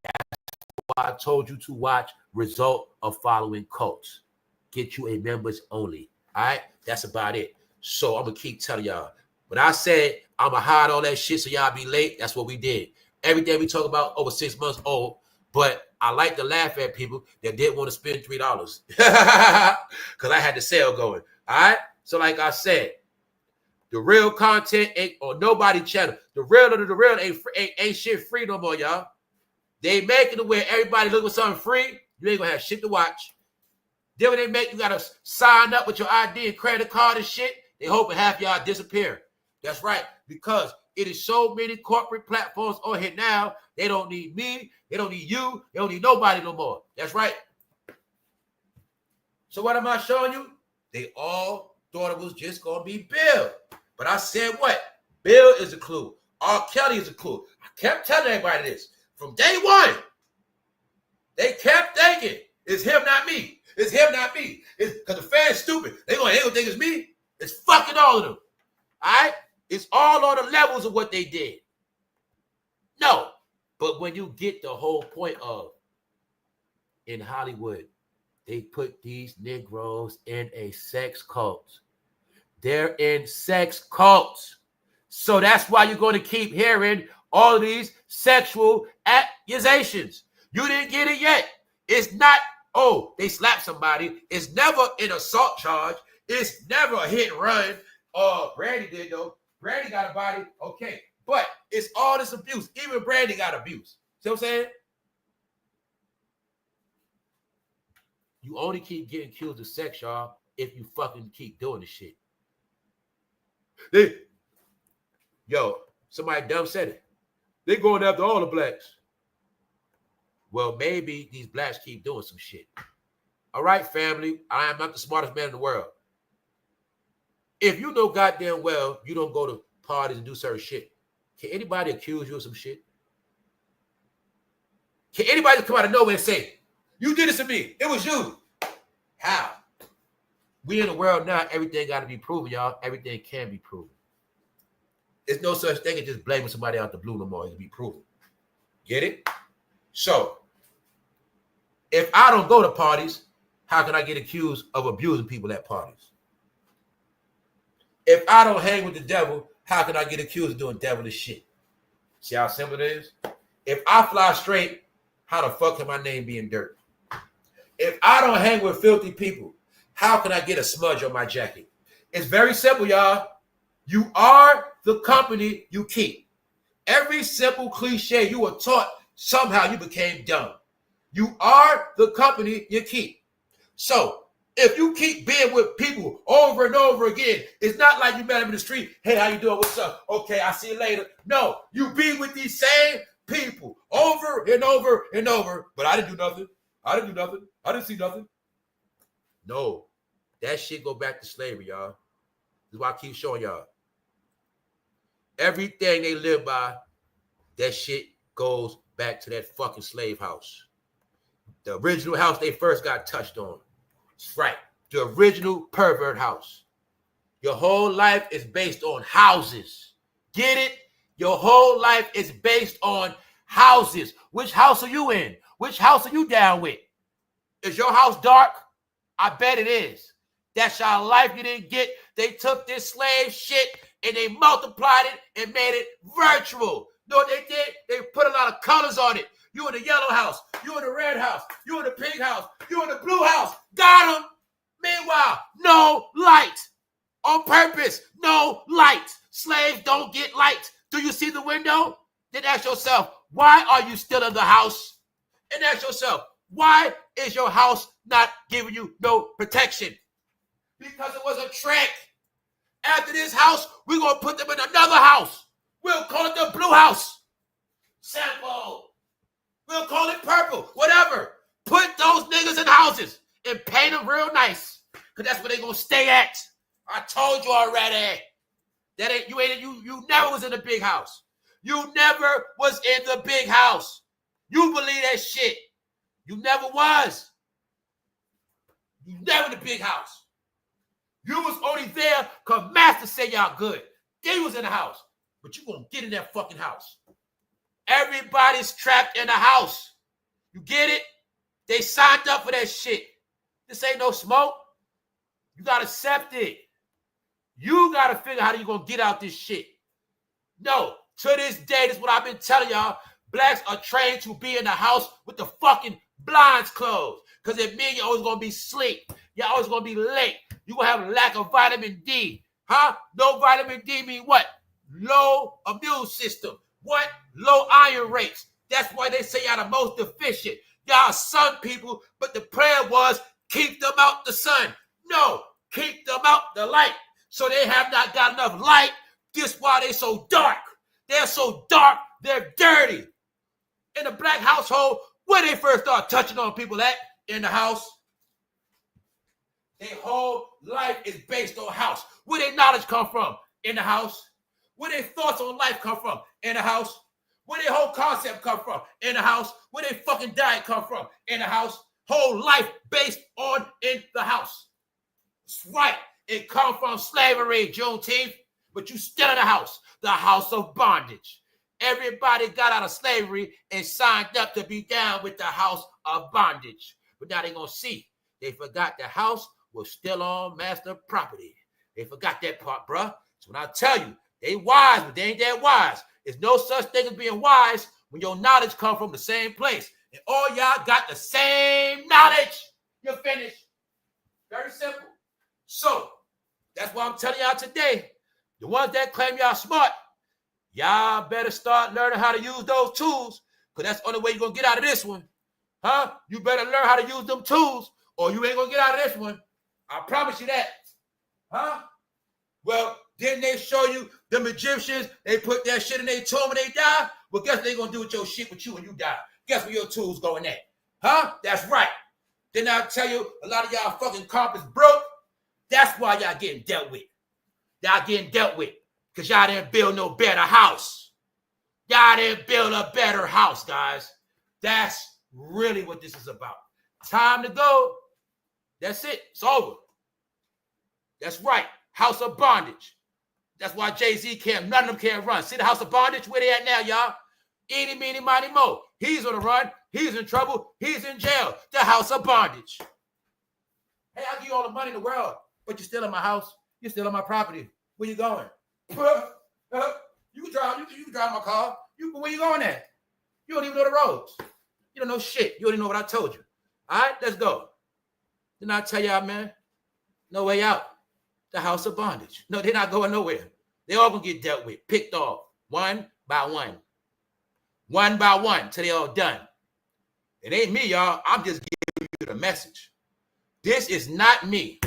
Speaker 1: That's why I told you to watch Result of Following Cults. Get you a members only. All right? That's about it. So I'm going to keep telling y'all. When I said I'm going to hide all that shit so y'all be late, that's what we did. Everything we talk about over 6 months old. But I like to laugh at people that didn't want to spend $3 because I had the sale going. All right? So like I said, the real content ain't on nobody's channel. The real ain't shit free no more, y'all. They making it where everybody looking for something free. You ain't gonna have shit to watch. Then when they make you gotta sign up with your ID and credit card and shit, they hoping half y'all disappear. That's right, because it is so many corporate platforms on here now. They don't need me. They don't need you. They don't need nobody no more. That's right. So what am I showing you? They all thought it was just gonna be Bill. But I said what? Bill is a clue. Kelly is a clue. I kept telling everybody this. From day one, they kept thinking, it's him, not me. It's him, not me. Because the fans stupid. They gonna think it's me. It's fucking all of them. All right? It's all on the levels of what they did. No. But when you get the whole point of, in Hollywood, they put these Negroes in a sex cult. They're in sex cults. So that's why you're going to keep hearing all of these sexual accusations. You didn't get it yet. It's not, oh, they slapped somebody. It's never an assault charge. It's never a hit and run. Brandy did, though. Brandy got a body. Okay. But it's all this abuse. Even Brandy got abuse. See what I'm saying? You only keep getting accused of sex, y'all, if you fucking keep doing this shit. Somebody dumb said it. They going after all the blacks. Well, maybe these blacks keep doing some shit. All right, family, I am not the smartest man in the world. If you know goddamn well you don't go to parties and do certain shit, can anybody accuse you of some shit? Can anybody come out of nowhere and say, you did this to me, it was you? How? We in the world now, everything got to be proven, y'all. Everything can be proven. There's no such thing as just blaming somebody out the blue no more. It can be proven. Get it? So, if I don't go to parties, how can I get accused of abusing people at parties? If I don't hang with the devil, how can I get accused of doing devilish shit? See how simple it is? If I fly straight, how the fuck can my name be in dirt? If I don't hang with filthy people, how can I get a smudge on my jacket? It's very simple, y'all. You are the company you keep. Every simple cliche you were taught, somehow you became dumb. You are the company you keep. So if you keep being with people over and over again, it's not like you met them in the street. Hey, how you doing? What's up? Okay, I'll see you later. No, you be with these same people over and over and over. But I didn't do nothing. I didn't do nothing. I didn't see nothing. No, that shit go back to slavery, y'all. This is why I keep showing y'all. Everything they live by, that shit goes back to that fucking slave house. The original house they first got touched on. That's right. The original pervert house. Your whole life is based on houses. Get it? Your whole life is based on houses. Which house are you in? Which house are you down with? Is your house dark? I bet it is. That's your life you didn't get. They took this slave shit and they multiplied it and made it virtual. You know what they did? They put a lot of colors on it. You in the yellow house. You in the red house. You in the pink house. You in the blue house. Got them. Meanwhile, no light. On purpose, no light. Slaves don't get light. Do you see the window? Then ask yourself, why are you still in the house? And ask yourself, why is your house not giving you no protection? Because it was a trick. After this house, we're going to put them in another house. We'll call it the blue house. Simple. We'll call it purple. Whatever. Put those niggas in houses and paint them real nice. Because that's where they're going to stay at. I told you already. You never was in the big house. You never was in the big house. You believe that shit. You never was. You never in the big house. You was only there because Master said y'all good. They was in the house. But you gonna get in that fucking house. Everybody's trapped in the house. You get it? They signed up for that shit. This ain't no smoke. You gotta accept it. You gotta figure out how you gonna get out this shit. No, to this day, this is what I've been telling y'all. Blacks are trained to be in the house with the fucking blinds closed. Because it means you're always gonna be asleep. You're always gonna be late. You're gonna have a lack of vitamin D. Huh? No vitamin D mean what? Low immune system. What? Low iron rates. That's why they say y'all the most deficient. Y'all sun people, but the prayer was keep them out the sun. No, keep them out the light. So they have not got enough light. This why they so dark. They're so dark, they're dirty. In a black household, where they first start touching on people at? In the house. Their whole life is based on house. Where their knowledge come from? In the house. Where their thoughts on life come from? In the house. Where their whole concept come from? In the house. Where their fucking diet come from? In the house. Whole life based on in the house. That's right. It come from slavery, Juneteenth, but you still in the house of bondage. Everybody got out of slavery and signed up to be down with the house of bondage. But now they're going to see. They forgot the house was still on master property. They forgot that part, bruh. So when I tell you, they wise, but they ain't that wise. There's no such thing as being wise when your knowledge comes from the same place. And all y'all got the same knowledge. You're finished. Very simple. So that's why I'm telling y'all today, the ones that claim y'all smart, y'all better start learning how to use those tools, because that's the only way you're going to get out of this one. Huh? You better learn how to use them tools, or you ain't going to get out of this one. I promise you that. Huh? Well, didn't they show you them Egyptians, they put that shit in their tomb and they die? Well, guess what they going to do with your shit with you when you die? Guess where your tools going at? Huh? That's right. Didn't I tell you a lot of y'all fucking carpets broke? That's why y'all getting dealt with. Y'all getting dealt with because y'all didn't build no better house. Y'all didn't build a better house, guys. That's really what this is about. Time to go. That's it. It's over. That's right. House of bondage. That's why Jayz can't, none of them can't run. See the house of bondage? Where they at now, y'all? Eeny, meeny, miny, mo. He's on the run. He's in trouble. He's in jail. The house of bondage. Hey, I'll give you all the money in the world, but you're still in my house. You're still on my property. Where you going? You can drive my car. Where you going at? You don't even know the roads. You don't know shit. You don't even know what I told you. All right, let's go. Didn't I tell y'all, man? No way out. The house of bondage. No, they're not going nowhere. They all gonna get dealt with, picked off, one by one. One by one, till they all done. It ain't me, y'all. I'm just giving you the message. This is not me.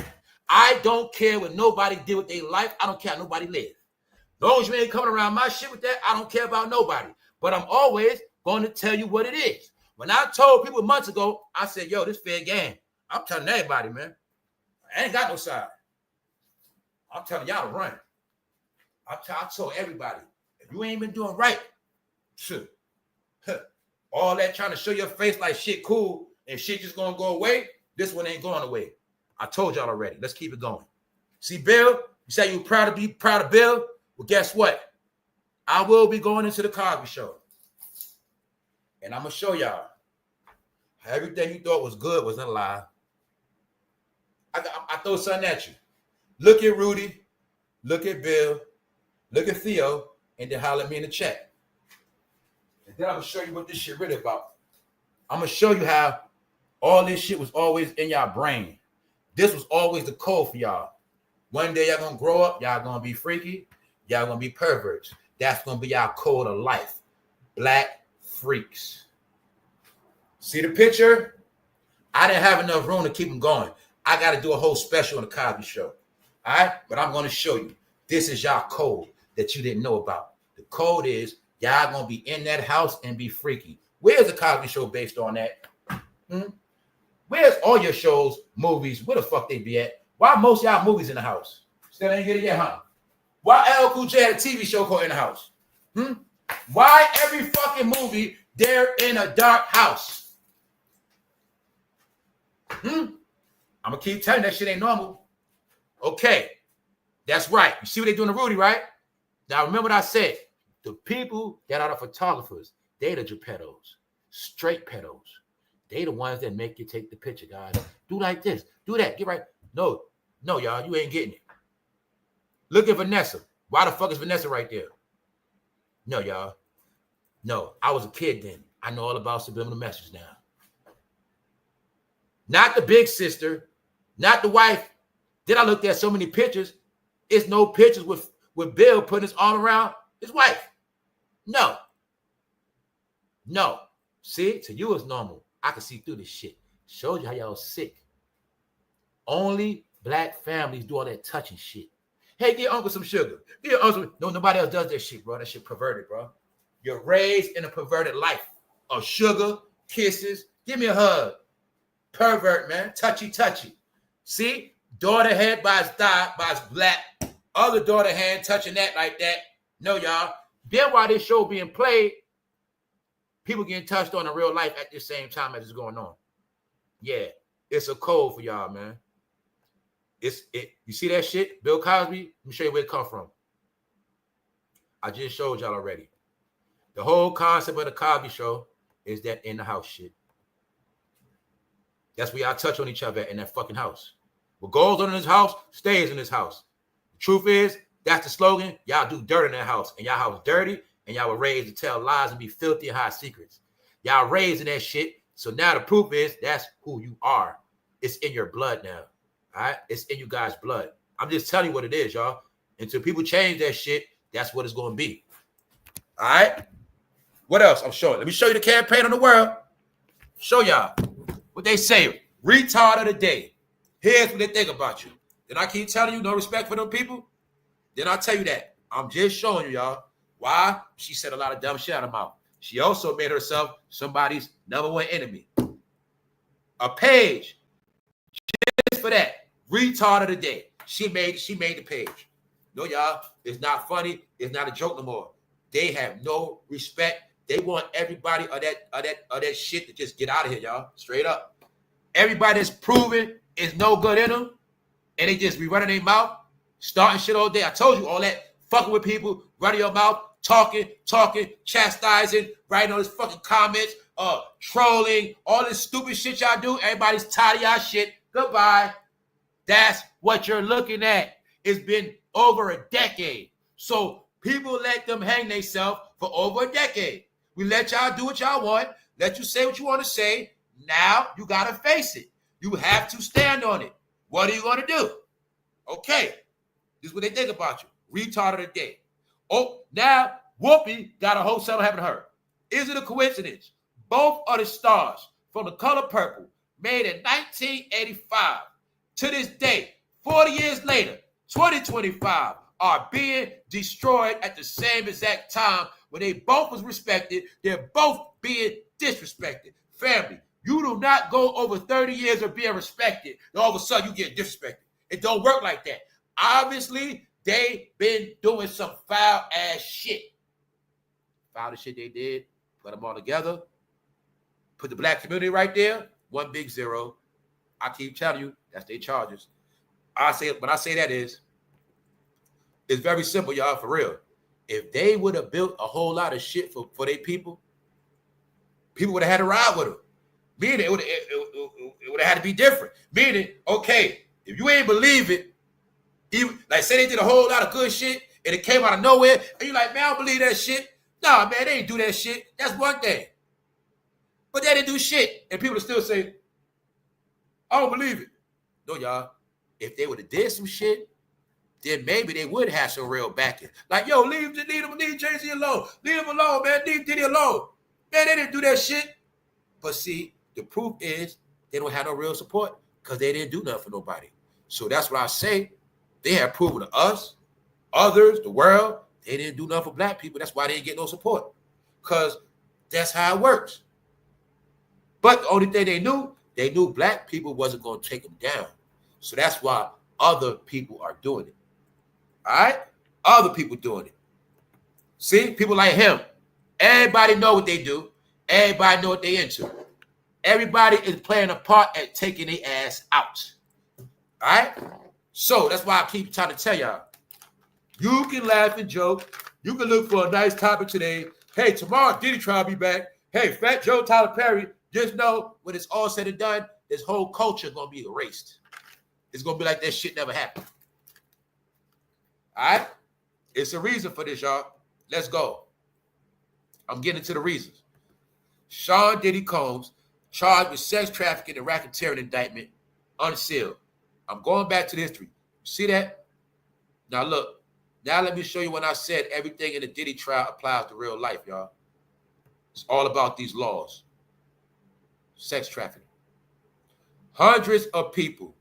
Speaker 1: I don't care what nobody did with their life. I don't care how nobody live. As long as you ain't coming around my shit with that, I don't care about nobody. But I'm always going to tell you what it is. When I told people months ago, I said, yo, this fair game. I'm telling everybody, man. I ain't got no side. I'm telling y'all to run. I told everybody, if you ain't been doing right, shit. All that trying to show your face like shit cool and shit just gonna go away, this one ain't going away. I told y'all already. Let's keep it going. See, Bill, you say you're proud of Bill? Well, guess what? I will be going into the Cosby Show. And I'm going to show y'all how everything you thought was good was a lie. I throw something at you. Look at Rudy, look at Bill, look at Theo, and then holler at me in the chat. And then I'm going to show you what this shit really about. I'm going to show you how all this shit was always in y'all brain. This was always the code for y'all. One day y'all gonna grow up, y'all gonna be freaky, y'all gonna be perverts. That's gonna be y'all code of life. Black freaks. See the picture? I didn't have enough room to keep them going. I gotta do a whole special on the Cosby Show. All right, but I'm gonna show you. This is y'all code that you didn't know about. The code is y'all y'all gonna be in that house and be freaky. Where's the Cosby Show based on that? Where's all your shows, movies? Where the fuck they be at? Why most y'all movies in the house? Still ain't get it yet, huh? Why LL Cool J had a TV show called In the House? Why every fucking movie they're in a dark house? I'm gonna keep telling you that shit ain't normal. Okay, that's right. You see what they doing to Rudy, right? Now remember what I said. The people that are the photographers, they the Geppettos, straight pedos. They the ones that make you take the picture, guys. Do like this, do that, get right. No, y'all, you ain't getting it. Look at Vanessa. Why the fuck is Vanessa right there? No, y'all. No, I was a kid then. I know all about subliminal messages now. Not the big sister, not the wife. Then I looked at so many pictures. It's no pictures with Bill putting his arm around his wife. No. See, to you it's normal. I can see through this shit. Showed you how y'all sick. Only black families do all that touching shit. Hey, give uncle some sugar. Give uncle. No, nobody else does that shit, bro. That shit perverted, bro. You're raised in a perverted life of sugar, kisses. Give me a hug. Pervert, man. Touchy. See? Daughter head by his thigh, by his black. Other daughter hand touching that like that. No, y'all. Then while this show being played, people getting touched on in real life at the same time as it's going on. Yeah, it's a code for y'all, man. You see that shit? Bill Cosby? Let me show you where it come from. I just showed y'all already. The whole concept of the Cosby Show is that in the house shit. That's where y'all touch on each other in that fucking house. What goes on in this house stays in this house. The truth is, that's the slogan. Y'all do dirt in that house. And y'all house dirty. And y'all were raised to tell lies and be filthy and hide secrets. Y'all raised in that shit. So now the proof is that's who you are. It's in your blood now. All right? It's in you guys' blood. I'm just telling you what it is, y'all. Until people change that shit, that's what it's going to be. All right? What else I'm showing? Let me show you the campaign on the world. Show y'all what they say. Retard of the day. Here's what they think about you. Then I keep telling you no respect for them people. Then I'll tell you that. I'm just showing you, y'all. Why? She said a lot of dumb shit out of her mouth. She also made herself somebody's number one enemy. A page. Just for that. Retard of the day. She made the page. No, y'all. It's not funny. It's not a joke no more. They have no respect. They want everybody of that shit to just get out of here, y'all. Straight up. Everybody that's proven is no good in them, and they just be running their mouth, starting shit all day. I told you all that. Fucking with people, running your mouth, talking, chastising, writing all this fucking comments, trolling, all this stupid shit y'all do. Everybody's tired of y'all shit. Goodbye. That's what you're looking at. It's been over a decade. So people let them hang themselves for over a decade. We let y'all do what y'all want, let you say what you want to say. Now you got to face it. You have to stand on it. What are you going to do? Okay. This is what they think about you. Retard of the day. Oh, now Whoopi got a whole settlement happening to her. Is it a coincidence? Both are the stars from The Color Purple, made in 1985. To this day, 40 years later, 2025, are being destroyed at the same exact time when they both was respected. They're both being disrespected. Family, you do not go over 30 years of being respected, and all of a sudden you get disrespected. It don't work like that. Obviously, they been doing some foul-ass shit. Foul shit they did, put them all together, put the black community right there, one big zero. I keep telling you, that's their charges. When I say that is, it's very simple, y'all, for real. If they would have built a whole lot of shit for their people would have had to ride with them. Meaning, it would have had to be different. Meaning, okay, if you ain't believe it, even, like say they did a whole lot of good shit and it came out of nowhere, and you like, man, I don't believe that shit. Nah, man, they didn't do that shit. That's one thing. But they didn't do shit, and people still say, I don't believe it. No, y'all. If they would have did some shit, then maybe they would have some real backing. Like, yo, leave Jayz alone. Leave him alone, man. Leave Diddy alone. Man, they didn't do that shit. But see, the proof is they don't have no real support because they didn't do nothing for nobody. So that's what I say. They have proven to us, others, the world, they didn't do nothing for black people. That's why they didn't get no support. because that's how it works. But the only thing they knew black people wasn't going to take them down. So that's why other people are doing it. All right? Other people doing it. See? People like him. Everybody know what they do. Everybody know what they into. Everybody is playing a part at taking their ass out. All right? So that's why I keep trying to tell y'all. You can laugh and joke. You can look for a nice topic today. Hey, tomorrow Diddy try to be back. Hey, Fat Joe, Tyler Perry. Just know when it's all said and done, this whole culture gonna be erased. It's gonna be like that shit never happened. All right? It's a reason for this, y'all. Let's go. I'm getting into the reasons. Sean Diddy Combs charged with sex trafficking and racketeering indictment unsealed. I'm going back to the history. See that? Now look. Now let me show you when I said everything in the Diddy trial applies to real life, y'all. It's all about these laws. Sex trafficking. Hundreds of people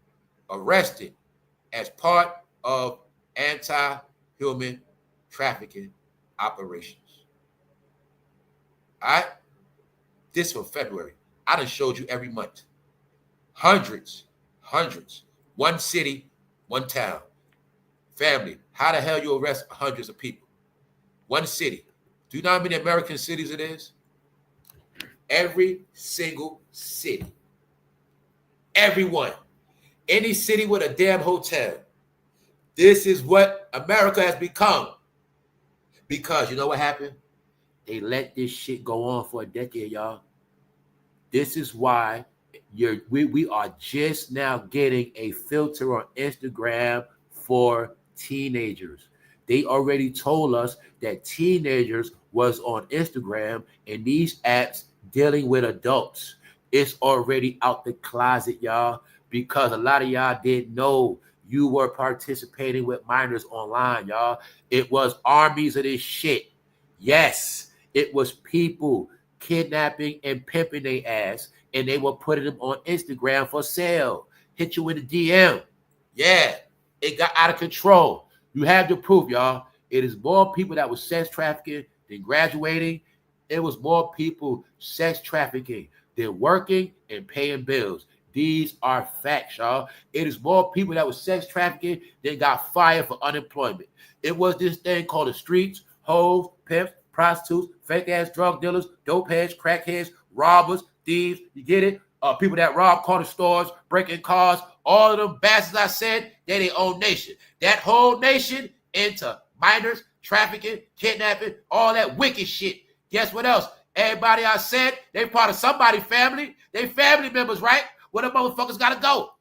Speaker 1: arrested as part of anti-human trafficking operations. All right? This from February. I done showed you every month. Hundreds. One city, one town. Family, how the hell you arrest hundreds of people? One city. Do you know how many American cities it is? Every single city. Everyone. Any city with a damn hotel. This is what America has become. Because you know what happened? They let this shit go on for a decade, y'all. This is why we are just now getting a filter on Instagram for teenagers. They already told us that teenagers was on Instagram and these apps dealing with adults. It's already out the closet, y'all, because a lot of y'all didn't know you were participating with minors online, y'all. It was armies of this shit. Yes, it was people kidnapping and pimping their ass, and they were putting them on Instagram for sale. Hit you in the DM. Yeah, it got out of control. You have the proof, y'all. It is more people that was sex trafficking than graduating. It was more people sex trafficking than working and paying bills. These are facts, y'all. It is more people that was sex trafficking than got fired for unemployment. It was this thing called the streets, hoes, pimps, prostitutes, fake-ass drug dealers, dope heads, crackheads, robbers, thieves, you get it? People that rob corner stores, breaking cars, all of them bastards I said, they're their own nation. That whole nation into minors, trafficking, kidnapping, all that wicked shit. Guess what else? Everybody I said, they part of somebody's family. They family members, right? Where the motherfuckers gotta go?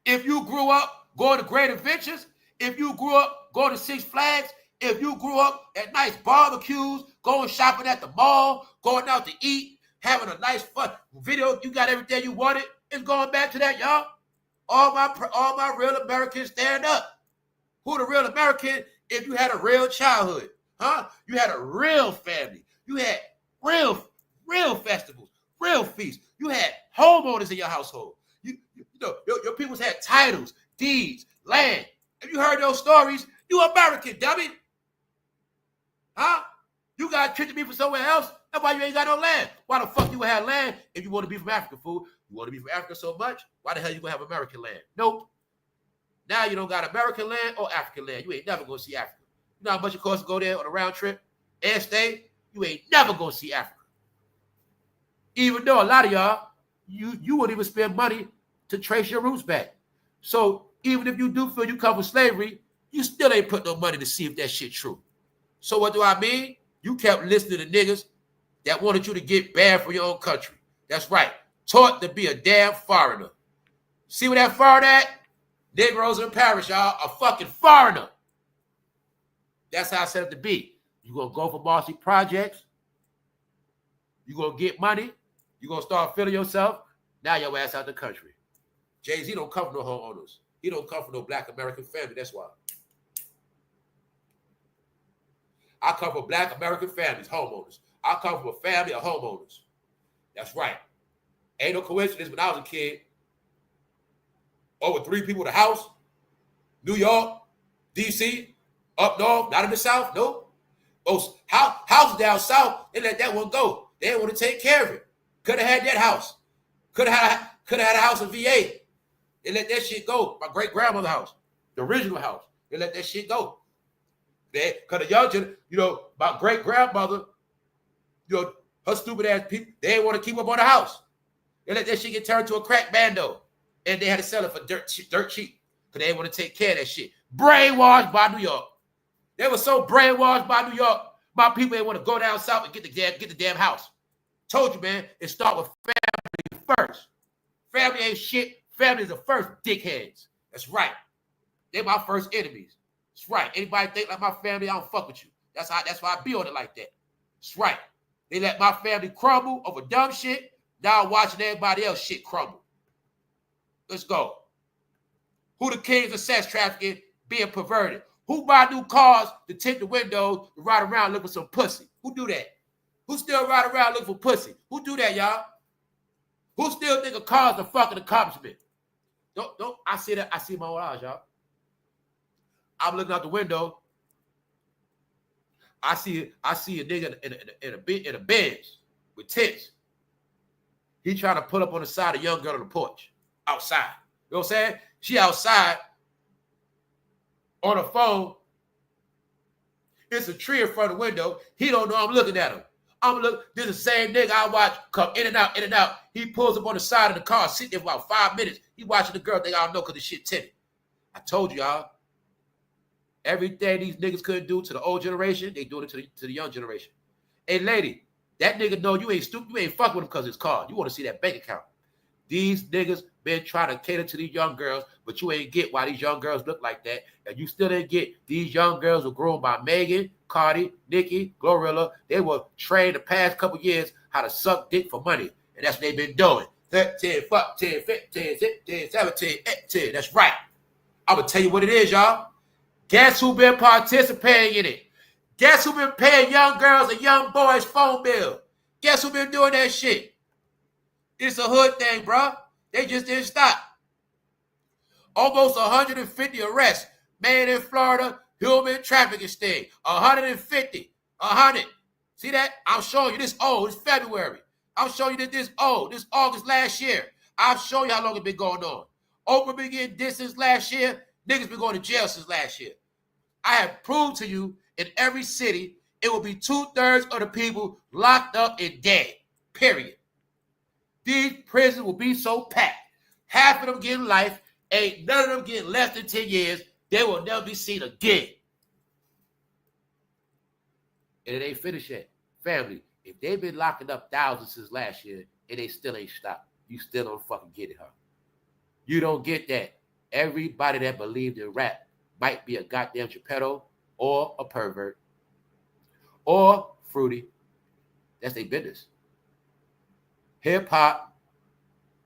Speaker 1: If you grew up going to Great Adventures, if you grew up going to Six Flags, if you grew up at nice barbecues, going shopping at the mall, going out to eat, having a nice fun video, you got everything you wanted, it's going back to that, y'all. All my real Americans stand up. Who the real American if you had a real childhood? Huh? You had a real family. You had real festivals, real feasts. You had homeowners in your household. You know, your peoples had titles, deeds, land. If you heard those stories, you American, dummy. Huh? You got tricked to be from somewhere else. That's why you ain't got no land. Why the fuck you would have land if you want to be from Africa, fool? You want to be from Africa so much? Why the hell you gonna have American land? Nope. Now you don't got American land or African land. You ain't never gonna see Africa. You know how much it costs to go there on a round trip and stay? You ain't never gonna see Africa. Even though a lot of y'all, you wouldn't even spend money to trace your roots back. So even if you do feel you come from slavery, you still ain't put no money to see if that shit true. So what do I mean? You kept listening to niggas that wanted you to get banned from your own country. That's right. Taught to be a damn foreigner. See where that foreigner at? Negroes in Paris, y'all, a fucking foreigner. That's how I set up to be. You gonna go for Marcy projects. You gonna get money. You gonna start feeling yourself. Now your ass out the country. Jayz, he don't come from no homeowners. He don't come from no black American family. That's why. I come from black American families, homeowners. I come from a family of homeowners. That's right. Ain't no coincidence when I was a kid. Over 3 people in the house. New York. DC, up north, not in the South, no. Those houses down south, they let that one go. They didn't want to take care of it. Could have had that house. Could have had a house in VA. They let that shit go. My great grandmother's house, the original house. They let that shit go. Because the young, my great grandmother, her stupid ass people, they didn't want to keep up on the house. They let that shit get turned to a crack bando, and they had to sell it for dirt cheap because they didn't want to take care of that shit. Brainwashed by New York. They were so brainwashed by New York. My people didn't want to go down south and get the damn house. Told you, man. It start with family first. Family ain't shit. Family is the first dickheads. That's right. They're my first enemies. That's right. Anybody think like my family, I don't fuck with you. That's why I build it like that. That's right. They let my family crumble over dumb shit. Now I'm watching everybody else shit crumble. Let's go. Who the kings of sex trafficking being perverted? Who buy new cars to tint the windows to ride around looking for some pussy? Who do that? Who still ride around looking for pussy? Who do that, y'all? Who still think a car's a fucking accomplishment? Don't I see that? I see my own eyes, y'all. I'm looking out the window. I see a nigga in a Benz with tits. He trying to pull up on the side of a young girl on the porch outside. You know what I'm saying? She outside on the phone. It's a tree in front of the window. He don't know I'm looking at him. This is the same nigga I watch come in and out, in and out. He pulls up on the side of the car, sit there for about 5 minutes. He watching the girl think I don't know because the shit tinted. I told y'all. Everything these niggas couldn't do to the old generation, they doing it to the young generation. Hey, lady, that nigga know you ain't stupid. You ain't fucking with him because it's car. You want to see that bank account. These niggas been trying to cater to these young girls, but you ain't get why these young girls look like that. And you still didn't get these young girls were groomed by Megan, Cardi, Nicki, Glorilla. They were trained the past couple years how to suck dick for money. And that's what they've been doing. 13, 14, 15, 16, 17, 18. That's right. I'm going to tell you what it is, y'all. Guess who been participating in it? Guess who been paying young girls and young boys phone bill? Guess who been doing that shit? It's a hood thing, bro. They just didn't stop. Almost 150 arrests made in Florida, human trafficking sting. 150. 100. See that? I'm showing you this old. It's February. I'm showing you this old. This August last year. I'll show you how long it's been going on. Oprah been getting this since last year. Niggas been going to jail since last year. I have proved to you in every city, it will be 2/3 of the people locked up and dead. Period. These prisons will be so packed. Half of them getting life. Ain't none of them getting less than 10 years. They will never be seen again. And it ain't finished yet. Family, if they've been locking up thousands since last year and they still ain't stopped, you still don't fucking get it, huh? You don't get that. Everybody that believed in rap might be a goddamn Geppetto or a pervert or fruity. That's their business. Hip-hop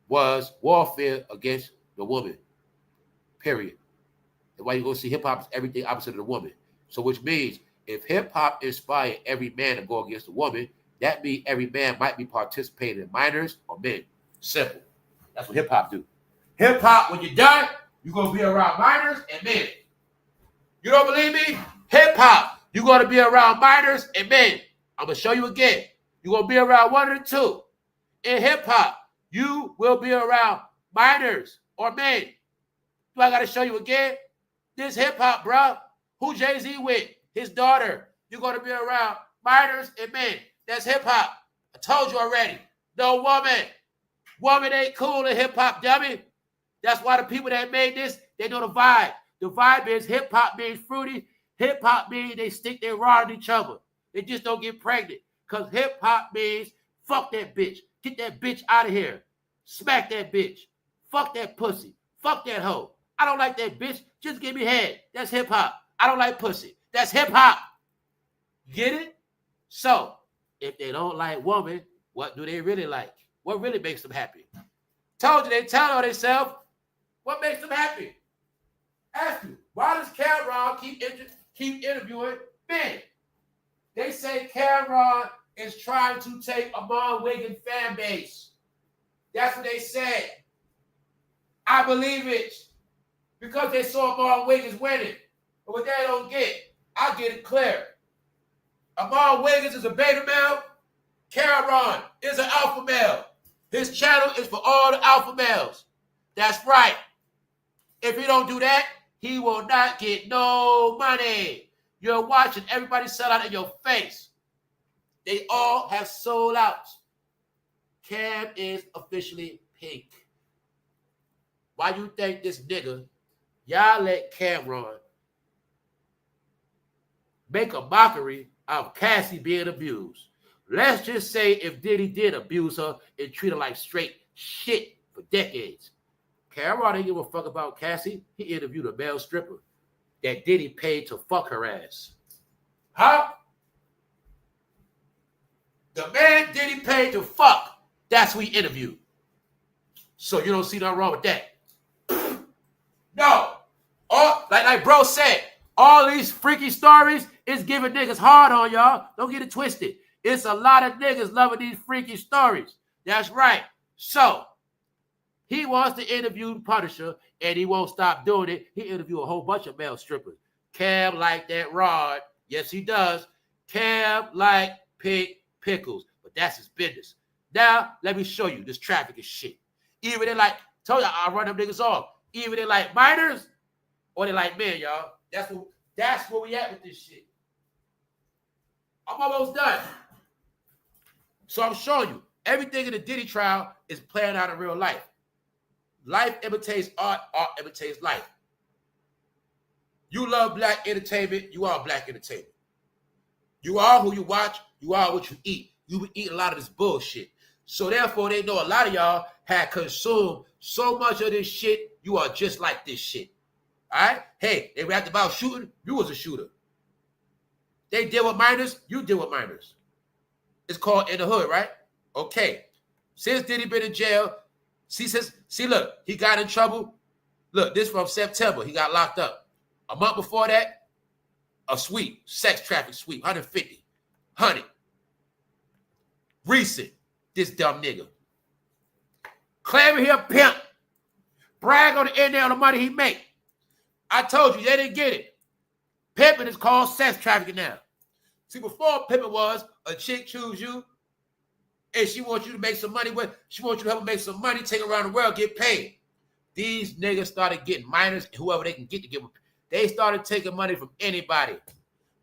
Speaker 1: was warfare against the woman. Period. That's why you're going to see hip-hop is everything opposite of the woman. So which means if hip-hop inspired every man to go against the woman, that means every man might be participating in minors or men. Simple. That's what hip-hop do. Hip-hop, when you're done, you're going to be around minors and men. You don't believe me? Hip-hop, you're going to be around minors and men. I'm going to show you again. You're going to be around one of the two. In hip-hop, you will be around minors or men. Do I got to show you again? This hip-hop, bro. Who Jay-Z with? His daughter. You're going to be around minors and men. That's hip-hop. I told you already. No woman. Woman ain't cool in hip-hop, dummy. That's why the people that made this, they know the vibe. The vibe is hip-hop means fruity. Hip-hop means they stick their rod on each other. They just don't get pregnant. Because hip-hop means fuck that bitch. Get that bitch out of here. Smack that bitch. Fuck that pussy. Fuck that hoe. I don't like that bitch. Just give me head. That's hip-hop. I don't like pussy. That's hip-hop. Get it? So, if they don't like woman, what do they really like? What really makes them happy? Told you they tell on themselves. What makes them happy? Ask you, why does Cameron keep interviewing men? They say Cameron is trying to take a Amon Wiggins fan base. That's what they said. I believe it. Because they saw Amon Wiggins winning. But what they don't get, I get it clear. Amal Wiggins is a beta male. Cameron is an alpha male. His channel is for all the alpha males. That's right. If he don't do that, he will not get no money. You're watching everybody sell out in your face. They all have sold out. Cam is officially pink. Why you think this nigga, y'all let Cameron make a mockery of Cassie being abused? Let's just say if Diddy did abuse her and treat her like straight shit for decades. Cameron didn't give a fuck about Cassie. He interviewed a male stripper that Diddy paid to fuck her ass. Huh? The man Diddy paid to fuck, that's who he interviewed. So you don't see nothing wrong with that. No. Like bro said, all these freaky stories is giving niggas hard on, y'all. Don't get it twisted. It's a lot of niggas loving these freaky stories. That's right. So, he wants to interview Punisher, and he won't stop doing it. He interviewed a whole bunch of male strippers. Cam like that rod. Yes, he does. Cam like pig pickles. But that's his business. Now, let me show you this trafficking shit. Either they like, told you I run them niggas off. Either they like minors, or they like men, y'all. That's where we at with this shit. I'm almost done. So I'm showing you, everything in the Diddy trial is playing out in real life. Life imitates art, art imitates life. You love black entertainment, you are black entertainment. You are who you watch, you are what you eat. You would eat a lot of this bullshit. So therefore, they know a lot of y'all had consumed so much of this shit, you are just like this shit. All right? Hey, they rapped about shooting, you was a shooter. They deal with minors, you deal with minors. It's called in the hood, right? Okay. Since Diddy been in jail, see, look, he got in trouble. Look, this from September. He got locked up. A month before that, a sweep, sex traffic sweep, 150, 100. Recent, this dumb nigga. Claiming he a pimp. Brag on the internet on the money he make. I told you, they didn't get it. Pimping is called sex trafficking now. See, before pimping was a chick choose you, and she wants you to make some money with. She wants you to help her make some money, take her around the world, get paid. These niggas started getting minors, and whoever they can get to give them. They started taking money from anybody.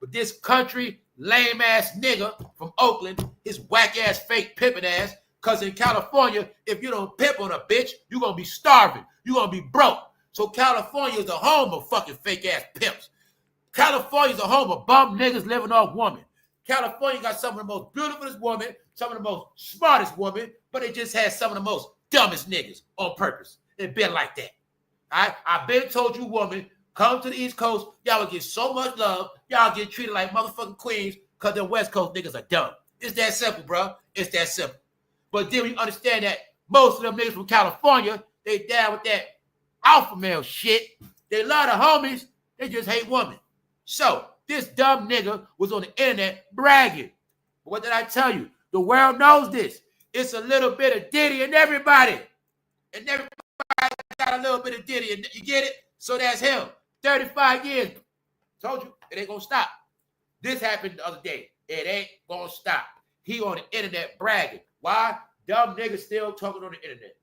Speaker 1: But this country lame-ass nigga from Oakland, his whack-ass, fake pimping ass, because in California, if you don't pimp on a bitch, you're going to be starving. You're going to be broke. So California is the home of fucking fake-ass pimps. California is a home of bum niggas living off women. California got some of the most beautifulest women, some of the most smartest women, but it just has some of the most dumbest niggas on purpose. It been like that. All right? I've been told you, woman, come to the East Coast, y'all will get so much love, y'all get treated like motherfucking queens because the West Coast niggas are dumb. It's that simple, bro. It's that simple. But then we understand that most of them niggas from California, they down with that alpha male shit. They love the homies, they just hate women. So, this dumb nigga was on the internet bragging. But what did I tell you? The world knows this. It's a little bit of Diddy in everybody. And everybody got a little bit of Diddy. And you get it? So that's him. 35 years. Told you, it ain't gonna stop. This happened the other day. It ain't gonna stop. He on the internet bragging. Why? Dumb niggas still talking on the internet.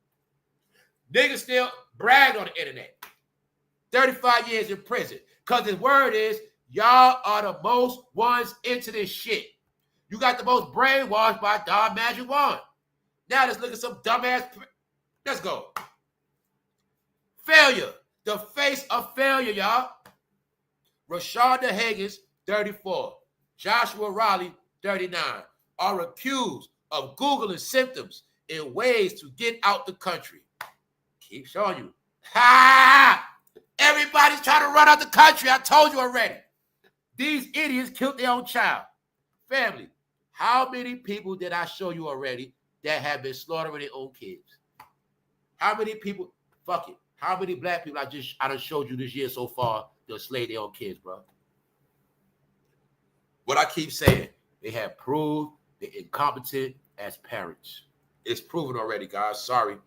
Speaker 1: Niggas still brag on the internet. 35 years in prison. Because his word is, y'all are the most ones into this shit. You got the most brainwashed by Don Magic Wand. Now let's look at some dumbass. Let's go. Failure. The face of failure, y'all. Rashonda Higgins, 34. Joshua Raleigh, 39. Are accused of Googling symptoms and ways to get out the country. Keep showing you. Ha! Everybody's trying to run out the country. I told you already. These idiots killed their own child. Family, how many people did I show you already that have been slaughtering their own kids? How many people? Fuck it. How many black people I done showed you this year so far that slayed their own kids, bro? What I keep saying, they have proved they're incompetent as parents. It's proven already, guys. Sorry.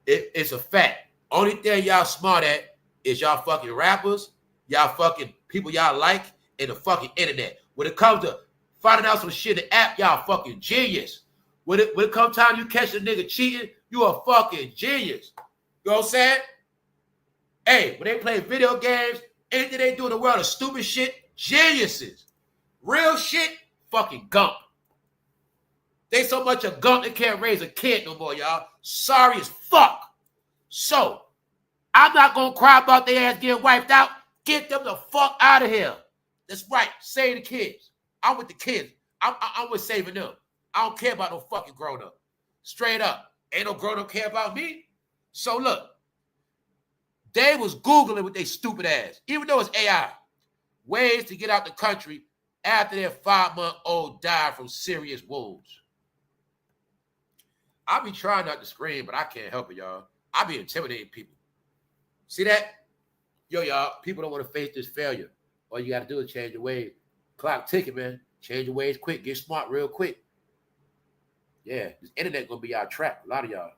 Speaker 1: It's a fact. Only thing y'all smart at is y'all fucking rappers y'all fucking people y'all like in the fucking internet. When it comes to finding out some shit in the app, y'all fucking genius. When it comes time you catch a nigga cheating, you a fucking genius. You know what I'm saying? Hey, when they play video games, anything they do in the world of stupid shit, geniuses. Real shit, fucking gump. They so much a gump they can't raise a kid no more, y'all. Sorry as fuck. So, I'm not going to cry about their ass getting wiped out. Get them the fuck out of here. That's right. Save the kids. I'm with the kids. I'm with saving them. I don't care about no fucking grown-up. Straight up. Ain't no grown-up care about me. So, look. They was Googling with their stupid ass, even though it's AI, ways to get out the country after their 5-month-old died from serious wounds. I be trying not to scream, but I can't help it, y'all. I be intimidating people. See that? Yo, y'all, people don't want to face this failure. All you got to do is change your ways. Clock ticking, man. Change your ways quick. Get smart real quick. Yeah, this internet going to be our trap. A lot of y'all.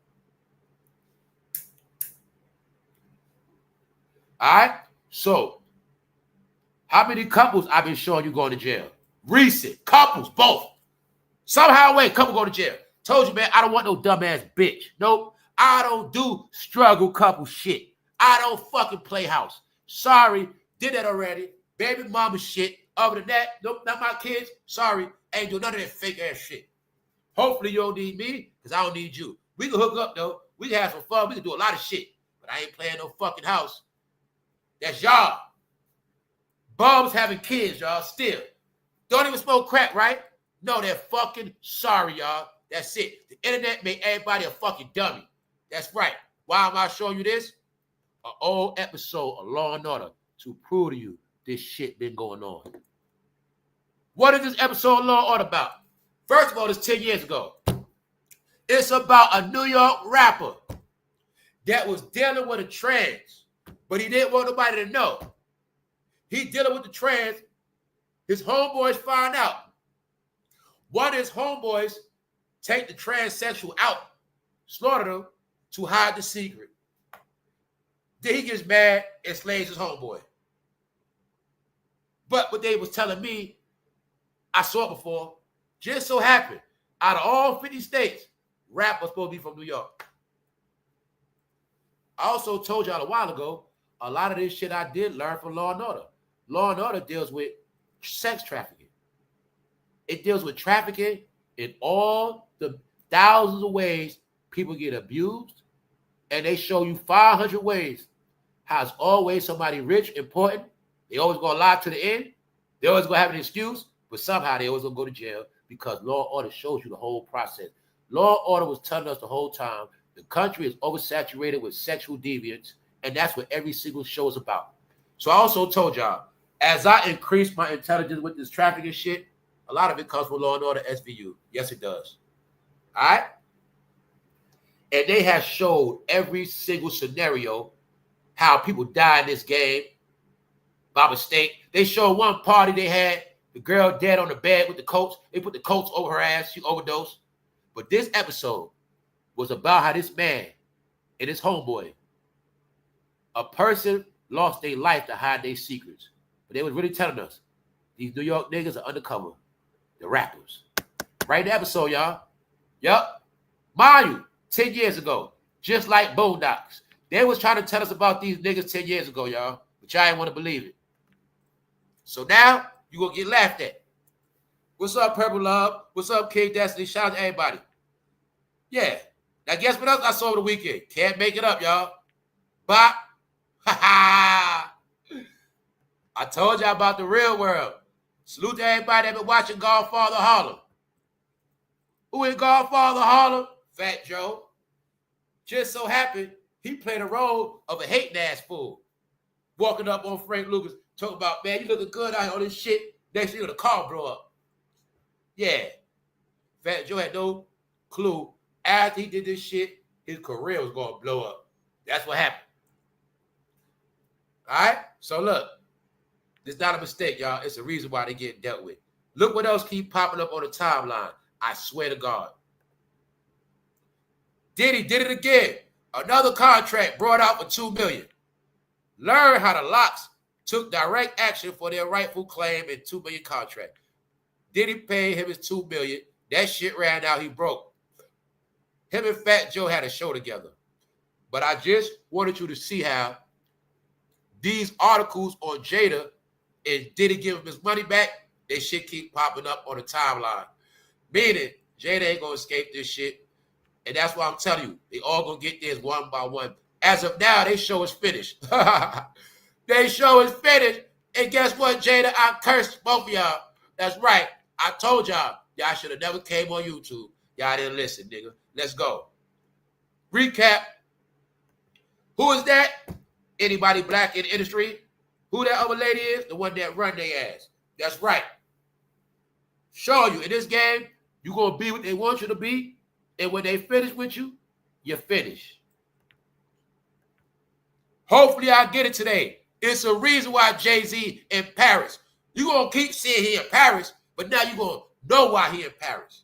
Speaker 1: All right? So, how many couples I've been showing you going to jail? Recent. Couples, both. Somehow, way, couple go to jail. Told you, man, I don't want no dumbass bitch. Nope. I don't do struggle couple shit. I don't fucking play house. Sorry, did that already. Baby mama shit. Other than that, nope, not my kids. Sorry, ain't do none of that fake ass shit. Hopefully you don't need me, because I don't need you. We can hook up, though. We can have some fun. We can do a lot of shit. But I ain't playing no fucking house. That's y'all. Bums having kids, y'all, still. Don't even smoke crack, right? No, they're fucking sorry, y'all. That's it. The internet made everybody a fucking dummy. That's right. Why am I showing you this? An old episode of Law and Order to prove to you this shit been going on. What is this episode of Law and Order about? First of all, it's 10 years ago. It's about a New York rapper that was dealing with a trans, but he didn't want nobody to know. He dealing with the trans. His homeboys find out. One of his homeboys take the transsexual out, slaughter them to hide the secret. Then he gets mad and slays his homeboy. But what they was telling me, I saw it before, just so happened, out of all 50 states, rap was supposed to be from New York. I also told y'all a while ago, a lot of this shit I did learn from Law and Order. Law and Order deals with sex trafficking. It deals with trafficking in all the thousands of ways people get abused, and they show you 500 ways how it's always somebody rich, important. They always gonna lie to the end. They always gonna have an excuse, but somehow they always gonna go to jail because Law and Order shows you the whole process. Law and Order was telling us the whole time the country is oversaturated with sexual deviance, and that's what every single show is about. So I also told y'all, as I increase my intelligence with this trafficking shit, a lot of it comes from Law and Order SVU. Yes, it does. All right? And they have showed every single scenario how people die in this game by mistake. They showed one party they had, the girl dead on the bed with the coats. They put the coats over her ass. She overdosed. But this episode was about how this man and his homeboy, a person lost their life to hide their secrets. But they was really telling us, these New York niggas are undercover. The rappers. Right in the episode, y'all. Yup. Mind you, 10 years ago, just like Boondocks. They was trying to tell us about these niggas 10 years ago, y'all. But y'all ain't want to believe it. So now, you gonna get laughed at. What's up, Purple Love? What's up, King Destiny? Shout out to everybody. Yeah. Now, guess what else I saw over the weekend? Can't make it up, y'all. Bop. Ha ha. I told y'all about the real world. Salute to everybody that been watching Godfather Harlem. Who is Godfather Harlem? Fat Joe. Just so happened he played a role of a hating ass fool. Walking up on Frank Lucas, talking about, man, you looking good out here on this shit. Next thing, the car blow up. Yeah. Fat Joe had no clue. After he did this shit, his career was going to blow up. That's what happened. All right? So look. It's not a mistake, y'all. It's a reason why they get dealt with. Look what else keep popping up on the timeline. I swear to God. Diddy did it again. Another contract brought out for $2 million. Learn how the locks took direct action for their rightful claim in $2 million contract. Diddy paid him his $2 million. That shit ran out. He broke. Him and Fat Joe had a show together. But I just wanted you to see how these articles on Jada and Diddy give him his money back, they shit keep popping up on the timeline. Meaning, Jada ain't gonna escape this shit. And that's why I'm telling you, they all gonna get this one by one. As of now, they show is finished. They show is finished. And guess what, Jada? I cursed both of y'all. That's right. I told y'all should have never came on YouTube. Y'all didn't listen, nigga. Let's go. Recap. Who is that? Anybody black in the industry? Who that other lady is? The one that run their ass. That's right. Show you, in this game, you're going to be what they want you to be. And when they finish with you, you finish. Hopefully I get it today. It's a reason why Jay-Z in Paris. You're going to keep seeing he in Paris, but now you're going to know why he in Paris.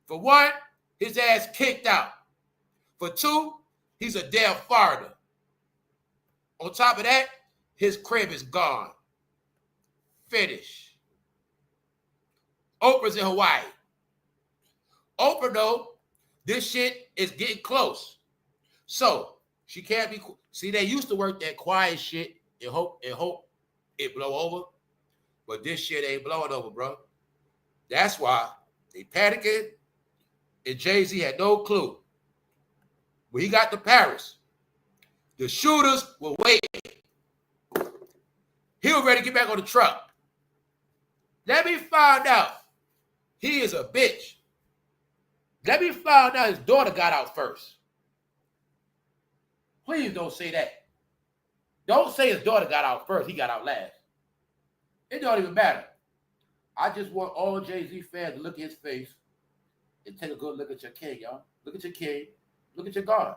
Speaker 1: For one, his ass kicked out. For two, he's a damn foreigner. On top of that, his crib is gone. Finish. Oprah's in Hawaii. Oprah, though, this shit is getting close. So, she can't be... See, they used to work that quiet shit and hope it blow over. But this shit ain't blowing over, bro. That's why they panicking. And Jay-Z had no clue. When he got to Paris, the shooters were waiting. He was ready to get back on the truck. Let me find out. He is a bitch. Let me find out his daughter got out first. Please don't say that. Don't say his daughter got out first. He got out last. It don't even matter. I just want all Jay-Z fans to look at his face and take a good look at your king, y'all. Look at your king. Look at your God.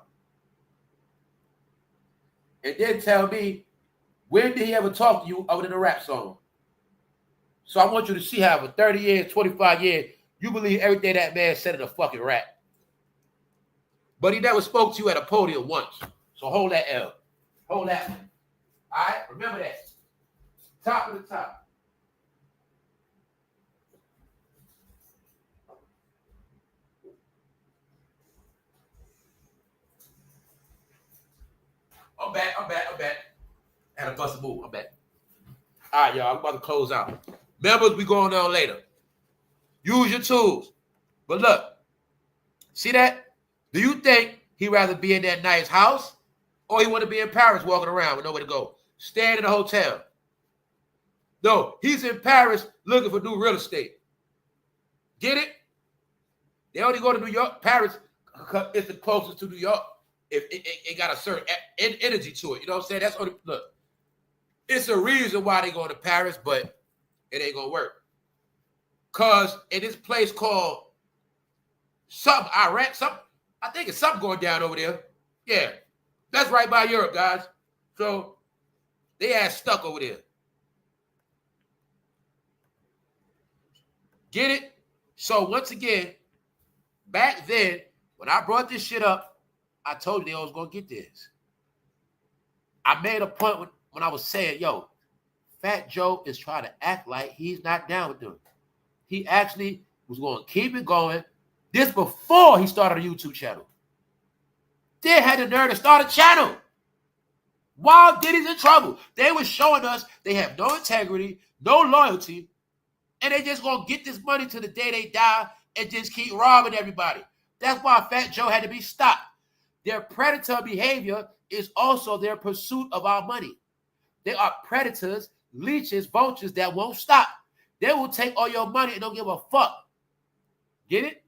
Speaker 1: And then tell me, when did he ever talk to you other than a rap song? So I want you to see how for 30 years, 25 years, you believe everything that man said in a fucking rap. But he never spoke to you at a podium once. So hold that L. Hold that one. All right? Remember that. Top of the top. I'm back. I had a bust a move. I'm back. All right, y'all. I'm about to close out. Members, we going on later. Use your tools. But look, see that? Do you think he'd rather be in that nice house or he want to be in Paris walking around with nowhere to go? Staying in a hotel. No, he's in Paris looking for new real estate. Get it? They only go to New York. Paris is the closest to New York. If it got a certain energy to it. You know what I'm saying? That's only, look. It's a reason why they going to Paris, but it ain't going to work. Because in this place called something, Iraq, something, I think it's something going down over there. Yeah. That's right by Europe, guys. So they ass stuck over there. Get it? So once again, back then, when I brought this shit up, I told you they was going to get this. I made a point when I was saying, yo, Fat Joe is trying to act like he's not down with them. He actually was going to keep it going. This before he started a YouTube channel. They had the nerve to start a channel. While Diddy's in trouble. They were showing us they have no integrity, no loyalty, and they just going to get this money to the day they die and just keep robbing everybody. That's why Fat Joe had to be stopped. Their predator behavior is also their pursuit of our money. They are predators, leeches, vultures that won't stop. They will take all your money and don't give a fuck. Get it?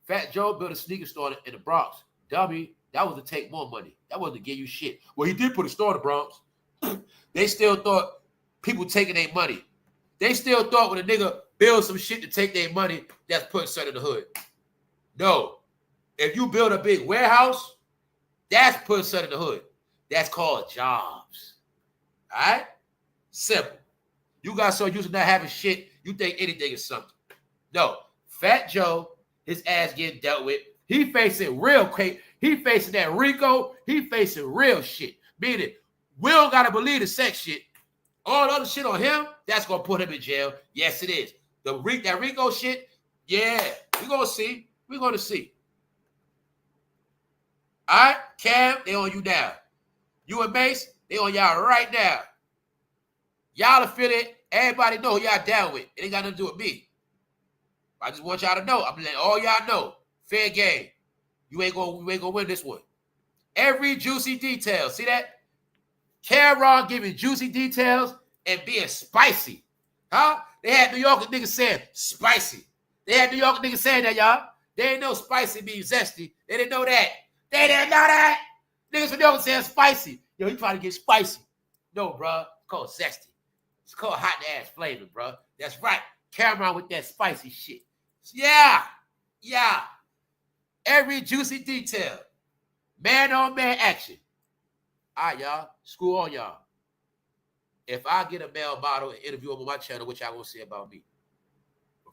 Speaker 1: Fat Joe built a sneaker store in the Bronx. Dummy, that was to take more money. That wasn't to give you shit. Well, he did put a store in the Bronx. They still thought people taking their money. They still thought when a nigga builds some shit to take their money, that's putting something in the hood. No. If you build a big warehouse, that's putting something in the hood. That's called jobs. All right? Simple. You got so used to not having shit, you think anything is something. No. Fat Joe, his ass getting dealt with. He facing real crazy. He facing that Rico. He facing real shit. Meaning, we don't got to believe the sex shit. All the other shit on him, that's going to put him in jail. Yes, it is. That Rico shit, yeah, we're going to see. We're going to see. All right, Cam, they on you now. You and Mace, they on y'all right now. Y'all feel it. Everybody know who y'all down with. It ain't got nothing to do with me. I just want y'all to know. I'm letting all y'all know. Fair game. You ain't gonna win this one. Every juicy detail. See that? Cameron giving juicy details and being spicy. Huh? They had New York niggas saying spicy. They had New York niggas saying that, y'all. They didn't know spicy means zesty. They didn't know that. They didn't know that. Niggas from New York saying spicy. Yo, you trying to get spicy. No, bro. It's called zesty. It's called hot ass flavor, bro. That's right. Cameron with that spicy shit. Yeah. Yeah. Every juicy detail. Man on man action. All right, y'all. Screw on y'all. If I get a male model and interview him on my channel, what y'all gonna say about me?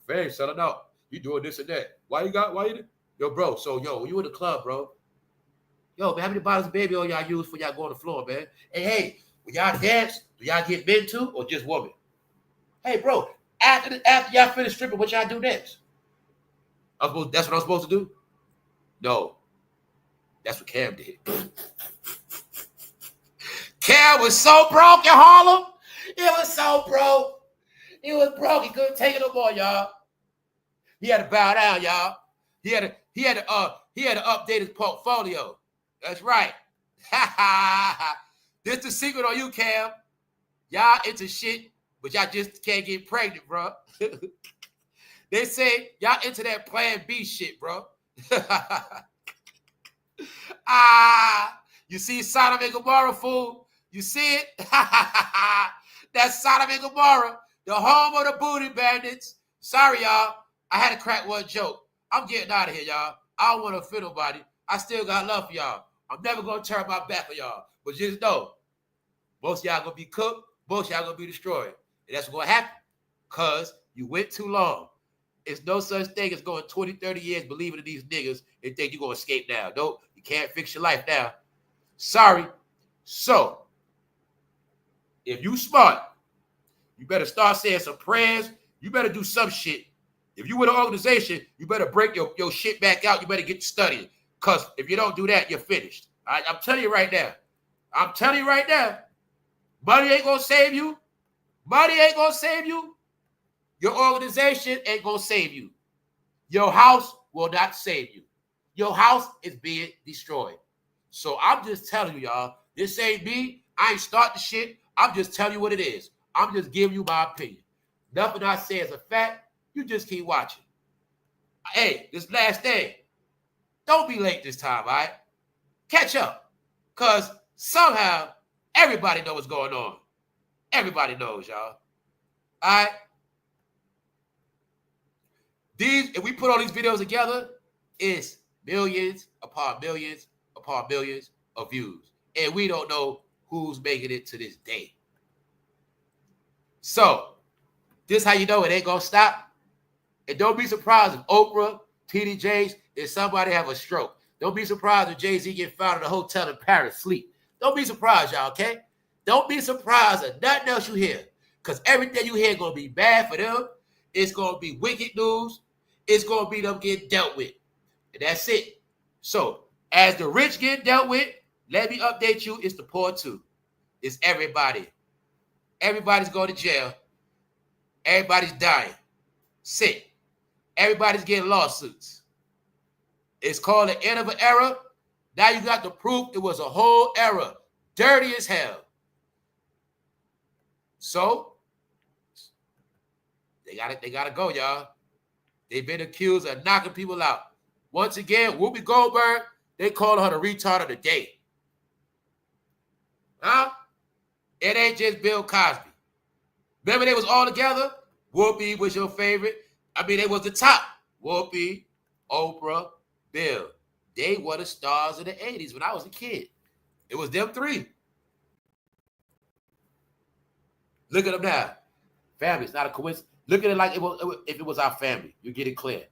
Speaker 1: Hey, selling out. You doing this and that. Why you Yo, bro, so yo, when you in the club, bro. Yo, man, how many bottles of baby oil y'all use for y'all go on the floor, man? Hey, when y'all dance, do y'all get men too or just women? Hey, bro, after y'all finish stripping, what y'all do next? That's what I'm supposed to do? No. That's what Cam did. Cam was so broke in Harlem. It was so broke. He was broke. He couldn't take it no more, y'all. He had to bow down, y'all. He had to update his portfolio. That's right. This the secret on you, Cam. Y'all into shit, but y'all just can't get pregnant, bro. They say y'all into that plan B shit, bro. You see Sodom and Gomorrah, fool? You see it? That's Sodom and Gomorrah, the home of the booty bandits. Sorry, y'all. I had to crack one joke. I'm getting out of here, y'all. I don't want to offend nobody. I still got love for y'all. I'm never going to turn my back on y'all. But just know, most of y'all going to be cooked. Most of y'all going to be destroyed. And that's what's going to happen because you went too long. It's no such thing as going 20, 30 years believing in these niggas and think you're going to escape now. Nope, you can't fix your life now. Sorry. So, if you smart, you better start saying some prayers. You better do some shit. If you with an organization, you better break your shit back out. You better get studying. Because if you don't do that, you're finished. All right? I'm telling you right now. I'm telling you right now. Money ain't going to save you. Money ain't going to save you. Your organization ain't going to save you. Your house will not save you. Your house is being destroyed. So I'm just telling you, y'all, this ain't me. I ain't starting the shit. I'm just telling you what it is. I'm just giving you my opinion. Nothing I say is a fact. You just keep watching. Hey, this last thing. Don't be late this time, all right? Catch up. Because somehow everybody knows what's going on. Everybody knows, y'all. All right? If we put all these videos together, it's millions upon millions upon millions of views. And we don't know who's making it to this day. So, this how you know it ain't going to stop. And don't be surprised if OPRAH, TDJs, and somebody have a stroke. Don't be surprised if Jayz get found in a hotel in Paris sleep. Don't be surprised, y'all, okay? Don't be surprised at nothing else you hear. Because everything you hear is going to be bad for them. It's going to be wicked news. It's going to be them getting dealt with. And that's it. So, as the rich get dealt with, let me update you, it's the poor too. It's everybody. Everybody's going to jail. Everybody's dying. Sick. Everybody's getting lawsuits. It's called the end of an era. Now you got the proof it was a whole era. Dirty as hell. So, they gotta go, y'all. They've been accused of knocking people out. Once again, Whoopi Goldberg, they call her the retard of the day. Huh? It ain't just Bill Cosby. Remember they was all together? Whoopi was your favorite. I mean, they was the top. Whoopi, Oprah, Bill. They were the stars of the 80s when I was a kid. It was them three. Look at them now. Family, it's not a coincidence. Look at it like if it was our family. You get it clear.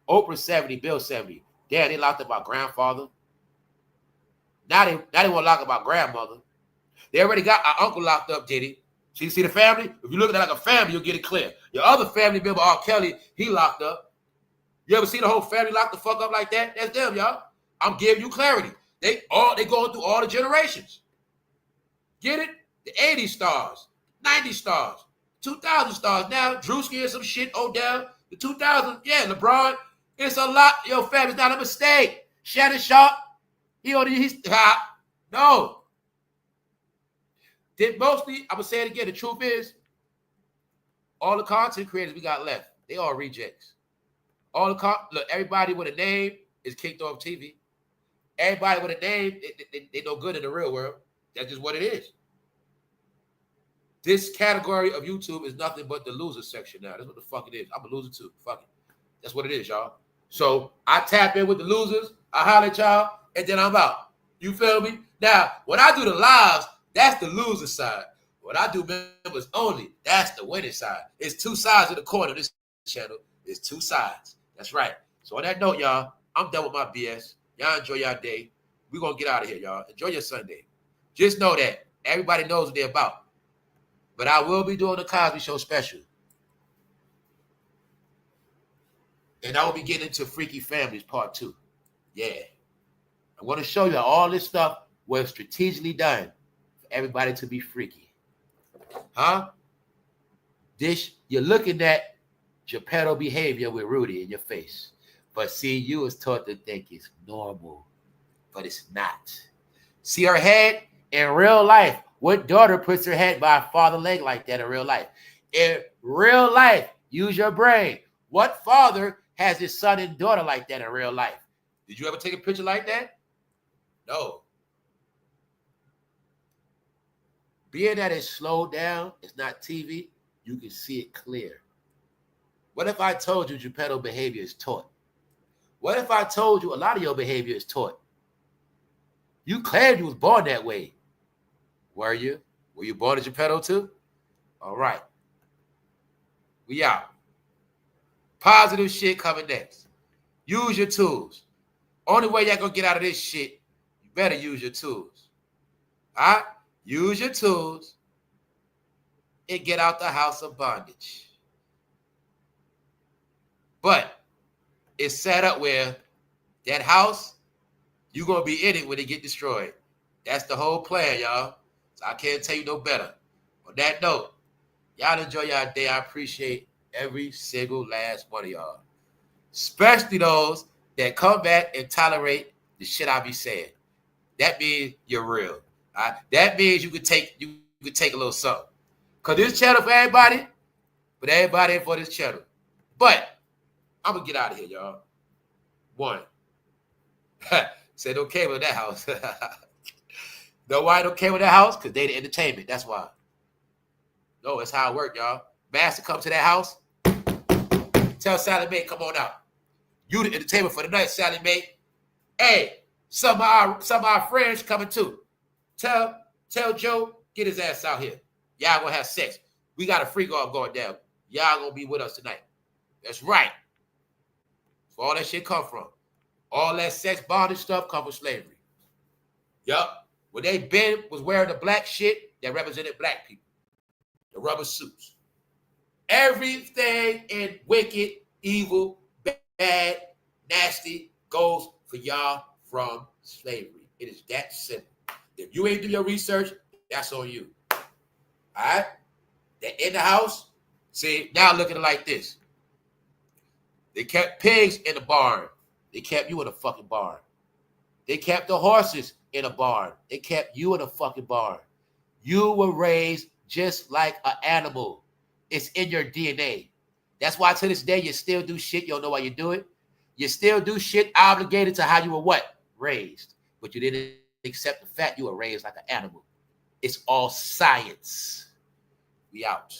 Speaker 1: Oprah 70, Bill 70. Damn, they locked up our grandfather. Now they want to lock up our grandmother. They already got our uncle locked up, Diddy. See the family? If you look at it like a family, you'll get it clear. Your other family member, Kelly, he locked up. You ever see the whole family locked the fuck up like that? That's them, y'all. I'm giving you clarity. They going through all the generations. Get it? The 80 stars, 90 stars, 2000 stars. Now, Drewski and some shit, Odell. The 2000, yeah, LeBron. It's a lot. Your family's not a mistake. Shannon Sharp, no. Did mostly, I'm going to say it again, the truth is, all the content creators we got left, they all rejects. Look, everybody with a name is kicked off TV. Everybody with a name, they no good in the real world. That's just what it is. This category of YouTube is nothing but the loser section now. That's what the fuck it is. I'm a loser too. Fuck it. That's what it is, y'all. So I tap in with the losers, I holler at y'all, and then I'm out. You feel me? Now, when I do the lives, that's the loser side. When I do members only, that's the winning side. It's two sides of the coin of this channel. It's two sides. That's right. So on that note, y'all, I'm done with my BS. Y'all enjoy your day. We're going to get out of here, y'all. Enjoy your Sunday. Just know that everybody knows what they're about. But I will be doing the Cosby Show special. And I will be getting into Freaky Families Part 2. Yeah. I'm going to show you how all this stuff was strategically done for everybody to be freaky. Huh? You're looking at Geppetto behavior with Rudy in your face. But see, you was taught to think it's normal. But it's not. See her head in real life. What daughter puts her head by a father leg like that in real life? In real life, use your brain. What father has his son and daughter like that in real life? Did you ever take a picture like that? No. Being that it's slowed down, it's not TV, you can see it clear. What if I told you Geppetto behavior is taught? What if I told you a lot of your behavior is taught? You claimed you was born that way. Were you? Were you born a Geppetto too? All right. We out. Positive shit coming next. Use your tools. Only way y'all gonna get out of this shit, you better use your tools. All right? Use your tools and get out the house of bondage. But it's set up where that house, you're going to be in it when it get destroyed. That's the whole plan, y'all. So I can't tell you no better. On that note, y'all enjoy y'all day. I appreciate every single last one of y'all. Especially those that come back and tolerate the shit I be saying. That means you're real. That means you could take a little something. Because this channel for everybody, but everybody ain't for this channel. But I'm going to get out of here, y'all. One. Said don't care with that house. Know why I don't care with that house? Because they the entertainment. That's why. No, that's how it work, y'all. Master come to that house. Tell Sally Mae, come on out. You the entertainment for the night, Sally Mae. Hey, some of our friends coming too. Tell Joe, get his ass out here. Y'all gonna have sex. We got a freak off going down. Y'all gonna be with us tonight. That's right. That's where all that shit come from. All that sex bondage stuff come from slavery. Yup. When they Ben was wearing the black shit that represented black people. The rubber suits. Everything in wicked, evil, bad, nasty goes for y'all from slavery. It is that simple. If you ain't do your research, that's on you. All right? They're in the house. See, now look at it like this. They kept pigs in the barn. They kept you in a fucking barn. They kept the horses in a barn. They kept you in a fucking barn. You were raised just like an animal. It's in your DNA. That's why to this day you still do shit. You don't know why you do it. You still do shit obligated to how you were what? Raised. But you didn't accept the fact you were raised like an animal. It's all science. We out.